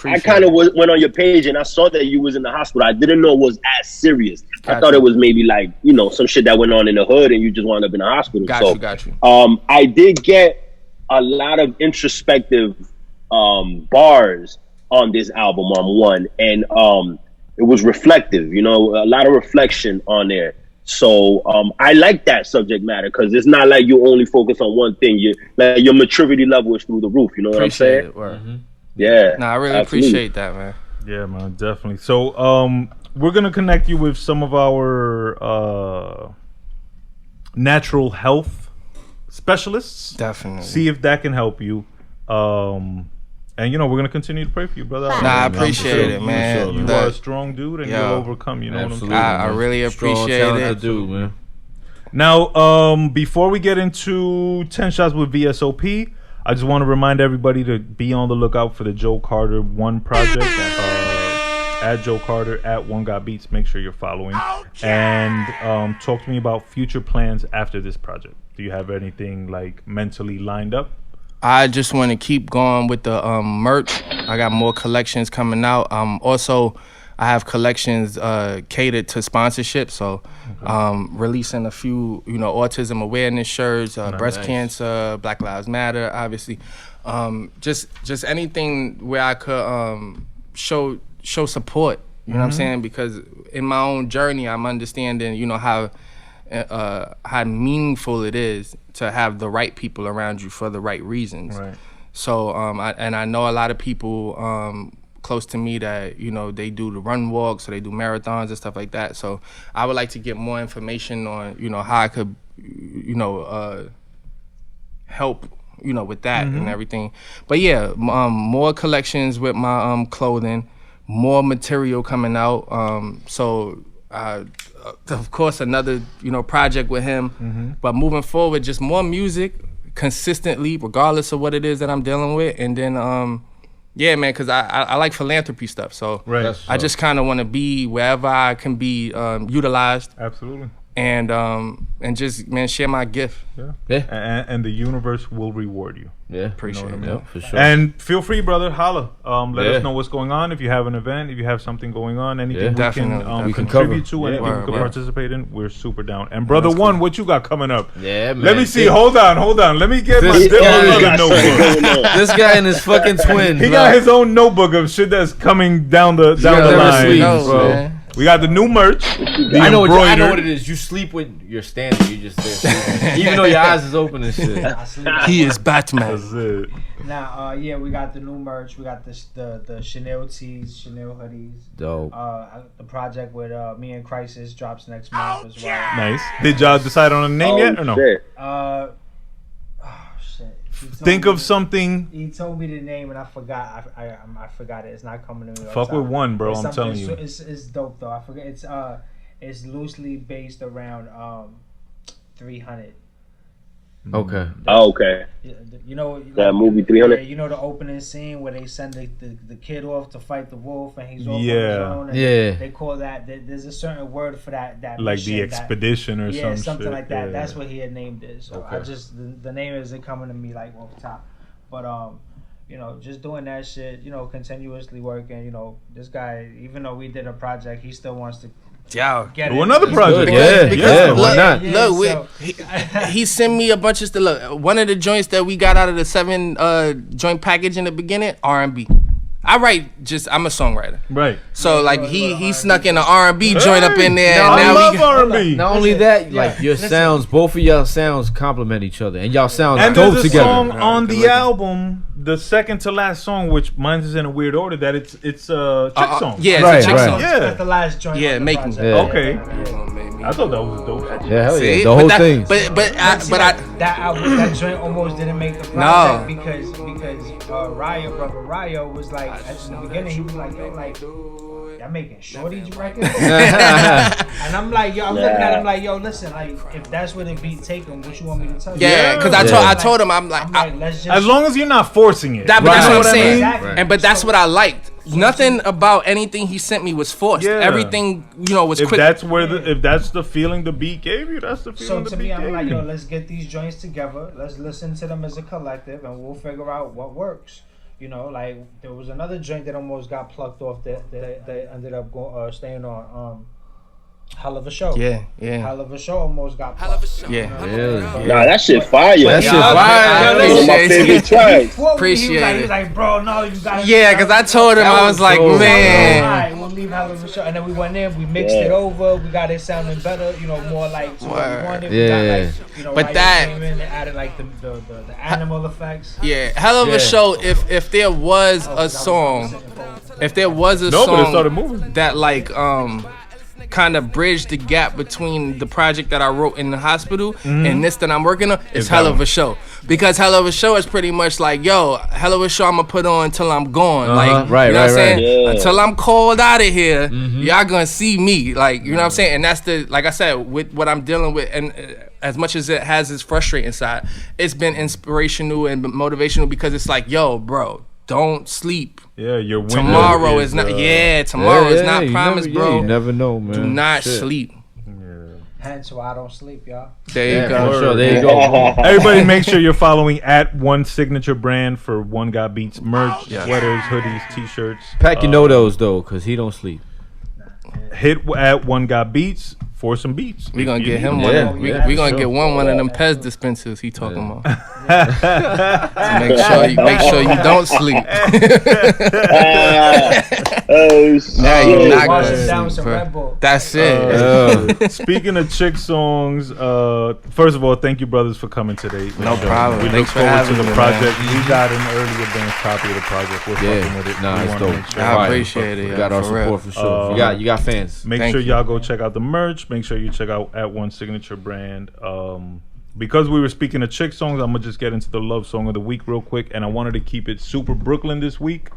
I kind of went on your page and I saw that you was in the hospital. I didn't know it was as serious. I thought it was maybe like, some shit that went on in the hood and you just wound up in the hospital. Got you. I did get a lot of introspective bars on this album on One, and it was reflective. You know, a lot of reflection on there. So I like that subject matter because it's not like you only focus on one thing. Your maturity level is through the roof. You know what I'm saying? It, mm-hmm. Yeah. No, I really appreciate that, man. Yeah, man, definitely. So we're gonna connect you with some of our natural health specialists. Definitely. See if that can help you. And we're gonna continue to pray for you, brother. Nah, I appreciate it, man. You are a strong dude, and you'll overcome. You know what I'm saying? I really appreciate it, dude, man. Now, before we get into 10 shots with VSOP, I just want to remind everybody to be on the lookout for the Joe Carter One project. At Joe Carter at OneGotBeats. Make sure you're following. And talk to me about future plans after this project. Do you have anything like mentally lined up? I just want to keep going with the merch. I got more collections coming out. Also, I have collections catered to sponsorship. So, releasing a few, autism awareness shirts, breast cancer, Black Lives Matter, obviously. Just anything where I could show support. You know what I'm saying? Because in my own journey, I'm understanding, how meaningful it is to have the right people around you for the right reasons. Right. So, I know a lot of people close to me that, they do the run walks or they do marathons and stuff like that. So I would like to get more information on, how I could, help, with that and everything. But yeah, more collections with my clothing, more material coming out. Of course, another, project with him. But moving forward, just more music consistently, regardless of what it is that I'm dealing with. And then, yeah, man, because I like philanthropy stuff. So I just kind of want to be wherever I can be utilized. Absolutely. And just, man, share my gift. Yeah. And the universe will reward you. Yeah, appreciate it. Yeah, for sure. And feel free, brother, holla. Let us know what's going on. If you have an event, if you have something going on, anything we can contribute to, anything we can participate in, we're super down. And brother One, what you got coming up? Yeah, man. Let me see. Hold on. Let me get my notebook. This guy and his fucking twin. He got his own notebook of shit that's coming down the line, bro. Man. We got the new merch. I know what it is. You sleep with your standing. You just there sleeping. Even though your eyes is open and shit. He is Batman. That's it. Now, we got the new merch. We got the Chanel tees, Chanel hoodies. Dope. The project with me and Crisis drops next month as well. Nice. Did y'all decide on a name yet or no? Shit. Think of something. He told me the name and I forgot. I forgot it. It's not coming to me. Fuck with One, bro. I'm telling you. It's dope though. I forget. It's loosely based around 300. Okay. Okay. That movie 300. You know the opening scene where they send the kid off to fight the wolf and he's off on his own. And they call that. There's a certain word for that. Like mission, the expedition or something shit. Like that. Yeah. That's what he had named it. So I just the name isn't coming to me like off the top, but just doing that shit. Continuously working. This guy, even though we did a project, he still wants to. Another project. Why not? Look, he sent me a bunch of stuff. Look, one of the joints that we got out of the 7 joint package in the beginning, R&B. I'm a songwriter. Right. So like he snuck in an R&B joint up in there. And now I love R&B. Not only that, like your sounds, both of y'all sounds complement each other, and y'all sound dope together. And there's a song on the album, the second to last song, which mine is in a weird order. That it's a chick song. Yeah, it's a chick song. Yeah, that's the last joint. Yeah, making. Okay. I thought that was dope. Yeah, hell yeah. The whole thing. That joint almost didn't make the project because Rayo was like at the beginning he was like, yo, like y'all making shorty records? And I'm like, yo, I'm looking at him like, yo, listen, like if that's where the beat take him, what you want me to tell you? Yeah, because I told him I'm like let's just, as long as you're not forcing it. That's what I'm saying. Exactly. But that's what I liked. Nothing about anything he sent me was forced. Yeah. Everything, was quick. If that's the feeling the beat gave you, that's the feeling the beat gave you. So to me, I'm like, yo, let's get these joints together. Let's listen to them as a collective, and we'll figure out what works. Like there was another joint that almost got plucked off that ended up staying on. Hell of a Show. Yeah. Hell of a Show almost got plucked. Yeah. Nah, that shit fire. That shit Yeah, fire. One of my favorite tracks. Appreciate He it. was like, bro, no, you gotta. Yeah, because I told him, I was like, dope. man. Alright, we'll leave Hell of a Show. And then we went in, we mixed it over, we got it sounding better, more like what we Word. wanted. Yeah. We got But Ryan that- came in and added like the animal effects. Yeah, Hell of Yeah. a Show. If there was a song, if there was a No, but it started song moving. that like kind of bridged the gap between the project that I wrote in the hospital and this that I'm working on, it's that Hell of one. a Show. Because Hell of a Show is pretty much like, yo, Hell of a Show I'm gonna put on until I'm gone. Like, Right, you know what I'm right, saying? right. Yeah. Until I'm called out of here, y'all gonna see me. Like, you know what I'm saying? And that's like I said, with what I'm dealing with, and as much as it has its frustrating side, it's been inspirational and motivational because it's like, yo, bro, don't sleep. Yeah, your window Tomorrow is not. Tomorrow is not you promised, never, bro. you never know, man. Do not Shit. sleep. Hence why I don't sleep, y'all. There you Yeah, go. for sure. There you go. Everybody, make sure you're following at One Signature Brand for OneGotBeats merch, Yeah. sweaters, hoodies, t-shirts. Pack your no-dos, though, because he don't sleep. Hit at OneGotBeats for some beats. We gonna If you get need him them. one. Yeah, We yeah, we gonna for get sure. one of them Pez dispensers he talking about. make sure you don't sleep. Oh shit. Now you not Wash gonna it down with sleep, some bro. Red Bull. That's it. Speaking of chick songs, first of all, thank you, brothers, for coming today. No problem. We look Thanks for forward to having the me, project. man. We got an early advance copy of the project. We're fucking with Yeah, it. nah, We it's wanna dope. make sure- I Fire. appreciate it. We yo, got our for real. support for sure. You got fans. Make Thank sure you. y'all go check out the merch. Make sure you check out at One Signature Brand. Because we were speaking of chick songs, I'm gonna just get into the love song of the week real quick, and I wanted to keep it super Brooklyn this week.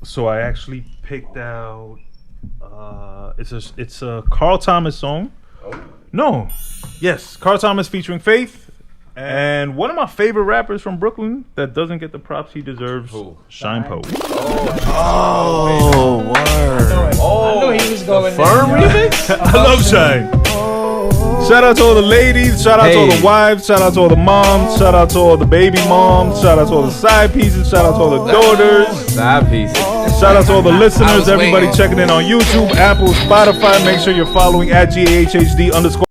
So I actually picked out. It's a Carl Thomas song. No, yes, Carl Thomas featuring Faith, and one of my favorite rappers from Brooklyn that doesn't get the props he deserves, Shine Poe. Oh, word. I knew he was going Firm there. remix? I love Shine. Shout out to all the ladies. Shout out to all the wives. Shout out to all the moms. Shout out to all the baby moms. Shout out to all the side pieces. Shout out to all the daughters. Side pieces. Shout out to all the I listeners. was Everybody waiting. checking in on YouTube, Apple, Spotify. Make sure you're following at GAHHD_.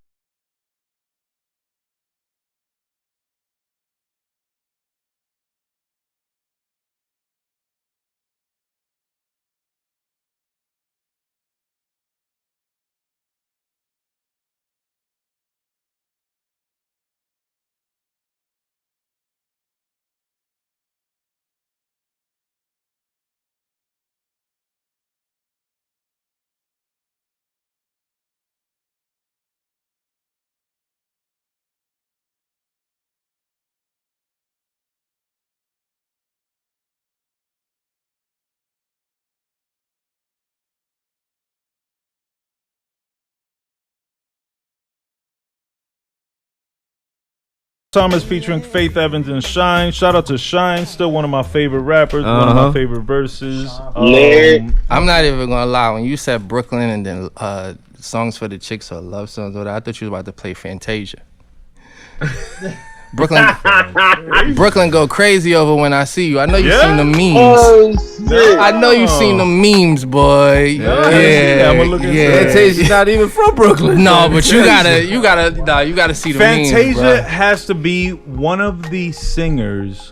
Thomas featuring Faith Evans and Shine. Shout out to Shine, still one of my favorite rappers, one of my favorite verses. Lit. I'm not even gonna lie. When you said Brooklyn and then songs for the chicks or love songs, or whatever, I thought you was about to play Fantasia. Brooklyn go crazy over When I See You. I know you Yeah? seen the memes. Oh shit. I know you seen the memes, boy. Yeah, I'ma look into that. Fantasia's not even from Brooklyn. No, but you gotta see the memes, Fantasia bro. has to be one of the singers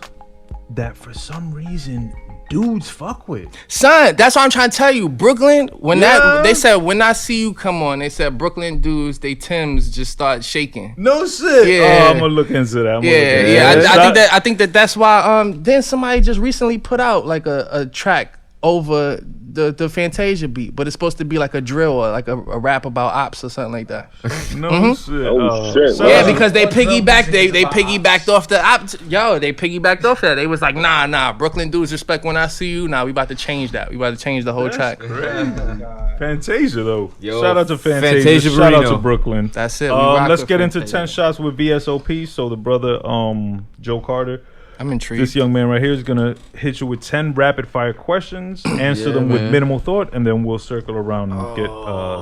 that for some reason dudes fuck with. Son, that's what I'm trying to tell you. Brooklyn, when Yeah. they said When I See You come on, they said Brooklyn dudes, they Tims just start shaking. No shit. Yeah. Oh, I'm gonna look into that. I think that's why then somebody just recently put out like a track over the Fantasia beat, but it's supposed to be like a drill or like a rap about ops or something like that. No shit. Oh, shit. so- Yeah, because they piggybacked they piggybacked off the ops. Yo, they piggybacked off that. They was like, nah, Brooklyn dudes respect When I See You. Nah, we about to change that. We about to change the whole track. Fantasia though. Yo, Shout out to Fantasia. Fantasia Shout out to Burrito. Brooklyn. That's it. We rock Let's with get into Fantasia. 10 shots with VSOP. So the brother Joe Carter, I'm intrigued. this young man right here is gonna hit you with 10 rapid fire questions, answer them with man. minimal thought, and then we'll circle around and get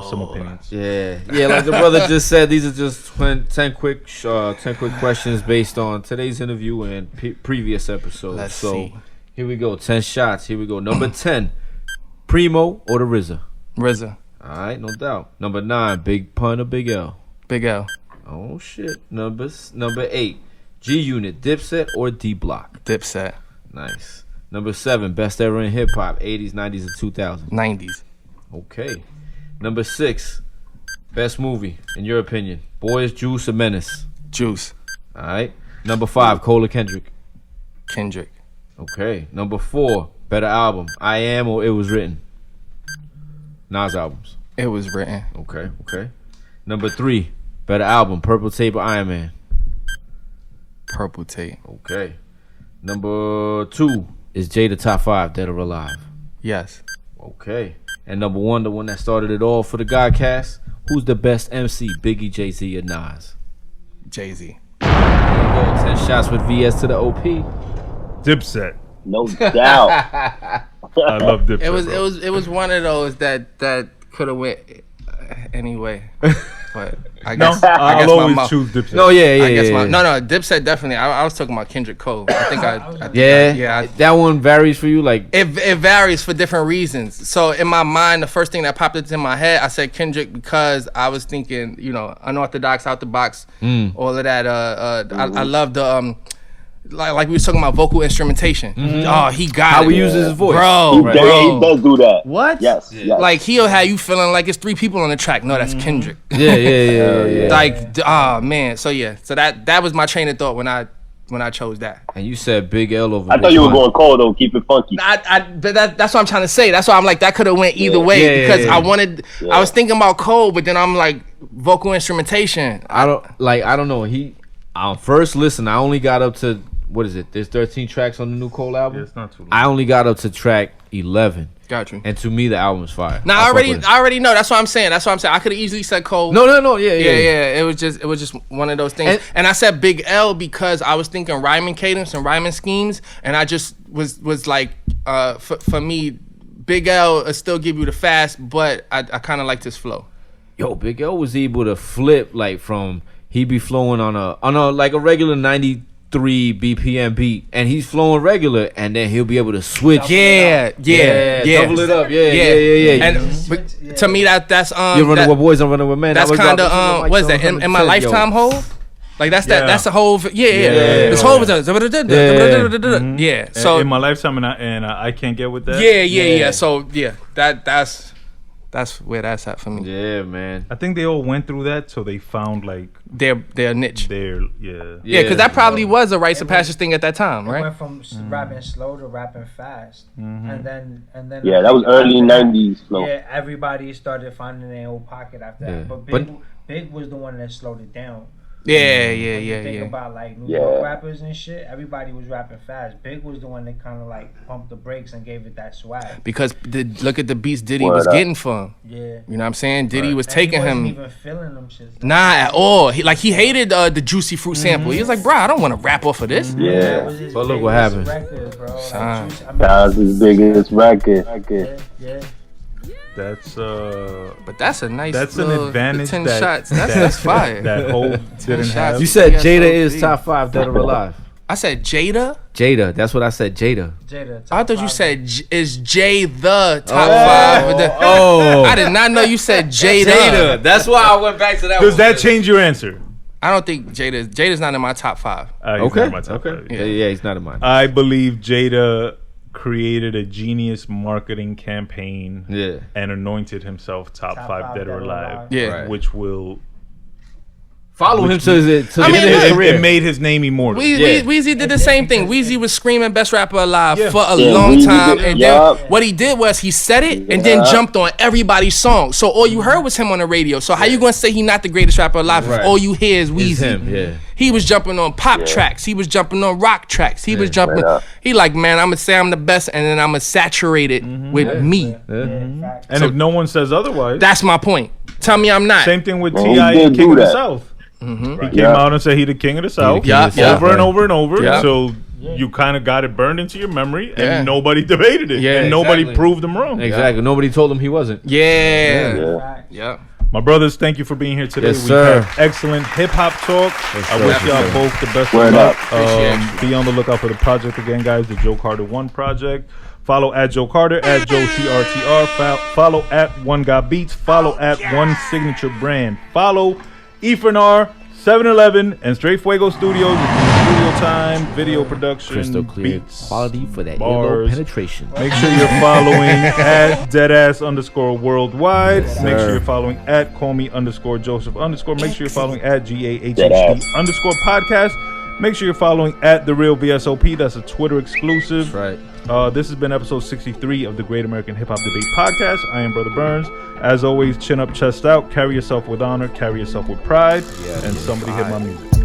some opinions. Yeah, like the brother just said, these are just 10 quick questions based on today's interview and previous episodes. Let's see. Here we go, 10 shots. Here we go. Number 10, Primo or the RZA? RZA. All right, no doubt. Number 9, Big Pun or Big L? Big L. Oh shit. Number 8, G Unit, Dipset or D Block? Dipset. Nice. Number 7, best era in hip hop, 80s, 90s, and 2000s. 90s. Okay. Number 6, best movie in your opinion, Boys, Juice, or Menace? Juice. All right. Number 5, Cole or Kendrick? Kendrick. Okay. Number 4, better album, I Am or It Was Written? Nas albums. It was written. Okay. Number 3, better album, Purple Tape or Iron Man? Purple Tape. Okay. Number 2, is Jada top 5, dead or alive? Yes. Okay. And number 1, the one that started it all for the Godcast, who's the best MC, Biggie, Jay-Z, or Nas? Jay-Z. There you go. 10 shots with VS to the OP. Dipset. No doubt. I love Dipset. It was one of those that could have went anyway. But I No, guess I guess I'll my always mouth. choose Dipset. No, yeah. I guess no, Dipset definitely. I was talking about Kendrick Cole. I think That one varies for you, like. It varies for different reasons. So in my mind, the first thing that popped into my head, I said Kendrick because I was thinking, unorthodox, out the box, all of that. I love the like we were talking about vocal instrumentation. Oh, he got How it. he uses his voice. Bro. He does do that. What? Yes. Like he'll have you feeling like it's 3 people on the track. No, that's Kendrick. Yeah. Like, oh man. So yeah. So that was my train of thought when I chose that. And you said Big L over I Big thought you were Pun. going cold though. Keep it funky. But that's what I'm trying to say. That's why I'm like that could have went either way because I wanted. I was thinking about Cole, but then I'm like vocal instrumentation. I don't know. On first listen, I only got up to, what is it? There's 13 tracks on the new Cole album. Yeah, it's not too long. I only got up to track 11. Got you. And to me, the album is fire. Now I I fuck with it. already know. That's what I'm saying. I could have easily said Cole. No. Yeah. It was just one of those things. And I said Big L because I was thinking rhyming cadence and rhyming schemes, and I just was like, for me, Big L still give you the fast, but I kind of liked his flow. Yo, Big L was able to flip like from he be flowing on a like a regular 93 BPM beat, and he's flowing regular, and then he'll be able to switch. Yeah. Double it up. Yeah. And but to me, that's You're running with boys, I'm running with men. That's kind of what is that? In my lifetime, Hove. Like that's that's the whole This whole yeah. So in my lifetime, and I can't get with that. Yeah. So that's where that's at for me. Yeah, man. I think they all went through that, so they found like Their niche. yeah. Yeah, because that probably was a rites of passage thing at that time, It right? went from rapping slow to rapping fast, and then Yeah, that was early '90s. Flow. Yeah, everybody started finding their own pocket after Yeah. that. But Big was the one that slowed it down. Yeah. Think about like New York rappers and shit. Everybody was rapping fast. Big was the one that kind of like pumped the brakes and gave it that swag. Because look at the beats Diddy was getting for him. Yeah. You know what I'm saying? Diddy was And taking he wasn't him. even feeling them shit. Nah, at all. He hated the juicy fruit sample. He was like, bro, I don't want to rap off of this. Yeah. But look what happened. Record, bro. Son. That was his biggest record. Yeah. That's But that's a nice. that's an little advantage. 10 that, shots. That's fire. That Hov didn't shots. have. You said Yes, Jada OD. is top 5 dead or alive. I said Jada. Jada, that's what I said. Jada. I thought you said is Jay the top 5. Of the, Oh. I did not know you said Jada. That's why I went back to that. Does that change your answer? I don't think Jada's not in my top 5. He's Okay. not in my top five. Yeah, he's not in mine. I believe Jada created a genius marketing campaign Yeah. and anointed himself top 5 dead or alive. Yeah. Right. Which will Follow him to his I mean, his look, career. it made his name immortal. Weezy did the same thing. Weezy was screaming best rapper alive Yeah. for a Yeah, long Weezy time, did- and yup. then what he did was he said it and then jumped on everybody's song. So all you heard was him on the radio. So how you gonna say he not the greatest rapper alive Right. if all you hear is It's Weezy? him, yeah. He was jumping on pop tracks. He was jumping on rock tracks. He was jumping. Right up. He like, man, I'm gonna say I'm the best, and then I'm gonna saturate it with me. And if no one says otherwise, That's my point. Tell me I'm not. same thing with Well, he T.I. did and King do of the that. South. He came Yeah. out and said he the king of the South Yeah, yeah. over and over and over. Yeah. So you kind of got it burned into your memory, and Yeah. nobody debated it, Yeah, and nobody exactly. proved him wrong. Exactly. Nobody told him he wasn't. Yeah. Yeah. My brothers, thank you for being here today. Yes, We sir. had excellent hip hop talk. I sir. wish Yes, y'all sir. both the best Word of luck. up. Appreciate Be on the lookout for the project again, guys. The Joe Carter 1 project. Follow at Joe Carter, at Joe CRTR. Follow at OneGotBeats. Follow at One Signature Brand. Follow Efrenar, 7-Eleven, and Straight Fuego Studios. Studio time, video production, Crystal clear beats, quality for that bars. earlobe penetration. Make sure you're following at deadass_worldwide. Make sure you're following at callme_Joseph_. Make sure you're following at GAHHD_podcast. Make sure you're following at The Real VSOP. That's a Twitter exclusive. That's right. This has been episode 63 of the Great American Hip Hop Debate Podcast. I am Brother Burnz. As always, chin up, chest out. Carry yourself with honor. Carry yourself with pride. And somebody hit my music.